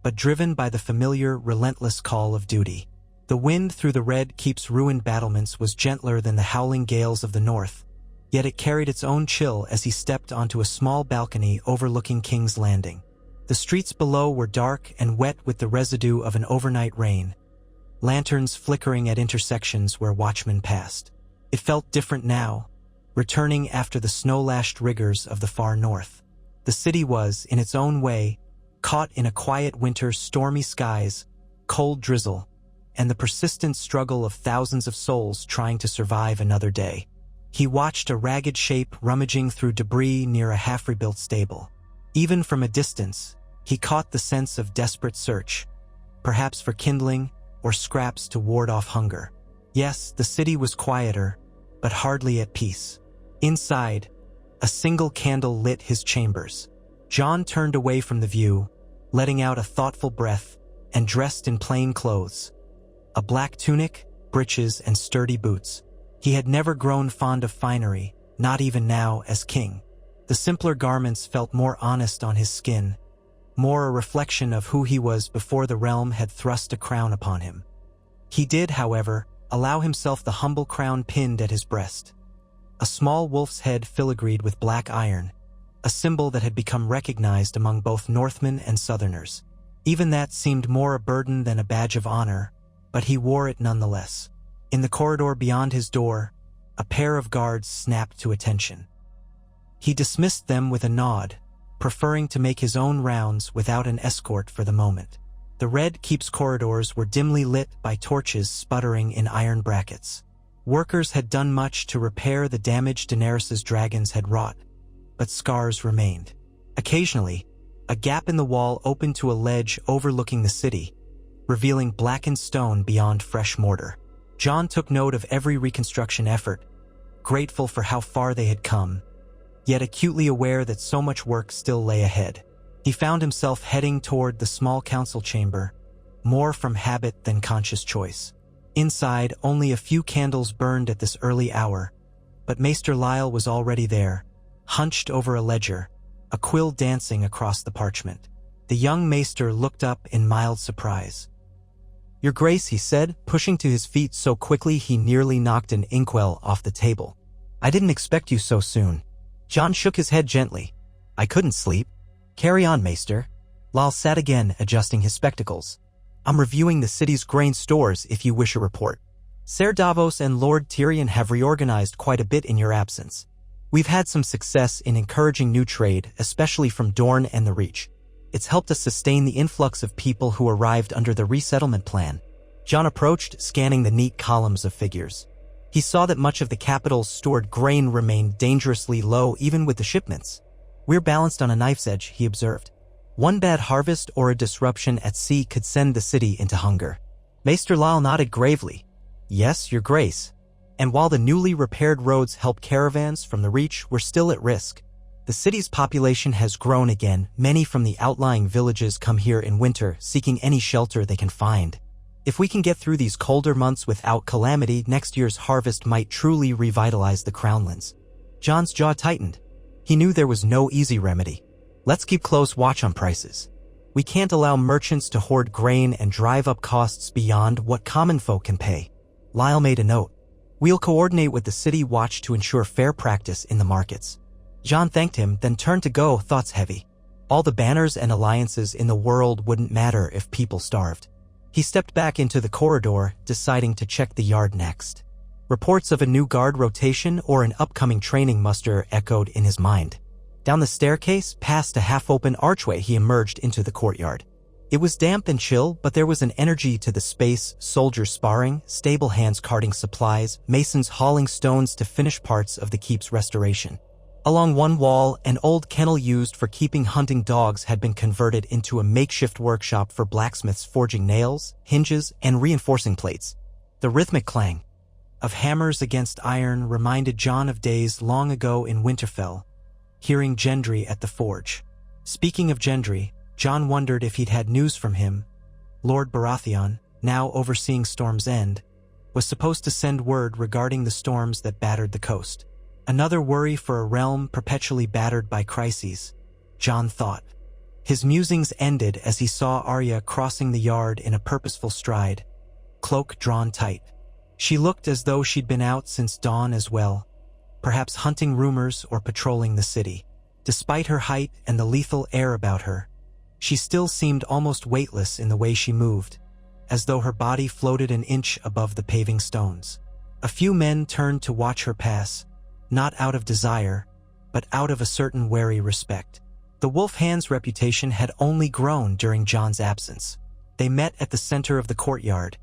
[SPEAKER 1] but driven by the familiar, relentless call of duty. The wind through the Red Keep's ruined battlements was gentler than the howling gales of the north, yet it carried its own chill as he stepped onto a small balcony overlooking King's Landing. The streets below were dark and wet with the residue of an overnight rain, lanterns flickering at intersections where watchmen passed. It felt different now, returning after the snow-lashed rigors of the far north. The city was, in its own way, caught in a quiet winter's stormy skies, cold drizzle, and the persistent struggle of thousands of souls trying to survive another day. He watched a ragged shape rummaging through debris near a half-rebuilt stable. Even from a distance, he caught the sense of desperate search, perhaps for kindling or scraps to ward off hunger. Yes, the city was quieter, but hardly at peace. Inside, a single candle lit his chambers. Jon turned away from the view, letting out a thoughtful breath, and dressed in plain clothes. A black tunic, breeches, and sturdy boots. He had never grown fond of finery, not even now as king. The simpler garments felt more honest on his skin, more a reflection of who he was before the realm had thrust a crown upon him. He did, however, allow himself the humble crown pinned at his breast. A small wolf's head filigreed with black iron, a symbol that had become recognized among both Northmen and Southerners. Even that seemed more a burden than a badge of honor, but he wore it nonetheless. In the corridor beyond his door, a pair of guards snapped to attention. He dismissed them with a nod, preferring to make his own rounds without an escort for the moment. The Red Keep's corridors were dimly lit by torches sputtering in iron brackets. Workers had done much to repair the damage Daenerys's dragons had wrought, but scars remained. Occasionally, a gap in the wall opened to a ledge overlooking the city, revealing blackened stone beyond fresh mortar. Jon took note of every reconstruction effort, grateful for how far they had come, yet acutely aware that so much work still lay ahead. He found himself heading toward the small council chamber, more from habit than conscious choice. Inside, only a few candles burned at this early hour, but Maester Lyle was already there, hunched over a ledger, a quill dancing across the parchment. The young Maester looked up in mild surprise. "Your Grace," he said, pushing to his feet so quickly he nearly knocked an inkwell off the table. "I didn't expect you so soon." Jon shook his head gently. "I couldn't sleep." "Carry on, Maester." Lyle sat again, adjusting his spectacles. "I'm reviewing the city's grain stores if you wish a report. Ser Davos and Lord Tyrion have reorganized quite a bit in your absence. We've had some success in encouraging new trade, especially from Dorne and the Reach. It's helped us sustain the influx of people who arrived under the resettlement plan." Jon approached, scanning the neat columns of figures. He saw that much of the capital's stored grain remained dangerously low even with the shipments. "We're balanced on a knife's edge," he observed. "One bad harvest or a disruption at sea could send the city into hunger." Maester Lyle nodded gravely. "Yes, Your Grace. And while the newly repaired roads help caravans from the Reach, we're still at risk. The city's population has grown again. Many from the outlying villages come here in winter, seeking any shelter they can find. If we can get through these colder months without calamity, next year's harvest might truly revitalize the Crownlands." Jon's jaw tightened. He knew there was no easy remedy. "Let's keep close watch on prices. We can't allow merchants to hoard grain and drive up costs beyond what common folk can pay." Lyle made a note. "We'll coordinate with the city watch to ensure fair practice in the markets." Jon thanked him, then turned to go, thoughts heavy. All the banners and alliances in the world wouldn't matter if people starved. He stepped back into the corridor, deciding to check the yard next. Reports of a new guard rotation or an upcoming training muster echoed in his mind. Down the staircase, past a half-open archway, he emerged into the courtyard. It was damp and chill, but there was an energy to the space, soldiers sparring, stable hands carting supplies, masons hauling stones to finish parts of the keep's restoration. Along one wall, an old kennel used for keeping hunting dogs had been converted into a makeshift workshop for blacksmiths forging nails, hinges, and reinforcing plates. The rhythmic clang of hammers against iron reminded Jon of days long ago in Winterfell, hearing Gendry at the forge. Speaking of Gendry, Jon wondered if he'd had news from him. Lord Baratheon, now overseeing Storm's End, was supposed to send word regarding the storms that battered the coast. Another worry for a realm perpetually battered by crises, Jon thought. His musings ended as he saw Arya crossing the yard in a purposeful stride, cloak drawn tight. She looked as though she'd been out since dawn as well, perhaps hunting rumors or patrolling the city. Despite her height and the lethal air about her, she still seemed almost weightless in the way she moved, as though her body floated an inch above the paving stones. A few men turned to watch her pass, not out of desire, but out of a certain wary respect. The Wolf Hand's reputation had only grown during Jon's absence. They met at the center of the courtyard,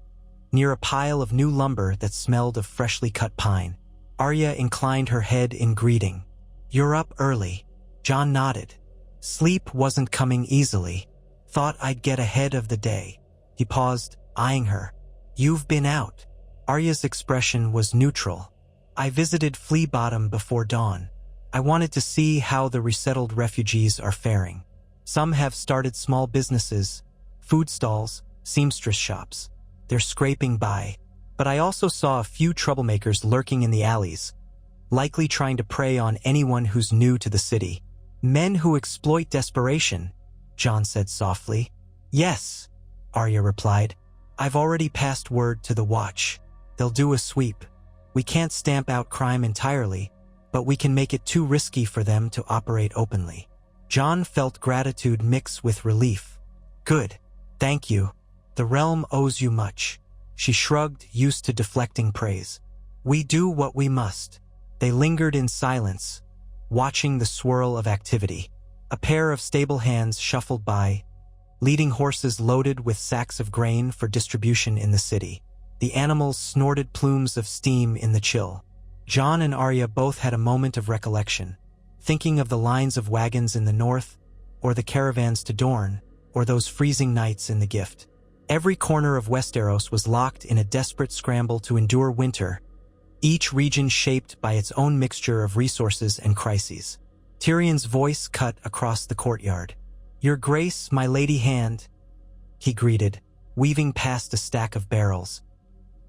[SPEAKER 1] near a pile of new lumber that smelled of freshly cut pine. Arya inclined her head in greeting. "You're up early." Jon nodded. Sleep wasn't coming easily. "Thought I'd get ahead of the day." He paused, eyeing her. "You've been out." Arya's expression was neutral. "I visited Flea Bottom before dawn. I wanted to see how the resettled refugees are faring. Some have started small businesses, food stalls, seamstress shops. They're scraping by. But I also saw a few troublemakers lurking in the alleys, likely trying to prey on anyone who's new to the city. Men who exploit desperation," Jon said softly. "Yes," Arya replied. "I've already passed word to the Watch. They'll do a sweep. We can't stamp out crime entirely, but we can make it too risky for them to operate openly." Jon felt gratitude mix with relief. "Good. Thank you. The realm owes you much." She shrugged, used to deflecting praise. "We do what we must." They lingered in silence, watching the swirl of activity. A pair of stable hands shuffled by, leading horses loaded with sacks of grain for distribution in the city. The animals snorted plumes of steam in the chill. Jon and Arya both had a moment of recollection, thinking of the lines of wagons in the north, or the caravans to Dorne, or those freezing nights in the Gift. Every corner of Westeros was locked in a desperate scramble to endure winter, each region shaped by its own mixture of resources and crises. Tyrion's voice cut across the courtyard. "Your Grace, my Lady Hand," he greeted, weaving past a stack of barrels.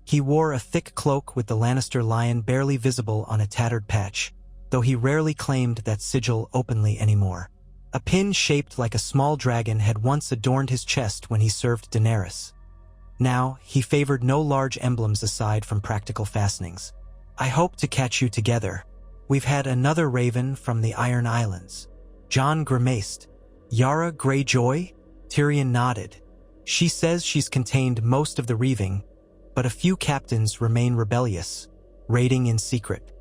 [SPEAKER 1] He wore a thick cloak with the Lannister lion barely visible on a tattered patch, though he rarely claimed that sigil openly anymore. A pin shaped like a small dragon had once adorned his chest when he served Daenerys. Now, he favored no large emblems aside from practical fastenings. "I hope to catch you together. We've had another raven from the Iron Islands." Jon grimaced. "Yara Greyjoy?" Tyrion nodded. "She says she's contained most of the reaving, but a few captains remain rebellious, raiding in secret.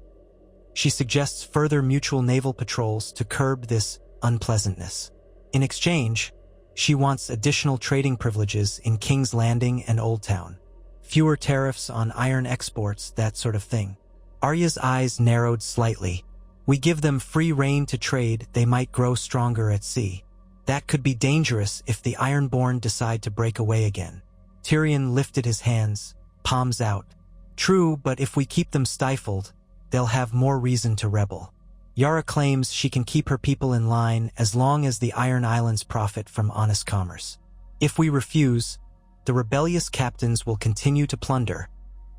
[SPEAKER 1] She suggests further mutual naval patrols to curb this unpleasantness. In exchange, she wants additional trading privileges in King's Landing and Old Town. Fewer tariffs on iron exports, that sort of thing." Arya's eyes narrowed slightly. "We give them free rein to trade, they might grow stronger at sea. That could be dangerous if the Ironborn decide to break away again." Tyrion lifted his hands, palms out. "True, but if we keep them stifled, they'll have more reason to rebel. Yara claims she can keep her people in line as long as the Iron Islands profit from honest commerce. If we refuse, the rebellious captains will continue to plunder,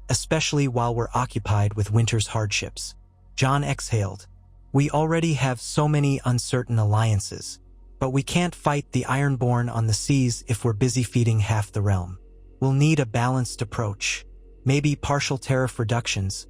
[SPEAKER 1] especially while we're occupied with winter's hardships." Jon exhaled. "We already have so many uncertain alliances, but we can't fight the Ironborn on the seas if we're busy feeding half the realm. We'll need a balanced approach, maybe partial tariff reductions,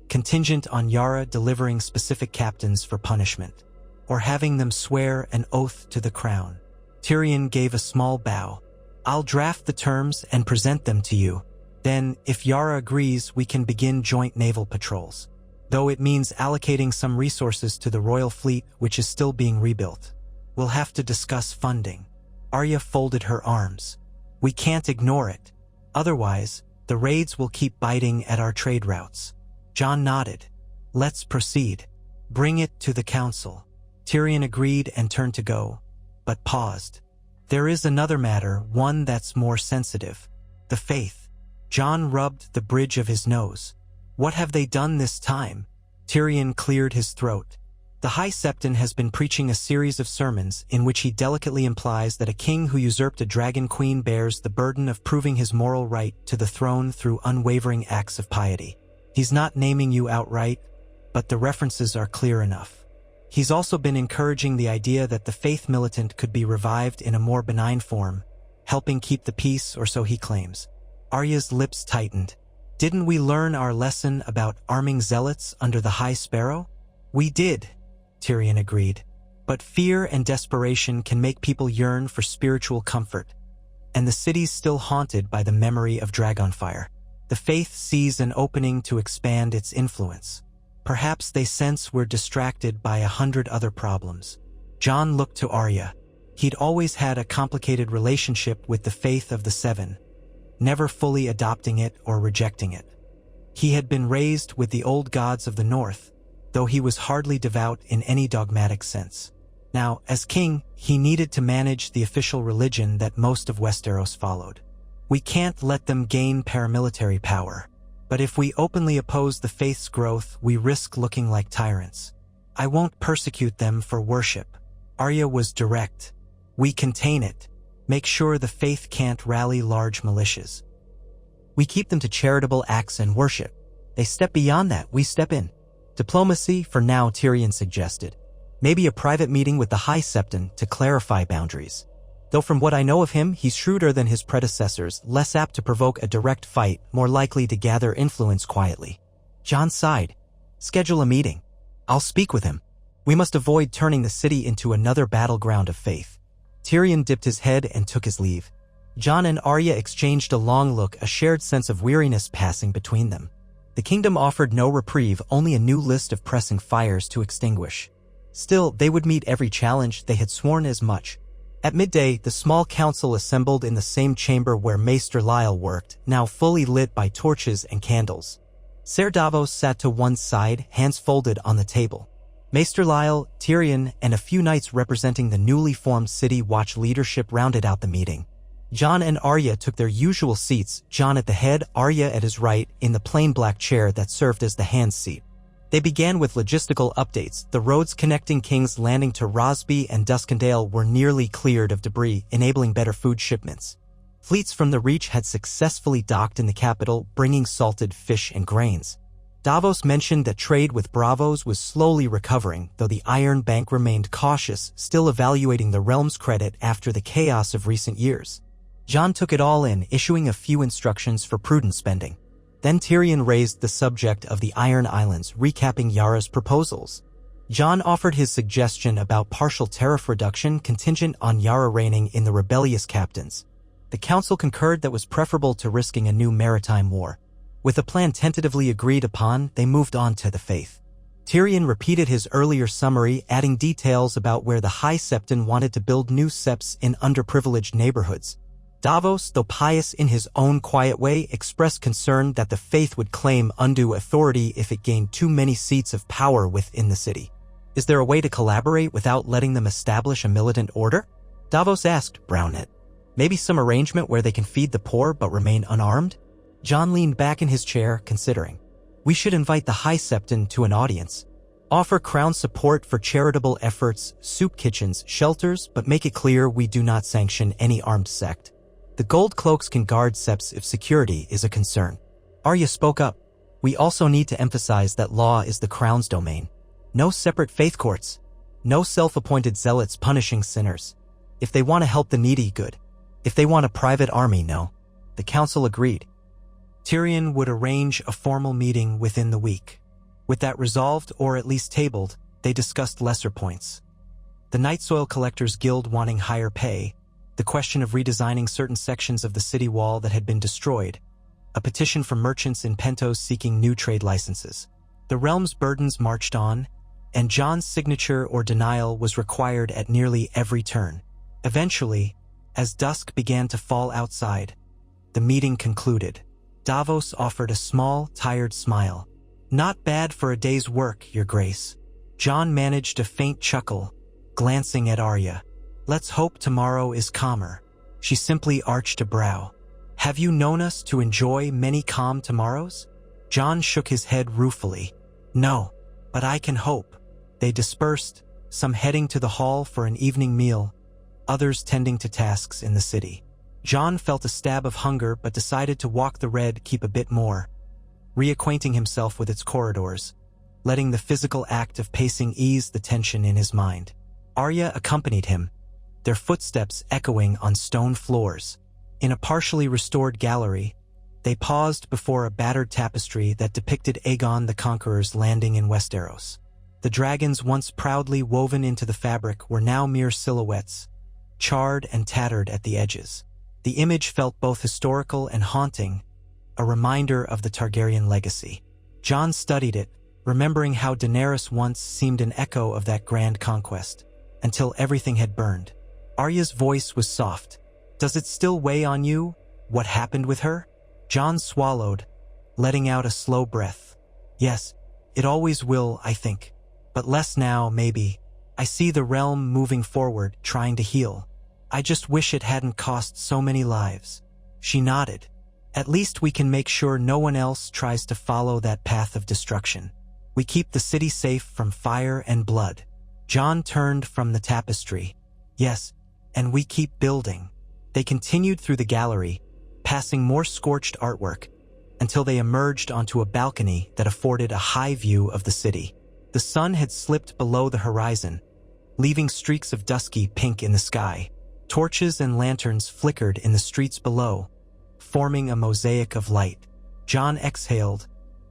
[SPEAKER 1] contingent on Yara delivering specific captains for punishment, or having them swear an oath to the crown." Tyrion gave a small bow. "I'll draft the terms and present them to you. Then, if Yara agrees, we can begin joint naval patrols. Though it means allocating some resources to the royal fleet, which is still being rebuilt. We'll have to discuss funding." Arya folded her arms. "We can't ignore it. Otherwise, the raids will keep biting at our trade routes." Jon nodded. "Let's proceed. Bring it to the council." Tyrion agreed and turned to go, but paused. "There is another matter, one that's more sensitive. The faith." Jon rubbed the bridge of his nose. "What have they done this time?" Tyrion cleared his throat. "The High Septon has been preaching a series of sermons in which he delicately implies that a king who usurped a dragon queen bears the burden of proving his moral right to the throne through unwavering acts of piety. He's not naming you outright, but the references are clear enough. He's also been encouraging the idea that the faith militant could be revived in a more benign form, helping keep the peace, or so he claims. Arya's lips tightened. Didn't we learn our lesson about arming zealots under the High Sparrow? We did, Tyrion agreed. But fear and desperation can make people yearn for spiritual comfort. And the city's still haunted by the memory of Dragonfire. The Faith sees an opening to expand its influence. Perhaps they sense we're distracted by 100 other problems. Jon looked to Arya. He'd always had a complicated relationship with the Faith of the Seven, never fully adopting it or rejecting it. He had been raised with the old gods of the North, though he was hardly devout in any dogmatic sense. Now, as king, he needed to manage the official religion that most of Westeros followed. We can't let them gain paramilitary power. But if we openly oppose the Faith's growth, we risk looking like tyrants. I won't persecute them for worship. Arya was direct. We contain it. Make sure the Faith can't rally large militias. We keep them to charitable acts and worship. They step beyond that, we step in. Diplomacy, for now, Tyrion suggested. Maybe a private meeting with the High Septon to clarify boundaries. Though from what I know of him, he's shrewder than his predecessors, less apt to provoke a direct fight, more likely to gather influence quietly. Jon sighed. Schedule a meeting. I'll speak with him. We must avoid turning the city into another battleground of faith. Tyrion dipped his head and took his leave. Jon and Arya exchanged a long look, a shared sense of weariness passing between them. The kingdom offered no reprieve, only a new list of pressing fires to extinguish. Still, they would meet every challenge, they had sworn as much. At midday, the small council assembled in the same chamber where Maester Lyle worked, now fully lit by torches and candles. Ser Davos sat to one side, hands folded on the table. Maester Lyle, Tyrion, and a few knights representing the newly formed City Watch leadership rounded out the meeting. Jon and Arya took their usual seats, Jon at the head, Arya at his right, in the plain black chair that served as the hand's seat. They began with logistical updates. The roads connecting King's Landing to Rosby and Duskendale were nearly cleared of debris, enabling better food shipments. Fleets from the Reach had successfully docked in the capital, bringing salted fish and grains. Davos mentioned that trade with Bravos was slowly recovering, though the Iron Bank remained cautious, still evaluating the realm's credit after the chaos of recent years. Jon took it all in, issuing a few instructions for prudent spending. Then Tyrion raised the subject of the Iron Islands, recapping Yara's proposals. Jon offered his suggestion about partial tariff reduction contingent on Yara reigning in the rebellious captains. The council concurred that was preferable to risking a new maritime war. With a plan tentatively agreed upon, they moved on to the Faith. Tyrion repeated his earlier summary, adding details about where the High Septon wanted to build new septs in underprivileged neighborhoods. Davos, though pious in his own quiet way, expressed concern that the Faith would claim undue authority if it gained too many seats of power within the city. Is there a way to collaborate without letting them establish a militant order? Davos asked, Brownnet. Maybe some arrangement where they can feed the poor but remain unarmed? Jon leaned back in his chair, considering. We should invite the High Septon to an audience. Offer crown support for charitable efforts, soup kitchens, shelters, but make it clear we do not sanction any armed sect. The gold cloaks can guard septs if security is a concern. Arya spoke up. We also need to emphasize that law is the crown's domain. No separate faith courts. No self-appointed zealots punishing sinners. If they want to help the needy, good. If they want a private army, no. The council agreed. Tyrion would arrange a formal meeting within the week. With that resolved, or at least tabled, they discussed lesser points. The Night Soil Collectors Guild wanting higher pay, the question of redesigning certain sections of the city wall that had been destroyed, a petition from merchants in Pentos seeking new trade licenses. The realm's burdens marched on, and Jon's signature or denial was required at nearly every turn. Eventually, as dusk began to fall outside, the meeting concluded. Davos offered a small, tired smile. Not bad for a day's work, Your Grace. Jon managed a faint chuckle, glancing at Arya. Let's hope tomorrow is calmer. She simply arched a brow. Have you known us to enjoy many calm tomorrows? Jon shook his head ruefully. No, but I can hope. They dispersed, some heading to the hall for an evening meal, others tending to tasks in the city. Jon felt a stab of hunger but decided to walk the red, keep a bit more, reacquainting himself with its corridors, letting the physical act of pacing ease the tension in his mind. Arya accompanied him, their footsteps echoing on stone floors. In a partially restored gallery, They paused before a battered tapestry that depicted Aegon the Conqueror's landing in Westeros. The dragons once proudly woven into the fabric were now mere silhouettes, charred and tattered at the edges. The image felt both historical and haunting, a reminder of the Targaryen legacy. Jon studied it, remembering how Daenerys once seemed an echo of that grand conquest, until everything had burned. Arya's voice was soft. "Does it still weigh on you, what happened with her?" Jon swallowed, letting out a slow breath. "Yes, it always will, I think. But less now, maybe. I see the realm moving forward, trying to heal. I just wish it hadn't cost so many lives." She nodded. "At least we can make sure no one else tries to follow that path of destruction. We keep the city safe from fire and blood." Jon turned from the tapestry. "Yes, and we keep building." They continued through the gallery, passing more scorched artwork, until they emerged onto a balcony that afforded a high view of the city. The sun had slipped below the horizon, leaving streaks of dusky pink in the sky. Torches and lanterns flickered in the streets below, forming a mosaic of light. Jon exhaled,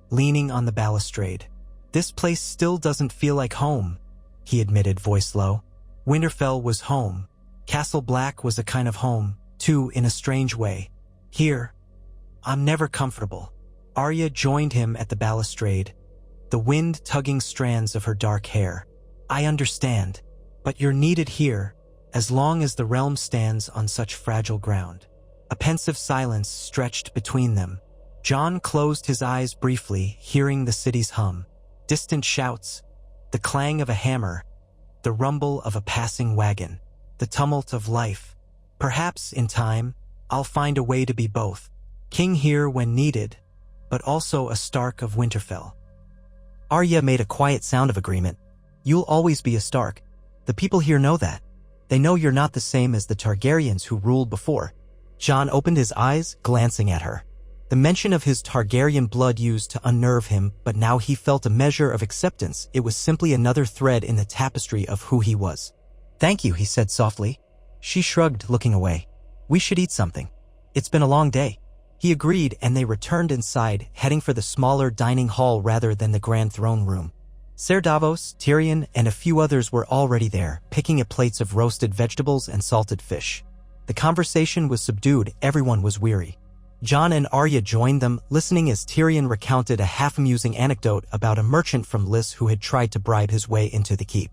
[SPEAKER 1] leaning on the balustrade. "This place still doesn't feel like home," he admitted, voice low. Winterfell was home. Castle Black was a kind of home, too, in a strange way. Here, I'm never comfortable. Arya joined him at the balustrade, the wind tugging strands of her dark hair. "I understand, but you're needed here, as long as the realm stands on such fragile ground." A pensive silence stretched between them. Jon closed his eyes briefly, hearing the city's hum. Distant shouts, the clang of a hammer, the rumble of a passing wagon, the tumult of life. Perhaps, in time, I'll find a way to be both. King here when needed, but also a Stark of Winterfell. Arya made a quiet sound of agreement. "You'll always be a Stark. The people here know that. They know you're not the same as the Targaryens who ruled before." Jon opened his eyes, glancing at her. The mention of his Targaryen blood used to unnerve him, but now he felt a measure of acceptance. It was simply another thread in the tapestry of who he was. "Thank you," he said softly. She shrugged, looking away. "We should eat something. It's been a long day." He agreed, and they returned inside, heading for the smaller dining hall rather than the grand throne room. Ser Davos, Tyrion, and a few others were already there, picking at plates of roasted vegetables and salted fish. The conversation was subdued, everyone was weary. Jon and Arya joined them, listening as Tyrion recounted a half-amusing anecdote about a merchant from Liss who had tried to bribe his way into the keep.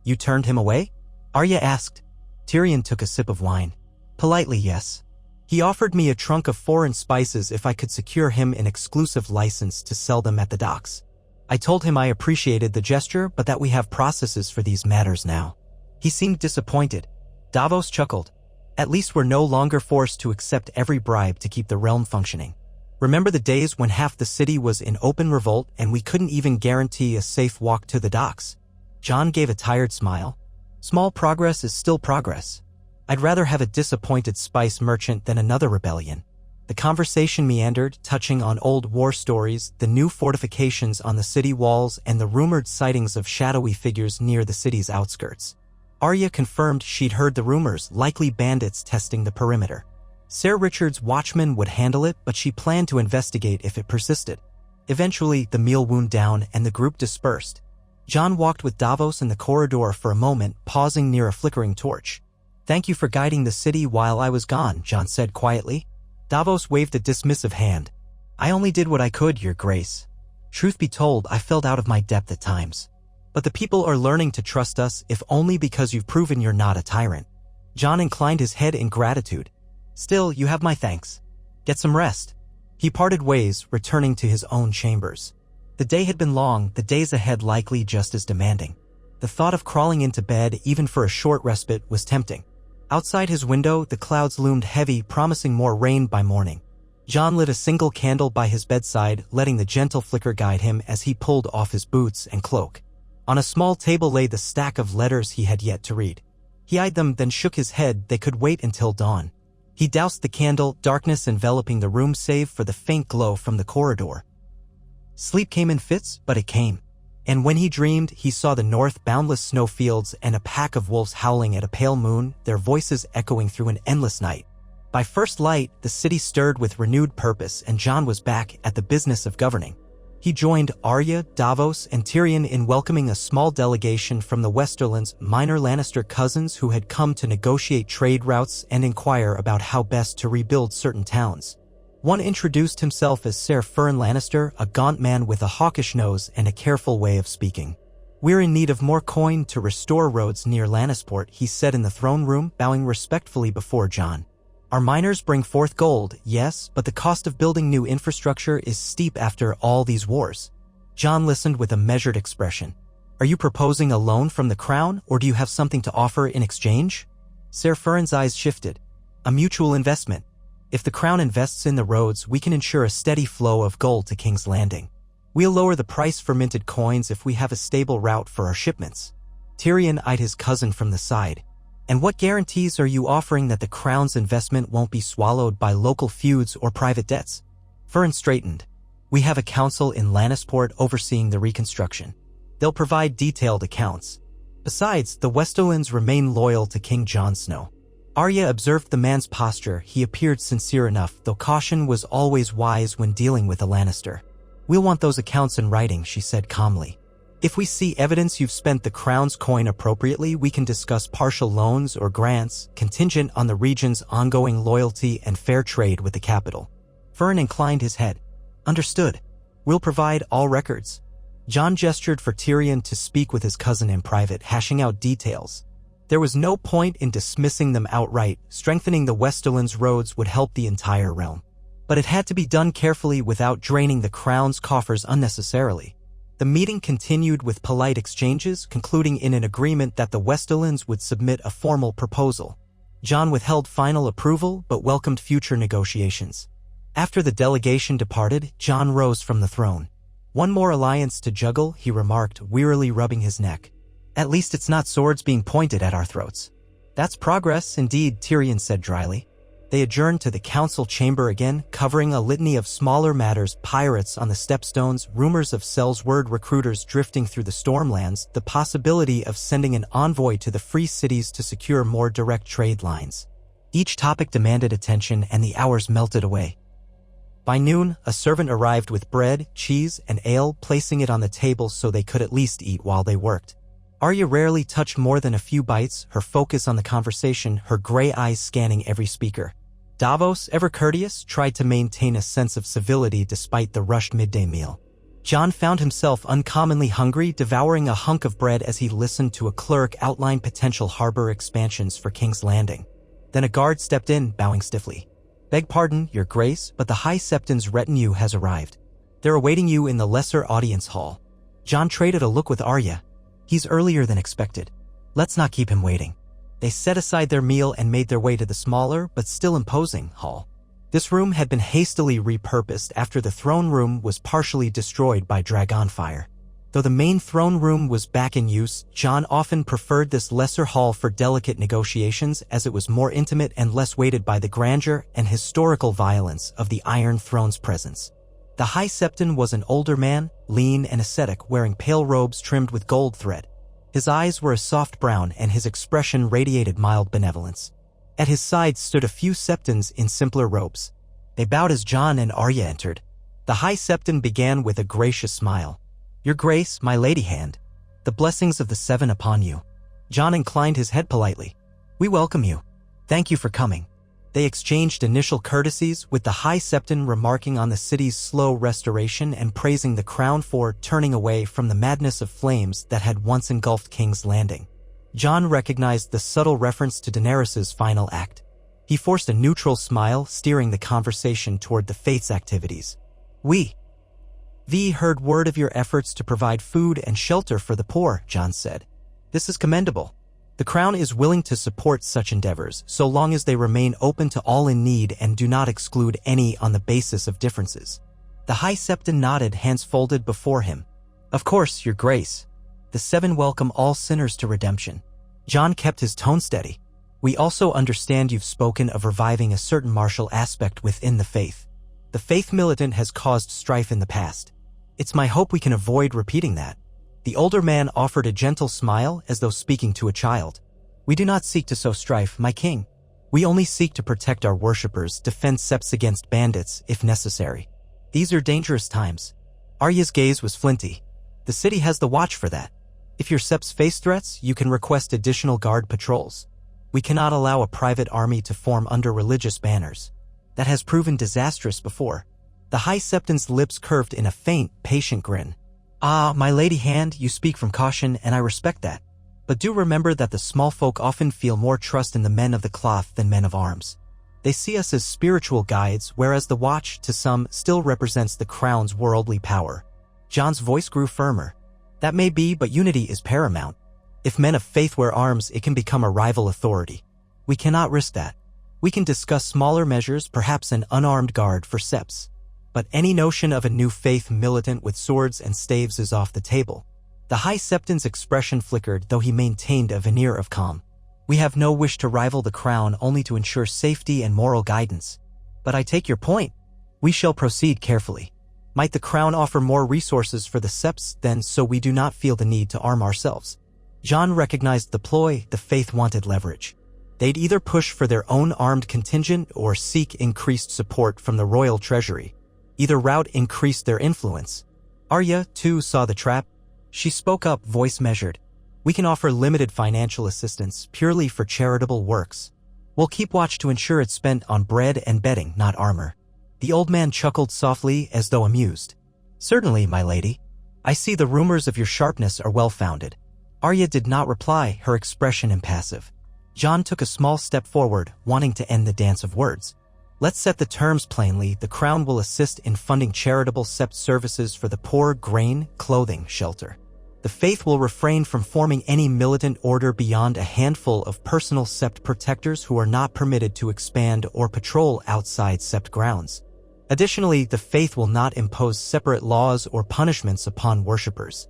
[SPEAKER 1] "You turned him away?" Arya asked. Tyrion took a sip of wine. "Politely, yes. He offered me a trunk of foreign spices if I could secure him an exclusive license to sell them at the docks. I told him I appreciated the gesture, but that we have processes for these matters now." He seemed disappointed. Davos chuckled. "At least we're no longer forced to accept every bribe to keep the realm functioning. Remember the days when half the city was in open revolt and we couldn't even guarantee a safe walk to the docks?" Jon gave a tired smile. "Small progress is still progress. I'd rather have a disappointed spice merchant than another rebellion." The conversation meandered, touching on old war stories, the new fortifications on the city walls, and the rumored sightings of shadowy figures near the city's outskirts. Arya confirmed she'd heard the rumors, likely bandits testing the perimeter. Ser Richard's watchmen would handle it, but she planned to investigate if it persisted. Eventually, the meal wound down and the group dispersed. Jon walked with Davos in the corridor for a moment, pausing near a flickering torch. "Thank you for guiding the city while I was gone," Jon said quietly. Davos waved a dismissive hand. "I only did what I could, Your Grace. Truth be told, I felt out of my depth at times. But the people are learning to trust us, if only because you've proven you're not a tyrant." Jon inclined his head in gratitude. "Still, you have my thanks. Get some rest." He parted ways, returning to his own chambers. The day had been long, the days ahead likely just as demanding. The thought of crawling into bed, even for a short respite, was tempting. Outside his window, the clouds loomed heavy, promising more rain by morning. Jon lit a single candle by his bedside, letting the gentle flicker guide him as he pulled off his boots and cloak. On a small table lay the stack of letters he had yet to read. He eyed them, then shook his head. They could wait until dawn. He doused the candle, darkness enveloping the room save for the faint glow from the corridor. Sleep came in fits, but it came. And when he dreamed, he saw the north, boundless snowfields, and a pack of wolves howling at a pale moon, their voices echoing through an endless night. By first light, the city stirred with renewed purpose and Jon was back at the business of governing. He joined Arya, Davos, and Tyrion in welcoming a small delegation from the Westerlands, minor Lannister cousins who had come to negotiate trade routes and inquire about how best to rebuild certain towns. One introduced himself as Ser Fern Lannister, a gaunt man with a hawkish nose and a careful way of speaking. "We're in need of more coin to restore roads near Lannisport," he said in the throne room, bowing respectfully before Jon. "Our miners bring forth gold, yes, but the cost of building new infrastructure is steep after all these wars." Jon listened with a measured expression. "Are you proposing a loan from the crown, or do you have something to offer in exchange?" Ser Fern's eyes shifted. "A mutual investment. If the crown invests in the roads, we can ensure a steady flow of gold to King's Landing. We'll lower the price for minted coins if we have a stable route for our shipments." Tyrion eyed his cousin from the side. "And what guarantees are you offering that the crown's investment won't be swallowed by local feuds or private debts?" Fern straightened. "We have a council in Lannisport overseeing the Reconstruction. They'll provide detailed accounts. Besides, the Westerlands remain loyal to King Jon Snow." Arya observed the man's posture. He appeared sincere enough, though caution was always wise when dealing with a Lannister. "We'll want those accounts in writing," she said calmly. "If we see evidence you've spent the crown's coin appropriately, we can discuss partial loans or grants, contingent on the region's ongoing loyalty and fair trade with the capital." Fern inclined his head. "Understood. We'll provide all records." Jon gestured for Tyrion to speak with his cousin in private, hashing out details. There was no point in dismissing them outright. Strengthening the Westerlands roads would help the entire realm. But it had to be done carefully without draining the crown's coffers unnecessarily. The meeting continued with polite exchanges, concluding in an agreement that the Westerlands would submit a formal proposal. Jon withheld final approval but welcomed future negotiations. After the delegation departed, Jon rose from the throne. "One more alliance to juggle," he remarked, wearily rubbing his neck. "At least it's not swords being pointed at our throats." "That's progress indeed," Tyrion said dryly. They adjourned to the council chamber again, covering a litany of smaller matters: pirates on the stepstones, rumors of Sellsword recruiters drifting through the Stormlands, the possibility of sending an envoy to the free cities to secure more direct trade lines. Each topic demanded attention, and the hours melted away. By noon, a servant arrived with bread, cheese, and ale, placing it on the table so they could at least eat while they worked. Arya rarely touched more than a few bites, her focus on the conversation, her gray eyes scanning every speaker. Davos, ever courteous, tried to maintain a sense of civility despite the rushed midday meal. Jon found himself uncommonly hungry, devouring a hunk of bread as he listened to a clerk outline potential harbor expansions for King's Landing. Then a guard stepped in, bowing stiffly. "Beg pardon, Your Grace, but the High Septon's retinue has arrived. They're awaiting you in the lesser audience hall." Jon traded a look with Arya. "He's earlier than expected. Let's not keep him waiting." They set aside their meal and made their way to the smaller, but still imposing, hall. This room had been hastily repurposed after the throne room was partially destroyed by dragonfire. Though the main throne room was back in use, Jon often preferred this lesser hall for delicate negotiations, as it was more intimate and less weighted by the grandeur and historical violence of the Iron Throne's presence. The High Septon was an older man, lean and ascetic, wearing pale robes trimmed with gold thread. His eyes were a soft brown and his expression radiated mild benevolence. At his side stood a few septons in simpler robes. They bowed as Jon and Arya entered. The High Septon began with a gracious smile. "Your Grace, my lady hand. The blessings of the Seven upon you." Jon inclined his head politely. "We welcome you. Thank you for coming." They exchanged initial courtesies, with the High Septon remarking on the city's slow restoration and praising the crown for turning away from the madness of flames that had once engulfed King's Landing. Jon recognized the subtle reference to Daenerys's final act. He forced a neutral smile, steering the conversation toward the Faith's activities. "We heard word of your efforts to provide food and shelter for the poor," Jon said. "This is commendable. The Crown is willing to support such endeavors, so long as they remain open to all in need and do not exclude any on the basis of differences." The High Septon nodded, hands folded before him. "Of course, Your Grace. The Seven welcome all sinners to redemption." Jon kept his tone steady. "We also understand you've spoken of reviving a certain martial aspect within the Faith. The Faith militant has caused strife in the past. It's my hope we can avoid repeating that." The older man offered a gentle smile, as though speaking to a child. "We do not seek to sow strife, my king. We only seek to protect our worshippers, defend septs against bandits if necessary. These are dangerous times. Arya's gaze was flinty. The city has the watch for that. If your septs face threats, you can request additional guard patrols. We cannot allow a private army to form under religious banners. That has proven disastrous before. The High Septon's lips curved in a faint, patient grin. Ah, my lady hand, you speak from caution, and I respect that. But do remember that the small folk often feel more trust in the men of the cloth than men of arms. They see us as spiritual guides, whereas the watch, to some, still represents the crown's worldly power. Jon's voice grew firmer. That may be, but unity is paramount. If men of faith wear arms, it can become a rival authority. We cannot risk that. We can discuss smaller measures, perhaps an unarmed guard for septs. But any notion of a new faith militant with swords and staves is off the table. The High Septon's expression flickered, though he maintained a veneer of calm. We have no wish to rival the crown, only to ensure safety and moral guidance. But I take your point. We shall proceed carefully. Might the crown offer more resources for the septs then, so we do not feel the need to arm ourselves? Jon recognized the ploy. The faith wanted leverage. They'd either push for their own armed contingent or seek increased support from the royal treasury. Either route increased their influence. Arya, too, saw the trap. She spoke up, voice measured. We can offer limited financial assistance, purely for charitable works. We'll keep watch to ensure it's spent on bread and bedding, not armor. The old man chuckled softly, as though amused. Certainly, my lady. I see the rumors of your sharpness are well-founded. Arya did not reply, her expression impassive. Jon took a small step forward, wanting to end the dance of words. Let's set the terms plainly. The crown will assist in funding charitable sept services for the poor, grain, clothing, shelter. The faith will refrain from forming any militant order beyond a handful of personal sept protectors who are not permitted to expand or patrol outside sept grounds. Additionally, the faith will not impose separate laws or punishments upon worshippers.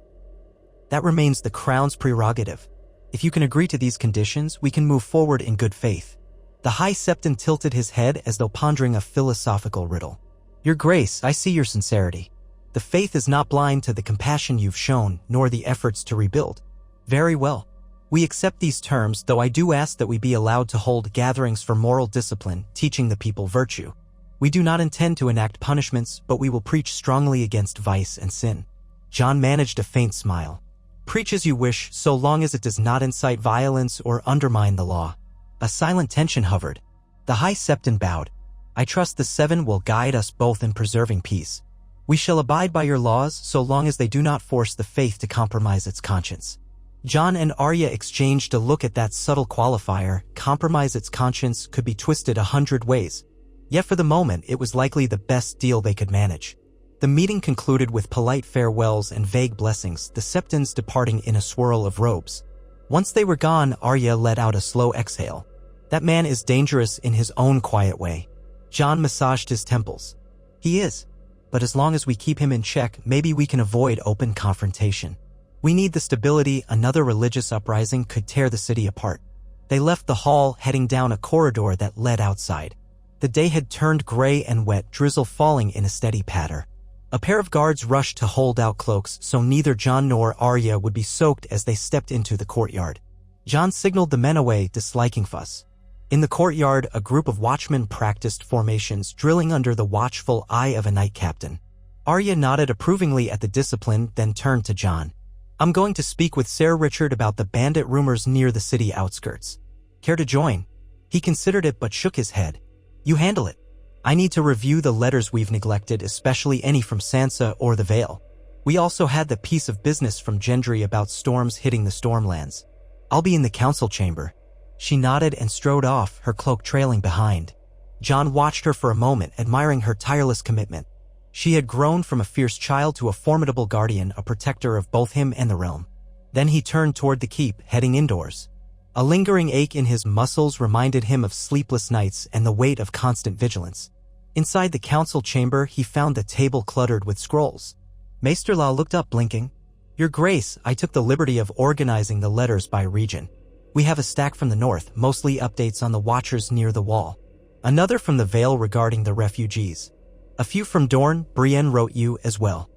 [SPEAKER 1] That remains the crown's prerogative. If you can agree to these conditions, we can move forward in good faith. The High Septon tilted his head as though pondering a philosophical riddle. Your Grace, I see your sincerity. The faith is not blind to the compassion you've shown, nor the efforts to rebuild. Very well. We accept these terms, though I do ask that we be allowed to hold gatherings for moral discipline, teaching the people virtue. We do not intend to enact punishments, but we will preach strongly against vice and sin. Jon managed a faint smile. Preach as you wish, so long as it does not incite violence or undermine the law. A silent tension hovered. The High Septon bowed. I trust the Seven will guide us both in preserving peace. We shall abide by your laws so long as they do not force the faith to compromise its conscience. Jon and Arya exchanged a look at that subtle qualifier. Compromise its conscience could be twisted 100 ways. Yet for the moment, it was likely the best deal they could manage. The meeting concluded with polite farewells and vague blessings, the Septons departing in a swirl of robes. Once they were gone, Arya let out a slow exhale. That man is dangerous in his own quiet way. Jon massaged his temples. He is. But as long as we keep him in check, maybe we can avoid open confrontation. We need the stability. Another religious uprising could tear the city apart. They left the hall, heading down a corridor that led outside. The day had turned gray and wet, drizzle falling in a steady patter. A pair of guards rushed to hold out cloaks so neither Jon nor Arya would be soaked as they stepped into the courtyard. Jon signaled the men away, disliking fuss. In the courtyard, a group of watchmen practiced formations, drilling under the watchful eye of a night captain. Arya nodded approvingly at the discipline, then turned to Jon. I'm going to speak with Sir Richard about the bandit rumors near the city outskirts. Care to join? He considered it but shook his head. You handle it. I need to review the letters we've neglected, especially any from Sansa or the Vale. We also had the piece of business from Gendry about storms hitting the Stormlands. I'll be in the council chamber. She nodded and strode off, her cloak trailing behind. Jon watched her for a moment, admiring her tireless commitment. She had grown from a fierce child to a formidable guardian, a protector of both him and the realm. Then he turned toward the keep, heading indoors. A lingering ache in his muscles reminded him of sleepless nights and the weight of constant vigilance. Inside the council chamber, he found the table cluttered with scrolls. Maester Law looked up, blinking. Your Grace, I took the liberty of organizing the letters by region. We have a stack from the north, mostly updates on the Watchers near the wall. Another from the Vale regarding the refugees. A few from Dorne. Brienne wrote you as well.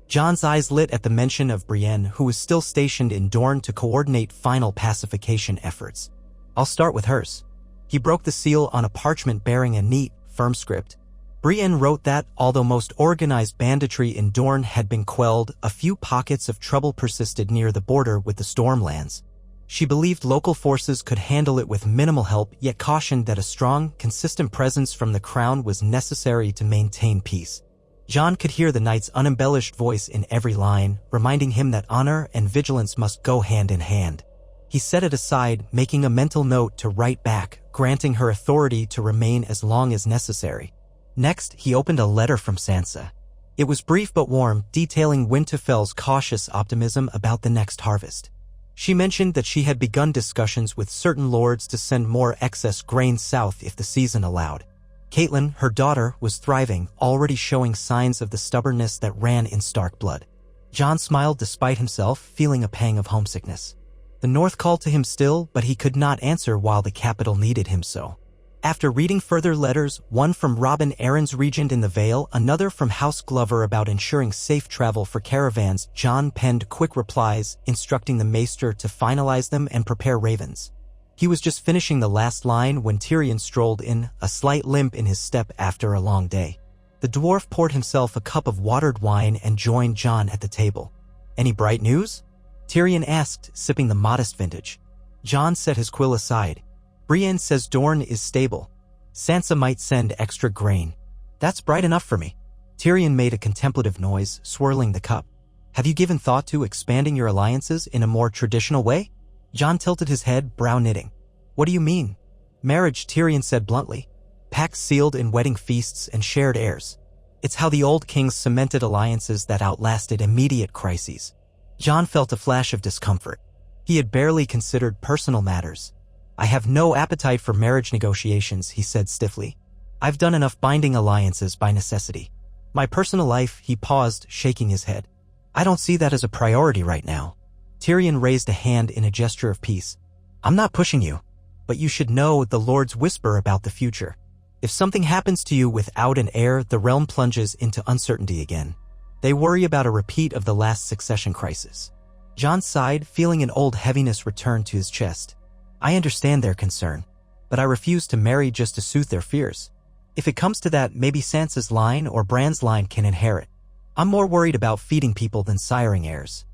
[SPEAKER 1] Jon's eyes lit at the mention of Brienne, who was still stationed in Dorne to coordinate final pacification efforts. I'll start with hers. He broke the seal on a parchment bearing a neat, firm script. Brienne wrote that, although most organized banditry in Dorne had been quelled, a few pockets of trouble persisted near the border with the Stormlands. She believed local forces could handle it with minimal help, yet cautioned that a strong, consistent presence from the crown was necessary to maintain peace. Jon could hear the knight's unembellished voice in every line, reminding him that honor and vigilance must go hand in hand. He set it aside, making a mental note to write back, granting her authority to remain as long as necessary. Next, he opened a letter from Sansa. It was brief but warm, detailing Winterfell's cautious optimism about the next harvest. She mentioned that she had begun discussions with certain lords to send more excess grain south if the season allowed. Catelyn, her daughter, was thriving, already showing signs of the stubbornness that ran in Stark blood. Jon smiled despite himself, feeling a pang of homesickness. The North called to him still, but he could not answer while the capital needed him so. After reading further letters, one from Robin Arryn's regent in the Vale, another from House Glover about ensuring safe travel for caravans, Jon penned quick replies, instructing the maester to finalize them and prepare ravens. He was just finishing the last line when Tyrion strolled in, a slight limp in his step after a long day. The dwarf poured himself a cup of watered wine and joined Jon at the table. "Any bright news?" Tyrion asked, sipping the modest vintage. Jon set his quill aside. "Brienne says Dorne is stable. Sansa might send extra grain. That's bright enough for me." Tyrion made a contemplative noise, swirling the cup. "Have you given thought to expanding your alliances in a more traditional way?" Jon tilted his head, brow knitting. "What do you mean?" "Marriage," Tyrion said bluntly. "Pacts sealed in wedding feasts and shared heirs. It's how the old kings cemented alliances that outlasted immediate crises." Jon felt a flash of discomfort. He had barely considered personal matters. "I have no appetite for marriage negotiations," he said stiffly. "I've done enough binding alliances by necessity. My personal life," he paused, shaking his head. "I don't see that as a priority right now." Tyrion raised a hand in a gesture of peace. "I'm not pushing you, but you should know the Lords whisper about the future. If something happens to you without an heir, the realm plunges into uncertainty again. They worry about a repeat of the last succession crisis." Jon sighed, feeling an old heaviness return to his chest. "I understand their concern, but I refuse to marry just to soothe their fears. If it comes to that, maybe Sansa's line or Bran's line can inherit. I'm more worried about feeding people than siring heirs."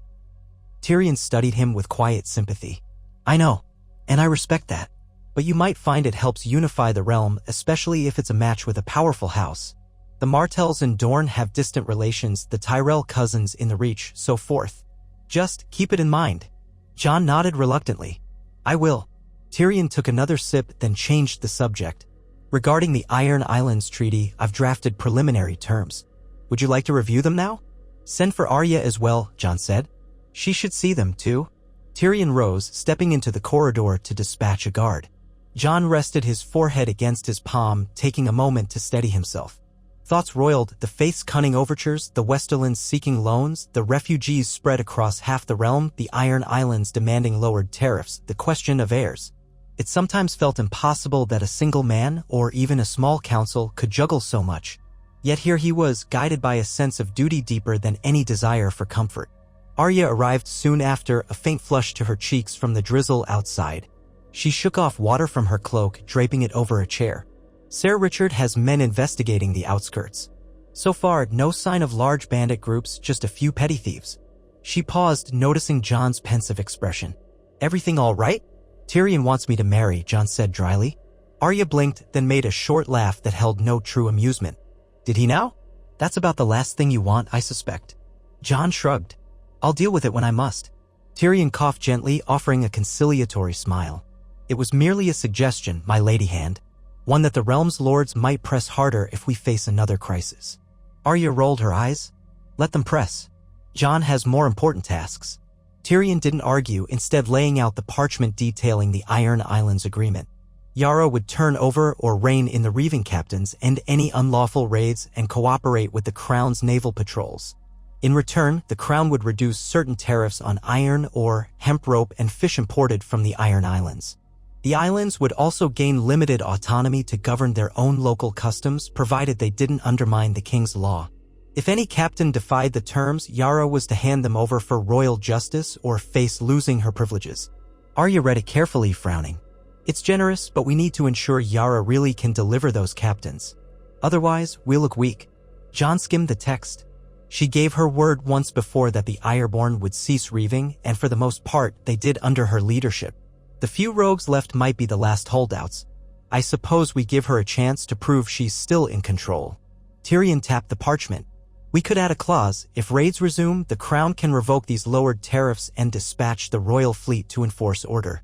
[SPEAKER 1] Tyrion studied him with quiet sympathy. "I know, and I respect that. But you might find it helps unify the realm, especially if it's a match with a powerful house. The Martells and Dorne have distant relations, the Tyrell cousins in the Reach, so forth. Just keep it in mind." Jon nodded reluctantly. "I will." Tyrion took another sip, then changed the subject. "Regarding the Iron Islands Treaty, I've drafted preliminary terms. Would you like to review them now?" "Send for Arya as well," Jon said. "She should see them, too." Tyrion rose, stepping into the corridor to dispatch a guard. Jon rested his forehead against his palm, taking a moment to steady himself. Thoughts roiled, the Faith's cunning overtures, the Westerlands seeking loans, the refugees spread across half the realm, the Iron Islands demanding lowered tariffs, the question of heirs. It sometimes felt impossible that a single man, or even a small council, could juggle so much. Yet here he was, guided by a sense of duty deeper than any desire for comfort. Arya arrived soon after, a faint flush to her cheeks from the drizzle outside. She shook off water from her cloak, draping it over a chair. "Sir Richard has men investigating the outskirts. So far, no sign of large bandit groups, just a few petty thieves." She paused, noticing Jon's pensive expression. "Everything all right?" "Tyrion wants me to marry," Jon said dryly. Arya blinked, then made a short laugh that held no true amusement. "Did he now? That's about the last thing you want, I suspect." Jon shrugged. "I'll deal with it when I must." Tyrion coughed gently, offering a conciliatory smile. "It was merely a suggestion, my lady hand. One that the realm's lords might press harder if we face another crisis." Arya rolled her eyes. "Let them press. Jon has more important tasks." Tyrion didn't argue, instead laying out the parchment detailing the Iron Islands agreement. Yara would turn over or rein in the reaving captains, end any unlawful raids, and cooperate with the Crown's naval patrols. In return, the Crown would reduce certain tariffs on iron ore, hemp rope, and fish imported from the Iron Islands. The islands would also gain limited autonomy to govern their own local customs, provided they didn't undermine the king's law. If any captain defied the terms, Yara was to hand them over for royal justice or face losing her privileges. Arya read it carefully, frowning. It's generous, but we need to ensure Yara really can deliver those captains. Otherwise, we'll look weak. Jon skimmed the text. She gave her word once before that the Ironborn would cease reaving, and for the most part, they did under her leadership. The few rogues left might be the last holdouts. I suppose we give her a chance to prove she's still in control. Tyrion tapped the parchment. We could add a clause. If raids resume, the crown can revoke these lowered tariffs and dispatch the royal fleet to enforce order.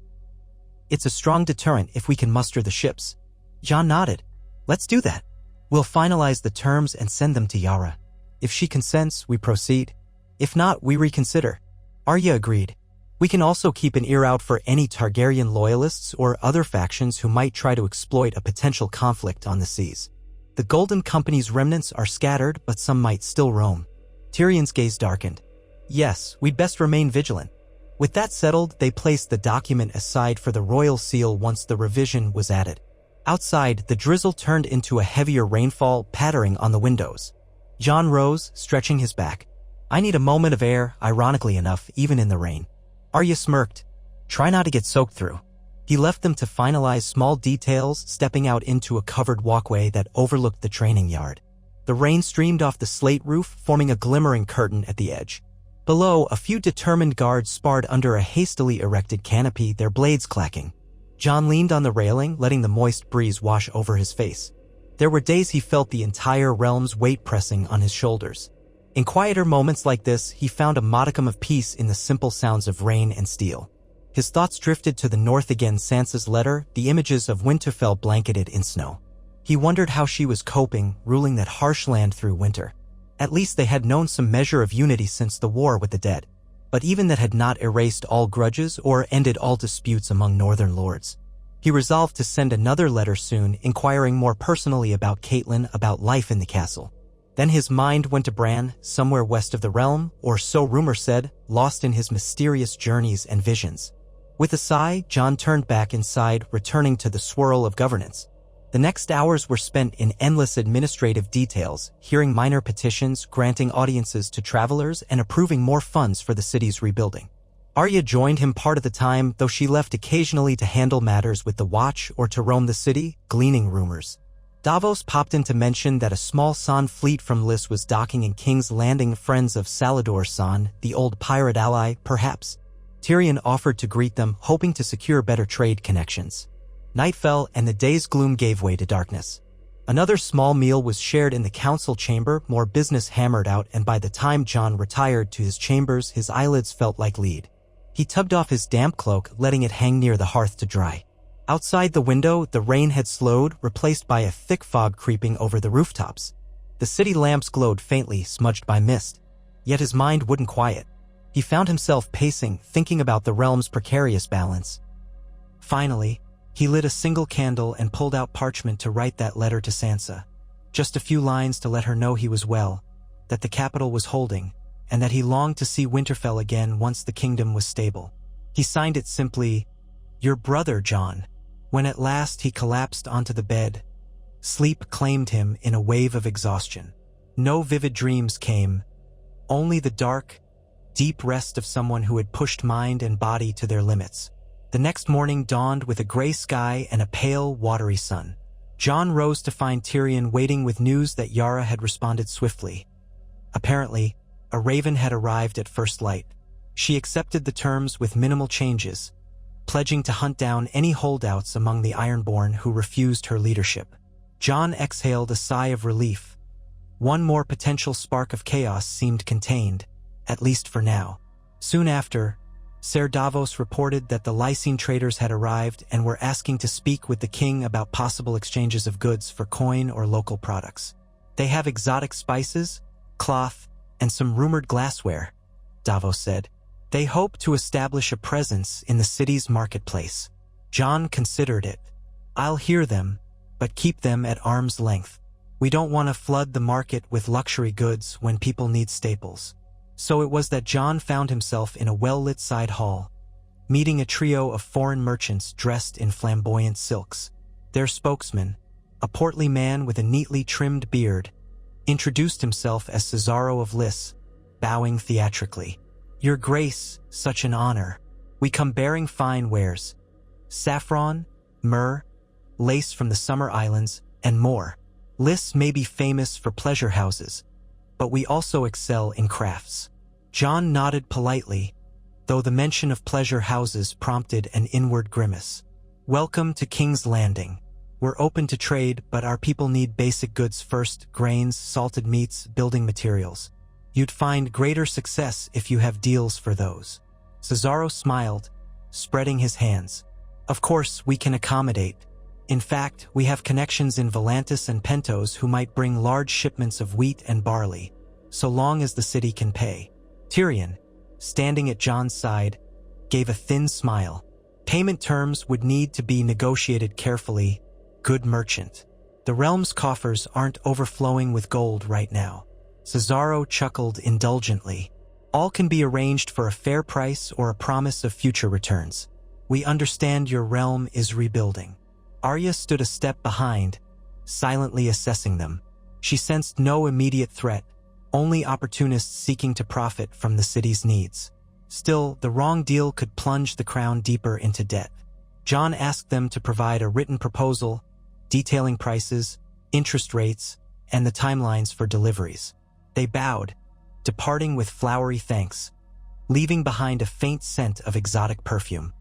[SPEAKER 1] It's a strong deterrent if we can muster the ships. Jon nodded. Let's do that. We'll finalize the terms and send them to Yara. If she consents, we proceed. If not, we reconsider. Arya agreed. We can also keep an ear out for any Targaryen loyalists or other factions who might try to exploit a potential conflict on the seas. The Golden Company's remnants are scattered, but some might still roam. Tyrion's gaze darkened. Yes, we'd best remain vigilant. With that settled, they placed the document aside for the royal seal once the revision was added. Outside, the drizzle turned into a heavier rainfall, pattering on the windows. Jon rose, stretching his back. I need a moment of air, ironically enough, even in the rain. Arya smirked. Try not to get soaked through. He left them to finalize small details, stepping out into a covered walkway that overlooked the training yard. The rain streamed off the slate roof, forming a glimmering curtain at the edge. Below, a few determined guards sparred under a hastily erected canopy, their blades clacking. Jon leaned on the railing, letting the moist breeze wash over his face. There were days he felt the entire realm's weight pressing on his shoulders. In quieter moments like this, he found a modicum of peace in the simple sounds of rain and steel. His thoughts drifted to the north again, Sansa's letter, the images of Winterfell blanketed in snow. He wondered how she was coping, ruling that harsh land through winter. At least they had known some measure of unity since the war with the dead. But even that had not erased all grudges or ended all disputes among northern lords. He resolved to send another letter soon, inquiring more personally about Catelyn, about life in the castle. Then his mind went to Bran, somewhere west of the realm, or so rumor said, lost in his mysterious journeys and visions. With a sigh, Jon turned back inside, returning to the swirl of governance. The next hours were spent in endless administrative details, hearing minor petitions, granting audiences to travelers, and approving more funds for the city's rebuilding. Arya joined him part of the time, though she left occasionally to handle matters with the Watch or to roam the city, gleaning rumors. Davos popped in to mention that a small San fleet from Liss was docking in King's Landing. Friends of Salador San, the old pirate ally, perhaps. Tyrion offered to greet them, hoping to secure better trade connections. Night fell, and the day's gloom gave way to darkness. Another small meal was shared in the council chamber, more business hammered out, and by the time Jon retired to his chambers, his eyelids felt like lead. He tugged off his damp cloak, letting it hang near the hearth to dry. Outside the window, the rain had slowed, replaced by a thick fog creeping over the rooftops. The city lamps glowed faintly, smudged by mist. Yet his mind wouldn't quiet. He found himself pacing, thinking about the realm's precarious balance. Finally, he lit a single candle and pulled out parchment to write that letter to Sansa. Just a few lines to let her know he was well, that the capital was holding, and that he longed to see Winterfell again once the kingdom was stable. He signed it simply, "Your brother, Jon." When at last he collapsed onto the bed, sleep claimed him in a wave of exhaustion. No vivid dreams came, only the dark, deep rest of someone who had pushed mind and body to their limits. The next morning dawned with a gray sky and a pale, watery sun. Jon rose to find Tyrion waiting with news that Yara had responded swiftly. Apparently, a raven had arrived at first light. She accepted the terms with minimal changes, pledging to hunt down any holdouts among the Ironborn who refused her leadership. Jon exhaled a sigh of relief. One more potential spark of chaos seemed contained, at least for now. Soon after, Ser Davos reported that the Lysine traders had arrived and were asking to speak with the king about possible exchanges of goods for coin or local products. They have exotic spices, cloth, and some rumored glassware, Davos said. They hope to establish a presence in the city's marketplace. Jon considered it. I'll hear them, but keep them at arm's length. We don't want to flood the market with luxury goods when people need staples. So it was that Jon found himself in a well-lit side hall, meeting a trio of foreign merchants dressed in flamboyant silks. Their spokesman, a portly man with a neatly trimmed beard, introduced himself as Cesaro of Liss, bowing theatrically. "Your Grace, such an honor. We come bearing fine wares. Saffron, myrrh, lace from the summer islands, and more. Liss may be famous for pleasure houses, but we also excel in crafts. Jon nodded politely, though the mention of pleasure houses prompted an inward grimace. Welcome to King's Landing. We're open to trade, but our people need basic goods first: grains, salted meats, building materials. You'd find greater success if you have deals for those. Cesaro smiled, spreading his hands. Of course, we can accommodate. In fact, we have connections in Volantis and Pentos who might bring large shipments of wheat and barley, so long as the city can pay. Tyrion, standing at Jon's side, gave a thin smile. Payment terms would need to be negotiated carefully, good merchant. The realm's coffers aren't overflowing with gold right now. Cesaro chuckled indulgently. All can be arranged for a fair price or a promise of future returns. We understand your realm is rebuilding. Arya stood a step behind, silently assessing them. She sensed no immediate threat, only opportunists seeking to profit from the city's needs. Still, the wrong deal could plunge the crown deeper into debt. Jon asked them to provide a written proposal, detailing prices, interest rates, and the timelines for deliveries. They bowed, departing with flowery thanks, leaving behind a faint scent of exotic perfume.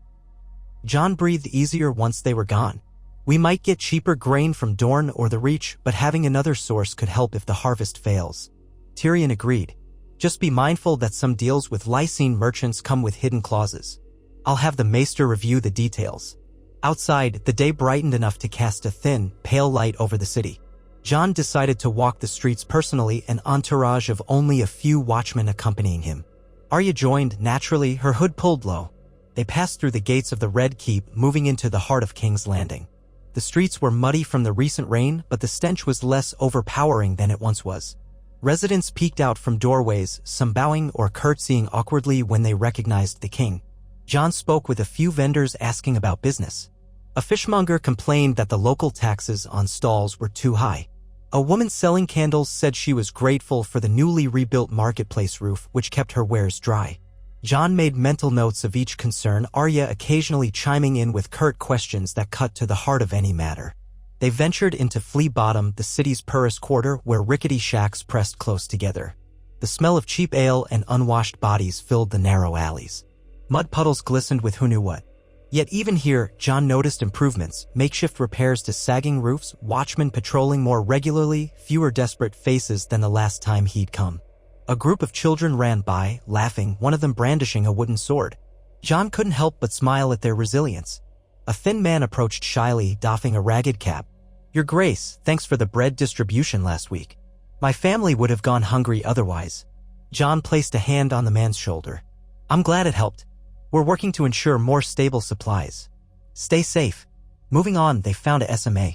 [SPEAKER 1] Jon breathed easier once they were gone. We might get cheaper grain from Dorne or the Reach, but having another source could help if the harvest fails. Tyrion agreed. Just be mindful that some deals with Lysine merchants come with hidden clauses. I'll have the maester review the details. Outside, the day brightened enough to cast a thin, pale light over the city. Jon decided to walk the streets personally, an entourage of only a few watchmen accompanying him. Arya joined, naturally, her hood pulled low. They passed through the gates of the Red Keep, moving into the heart of King's Landing. The streets were muddy from the recent rain, but the stench was less overpowering than it once was. Residents peeked out from doorways, some bowing or curtsying awkwardly when they recognized the king. Jon spoke with a few vendors asking about business. A fishmonger complained that the local taxes on stalls were too high. A woman selling candles said she was grateful for the newly rebuilt marketplace roof, which kept her wares dry. Jon made mental notes of each concern, Arya occasionally chiming in with curt questions that cut to the heart of any matter. They ventured into Flea Bottom, the city's poorest quarter, where rickety shacks pressed close together. The smell of cheap ale and unwashed bodies filled the narrow alleys. Mud puddles glistened with who knew what. Yet even here, Jon noticed improvements, makeshift repairs to sagging roofs, watchmen patrolling more regularly, fewer desperate faces than the last time he'd come. A group of children ran by, laughing, one of them brandishing a wooden sword. Jon couldn't help but smile at their resilience. A thin man approached shyly, doffing a ragged cap. Your Grace, thanks for the bread distribution last week. My family would have gone hungry otherwise. Jon placed a hand on the man's shoulder. I'm glad it helped. We're working to ensure more stable supplies. Stay safe. Moving on, they found a SMA.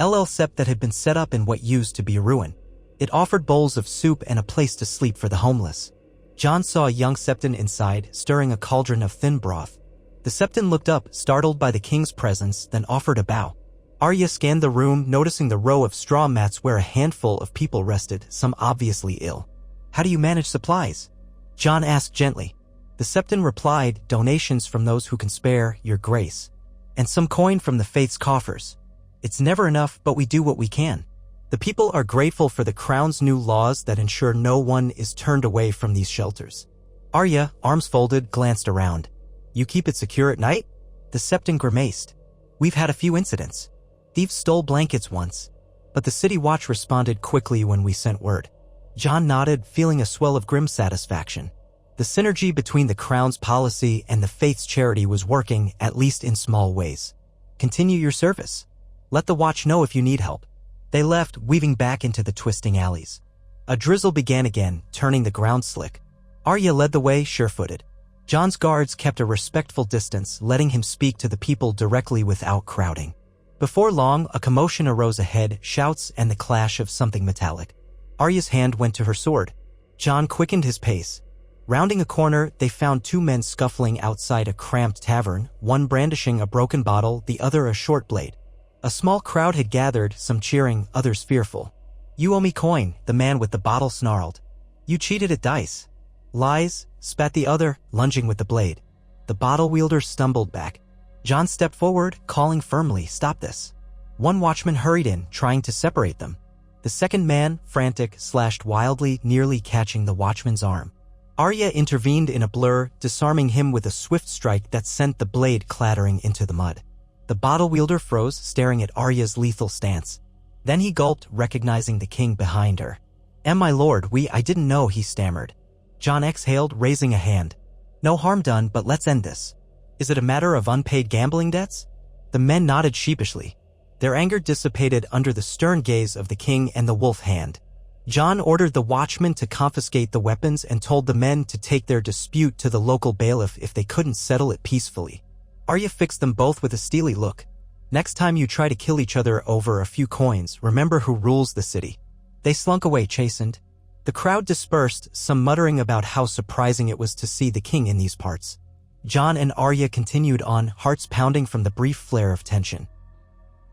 [SPEAKER 1] LL Sept that had been set up in what used to be a ruin. It offered bowls of soup and a place to sleep for the homeless. Jon saw a young septin inside, stirring a cauldron of thin broth. The septin looked up, startled by the king's presence, then offered a bow. Arya scanned the room, noticing the row of straw mats where a handful of people rested, some obviously ill. How do you manage supplies? Jon asked gently. The septin replied, donations from those who can spare, Your Grace. And some coin from the faith's coffers. It's never enough, but we do what we can. The people are grateful for the crown's new laws that ensure no one is turned away from these shelters. Arya, arms folded, glanced around. You keep it secure at night? The septin grimaced. We've had a few incidents. Thieves stole blankets once, but the city watch responded quickly when we sent word. Jon nodded, feeling a swell of grim satisfaction. The synergy between the crown's policy and the faith's charity was working, at least in small ways. Continue your service. Let the watch know if you need help. They left, weaving back into the twisting alleys. A drizzle began again, turning the ground slick. Arya led the way, sure-footed. Jon's guards kept a respectful distance, letting him speak to the people directly without crowding. Before long, a commotion arose ahead, shouts and the clash of something metallic. Arya's hand went to her sword. Jon quickened his pace. Rounding a corner, they found two men scuffling outside a cramped tavern, one brandishing a broken bottle, the other a short blade. A small crowd had gathered, some cheering, others fearful. You owe me coin, the man with the bottle snarled. You cheated at dice. Lies, spat the other, lunging with the blade. The bottle wielder stumbled back. Jon stepped forward, calling firmly, "Stop this." One watchman hurried in, trying to separate them. The second man, frantic, slashed wildly, nearly catching the watchman's arm. Arya intervened in a blur, disarming him with a swift strike that sent the blade clattering into the mud. The bottle wielder froze, staring at Arya's lethal stance. Then he gulped, recognizing the king behind her. My lord, I didn't know," he stammered. Jon exhaled, raising a hand. "No harm done, but let's end this. Is it a matter of unpaid gambling debts?" The men nodded sheepishly. Their anger dissipated under the stern gaze of the king and the wolf hand. Jon ordered the watchmen to confiscate the weapons and told the men to take their dispute to the local bailiff if they couldn't settle it peacefully. Arya fixed them both with a steely look. "Next time you try to kill each other over a few coins, remember who rules the city." They slunk away, chastened. The crowd dispersed, some muttering about how surprising it was to see the king in these parts. Jon and Arya continued on, hearts pounding from the brief flare of tension.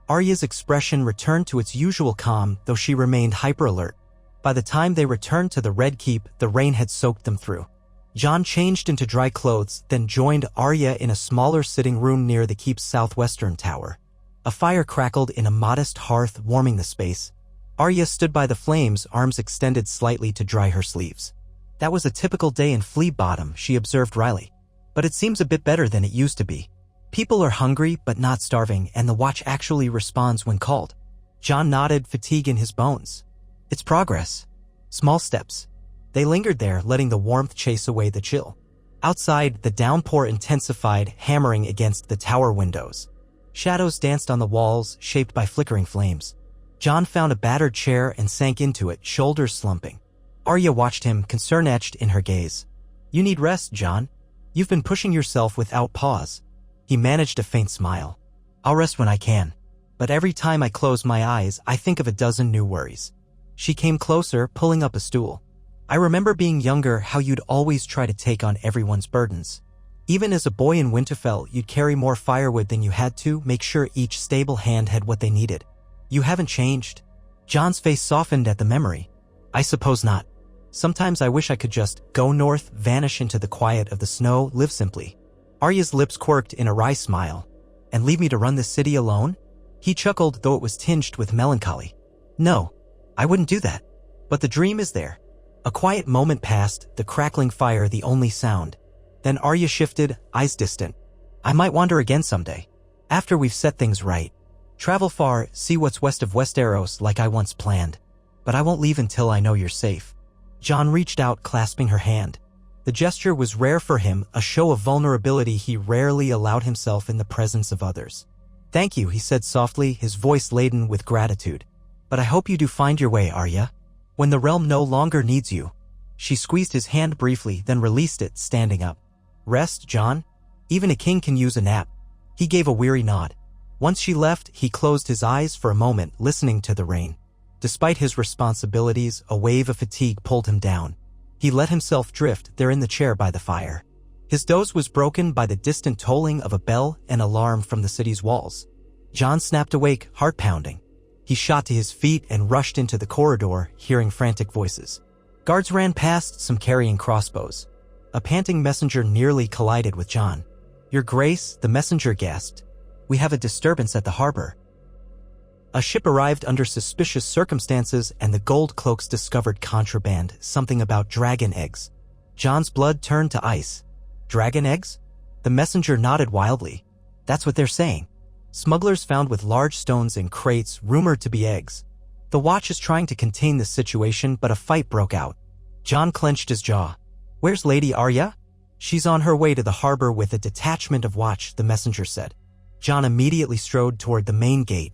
[SPEAKER 1] Arya's expression returned to its usual calm, though she remained hyper-alert. By the time they returned to the Red Keep, the rain had soaked them through. Jon changed into dry clothes, then joined Arya in a smaller sitting room near the keep's southwestern tower. A fire crackled in a modest hearth, warming the space. Arya stood by the flames, arms extended slightly to dry her sleeves. "That was a typical day in Flea Bottom," she observed wryly. "But it seems a bit better than it used to be. People are hungry but not starving, and the watch actually responds when called." Jon nodded, fatigue in his bones. "It's progress. Small steps." They lingered there, letting the warmth chase away the chill. Outside, the downpour intensified, hammering against the tower windows. Shadows danced on the walls, shaped by flickering flames. Jon found a battered chair and sank into it, shoulders slumping. Arya watched him, concern etched in her gaze. "You need rest, Jon. You've been pushing yourself without pause." He managed a faint smile. "I'll rest when I can. But every time I close my eyes, I think of a dozen new worries." She came closer, pulling up a stool. "I remember being younger, how you'd always try to take on everyone's burdens. Even as a boy in Winterfell, you'd carry more firewood than you had to, make sure each stable hand had what they needed. You haven't changed." Jon's face softened at the memory. "I suppose not. Sometimes I wish I could just go north, vanish into the quiet of the snow, live simply." Arya's lips quirked in a wry smile. "And leave me to run this city alone?" He chuckled, though it was tinged with melancholy. "No, I wouldn't do that. But the dream is there." A quiet moment passed, the crackling fire the only sound. Then Arya shifted, eyes distant. "I might wander again someday. After we've set things right. Travel far, see what's west of Westeros like I once planned. But I won't leave until I know you're safe." Jon reached out, clasping her hand. The gesture was rare for him, a show of vulnerability he rarely allowed himself in the presence of others. "Thank you," he said softly, his voice laden with gratitude. "But I hope you do find your way, Arya. When the realm no longer needs you." She squeezed his hand briefly, then released it, standing up. "Rest, Jon. Even a king can use a nap." He gave a weary nod. Once she left, he closed his eyes for a moment, listening to the rain. Despite his responsibilities, a wave of fatigue pulled him down. He let himself drift there in the chair by the fire. His doze was broken by the distant tolling of a bell, an alarm from the city's walls. Jon snapped awake, heart pounding. He shot to his feet and rushed into the corridor, hearing frantic voices. Guards ran past, some carrying crossbows. A panting messenger nearly collided with Jon. "Your Grace," the messenger gasped. "We have a disturbance at the harbor." A ship arrived under suspicious circumstances, and the gold cloaks discovered contraband, something about dragon eggs. Jon's blood turned to ice. "Dragon eggs?" The messenger nodded wildly. "That's what they're saying. Smugglers found with large stones in crates, rumored to be eggs. The watch is trying to contain the situation, but a fight broke out." Jon clenched his jaw. "Where's Lady Arya?" "She's on her way to the harbor with a detachment of watch," the messenger said. Jon immediately strode toward the main gate.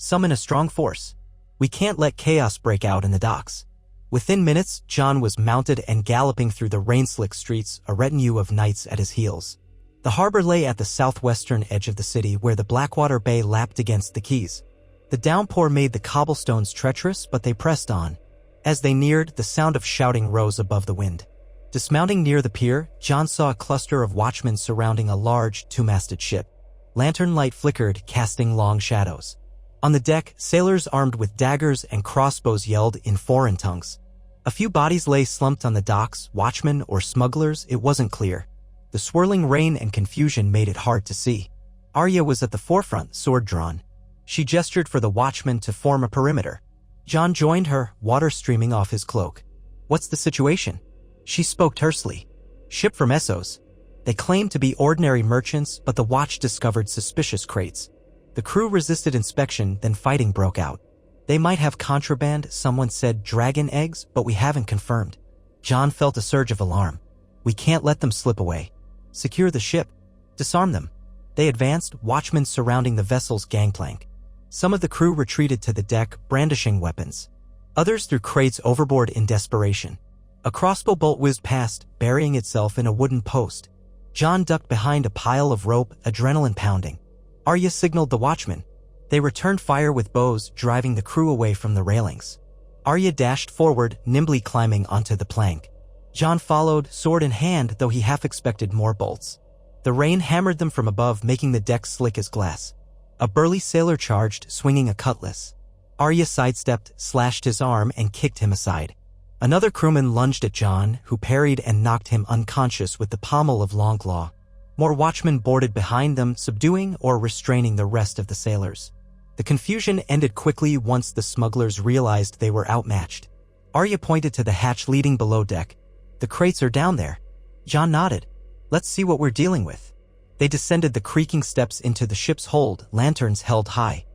[SPEAKER 1] "Summon a strong force. We can't let chaos break out in the docks." Within minutes, Jon was mounted and galloping through the rain-slick streets, a retinue of knights at his heels. The harbor lay at the southwestern edge of the city, where the Blackwater Bay lapped against the quays. The downpour made the cobblestones treacherous, but they pressed on. As they neared, the sound of shouting rose above the wind. Dismounting near the pier, Jon saw a cluster of watchmen surrounding a large, two-masted ship. Lantern light flickered, casting long shadows. On the deck, sailors armed with daggers and crossbows yelled in foreign tongues. A few bodies lay slumped on the docks, watchmen or smugglers, it wasn't clear. The swirling rain and confusion made it hard to see. Arya was at the forefront, sword drawn. She gestured for the watchmen to form a perimeter. Jon joined her, water streaming off his cloak. "What's the situation?" She spoke tersely. "Ship from Essos. They claimed to be ordinary merchants, but the watch discovered suspicious crates. The crew resisted inspection, then fighting broke out. They might have contraband, someone said dragon eggs, but we haven't confirmed." Jon felt a surge of alarm. "We can't let them slip away. Secure the ship. Disarm them." They advanced, watchmen surrounding the vessel's gangplank. Some of the crew retreated to the deck, brandishing weapons. Others threw crates overboard in desperation. A crossbow bolt whizzed past, burying itself in a wooden post. Jon ducked behind a pile of rope, adrenaline pounding. Arya signaled the watchmen. They returned fire with bows, driving the crew away from the railings. Arya dashed forward, nimbly climbing onto the plank. Jon followed, sword in hand, though he half expected more bolts. The rain hammered them from above, making the deck slick as glass. A burly sailor charged, swinging a cutlass. Arya sidestepped, slashed his arm, and kicked him aside. Another crewman lunged at Jon, who parried and knocked him unconscious with the pommel of Longclaw. More watchmen boarded behind them, subduing or restraining the rest of the sailors. The confusion ended quickly once the smugglers realized they were outmatched. Arya pointed to the hatch leading below deck. "The crates are down there." Jon nodded. "Let's see what we're dealing with." They descended the creaking steps into the ship's hold, lanterns held high.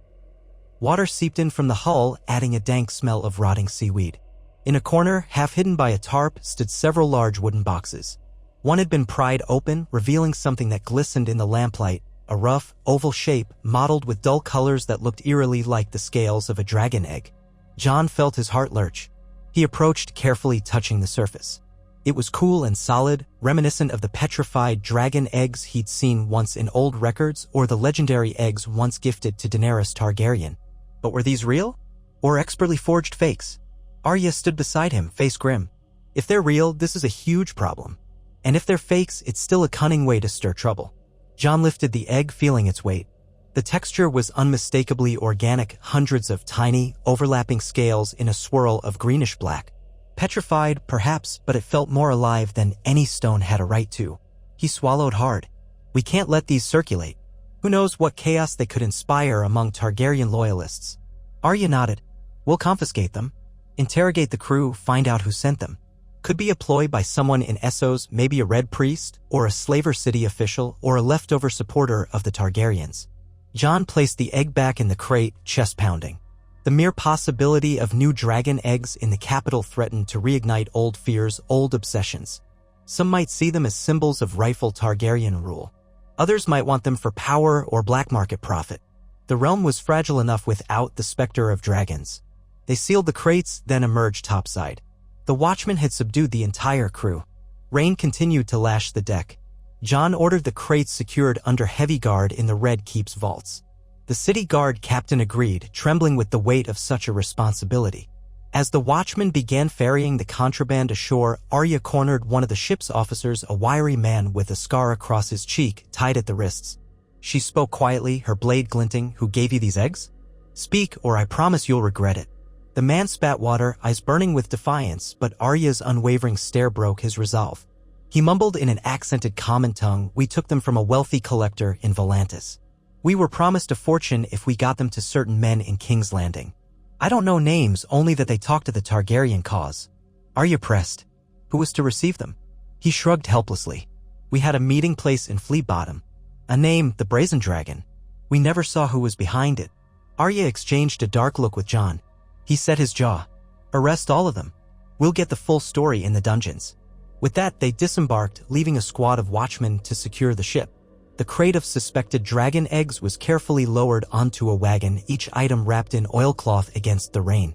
[SPEAKER 1] Water seeped in from the hull, adding a dank smell of rotting seaweed. In a corner, half hidden by a tarp, stood several large wooden boxes. One had been pried open, revealing something that glistened in the lamplight, a rough, oval shape, mottled with dull colors that looked eerily like the scales of a dragon egg. Jon felt his heart lurch. He approached, carefully touching the surface. It was cool and solid, reminiscent of the petrified dragon eggs he'd seen once in old records or the legendary eggs once gifted to Daenerys Targaryen. But were these real? Or expertly forged fakes? Arya stood beside him, face grim. If they're real, this is a huge problem. And if they're fakes, it's still a cunning way to stir trouble. Jon lifted the egg, feeling its weight. The texture was unmistakably organic, hundreds of tiny, overlapping scales in a swirl of greenish-black. Petrified, perhaps, but it felt more alive than any stone had a right to. He swallowed hard. "We can't let these circulate. Who knows what chaos they could inspire among Targaryen loyalists." Arya nodded. "We'll confiscate them. Interrogate the crew, find out who sent them. Could be a ploy by someone in Essos, maybe a Red Priest, or a Slaver City official, or a leftover supporter of the Targaryens." Jon placed the egg back in the crate, chest pounding. The mere possibility of new dragon eggs in the capital threatened to reignite old fears, old obsessions. Some might see them as symbols of rightful Targaryen rule. Others might want them for power or black market profit. The realm was fragile enough without the specter of dragons. They sealed the crates, then emerged topside. The watchmen had subdued the entire crew. Rain continued to lash the deck. Jon ordered the crates secured under heavy guard in the Red Keep's vaults. The city guard captain agreed, trembling with the weight of such a responsibility. As the watchmen began ferrying the contraband ashore, Arya cornered one of the ship's officers, a wiry man with a scar across his cheek, tied at the wrists. She spoke quietly, her blade glinting. "Who gave you these eggs? Speak, or I promise you'll regret it." The man spat water, eyes burning with defiance, but Arya's unwavering stare broke his resolve. He mumbled in an accented common tongue, "We took them from a wealthy collector in Volantis. We were promised a fortune if we got them to certain men in King's Landing. I don't know names, only that they talked to the Targaryen cause." Arya pressed. "Who was to receive them?" He shrugged helplessly. "We had a meeting place in Flea Bottom. A name, the Brazen Dragon. We never saw who was behind it." Arya exchanged a dark look with Jon. He set his jaw. "Arrest all of them. We'll get the full story in the dungeons." With that, they disembarked, leaving a squad of watchmen to secure the ship. The crate of suspected dragon eggs was carefully lowered onto a wagon, each item wrapped in oilcloth against the rain.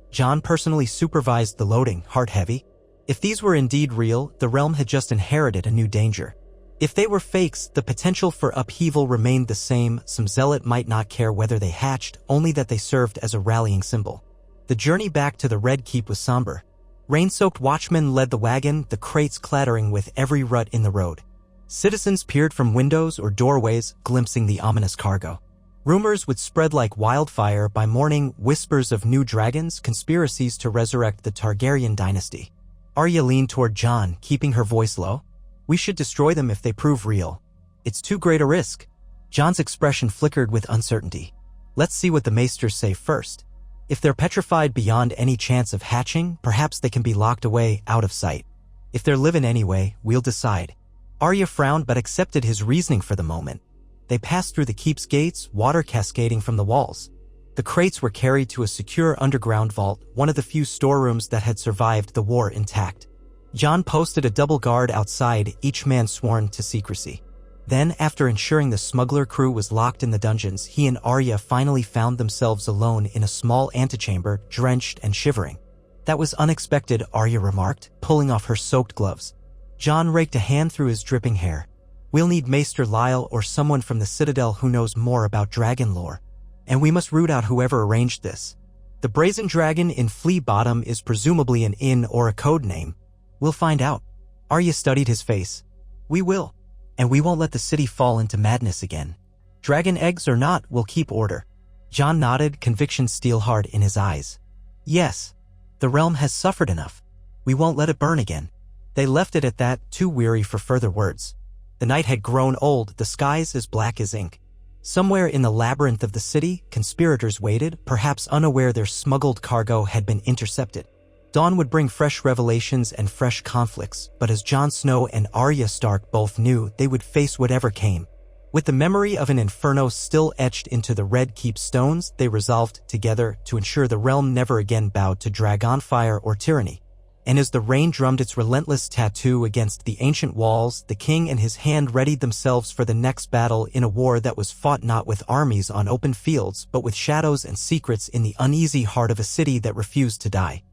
[SPEAKER 1] Jon personally supervised the loading, heart heavy. If these were indeed real, the realm had just inherited a new danger. If they were fakes, the potential for upheaval remained the same. Some zealot might not care whether they hatched, only that they served as a rallying symbol. The journey back to the Red Keep was somber. Rain-soaked watchmen led the wagon, the crates clattering with every rut in the road. Citizens peered from windows or doorways, glimpsing the ominous cargo. Rumors would spread like wildfire. By morning, whispers of new dragons, conspiracies to resurrect the Targaryen dynasty. Arya leaned toward Jon, keeping her voice low. "We should destroy them if they prove real. It's too great a risk." Jon's expression flickered with uncertainty. Let's see what the maesters say first. If they're petrified beyond any chance of hatching, perhaps they can be locked away out of sight. If they're living anyway, we'll decide. Arya frowned but accepted his reasoning for the moment. They passed through the keep's gates, water cascading from the walls. The crates were carried to a secure underground vault, one of the few storerooms that had survived the war intact. Jon posted a double guard outside, each man sworn to secrecy. Then, after ensuring the smuggler crew was locked in the dungeons, he and Arya finally found themselves alone in a small antechamber, drenched and shivering. That was unexpected, Arya remarked, pulling off her soaked gloves. Jon raked a hand through his dripping hair. We'll need Maester Lyle or someone from the Citadel who knows more about dragon lore. And we must root out whoever arranged this. The Brazen Dragon in Flea Bottom is presumably an inn or a code name. We'll find out. Arya studied his face. We will. And we won't let the city fall into madness again. Dragon eggs or not, we'll keep order. Jon nodded, conviction steel-hard in his eyes. Yes. The realm has suffered enough. We won't let it burn again. They left it at that, too weary for further words. The night had grown old, the skies as black as ink. Somewhere in the labyrinth of the city, conspirators waited, perhaps unaware their smuggled cargo had been intercepted. Dawn would bring fresh revelations and fresh conflicts, but as Jon Snow and Arya Stark both knew, they would face whatever came. With the memory of an inferno still etched into the Red Keep stones, they resolved together to ensure the realm never again bowed to dragonfire or tyranny. And as the rain drummed its relentless tattoo against the ancient walls, the king and his hand readied themselves for the next battle in a war that was fought not with armies on open fields, but with shadows and secrets in the uneasy heart of a city that refused to die.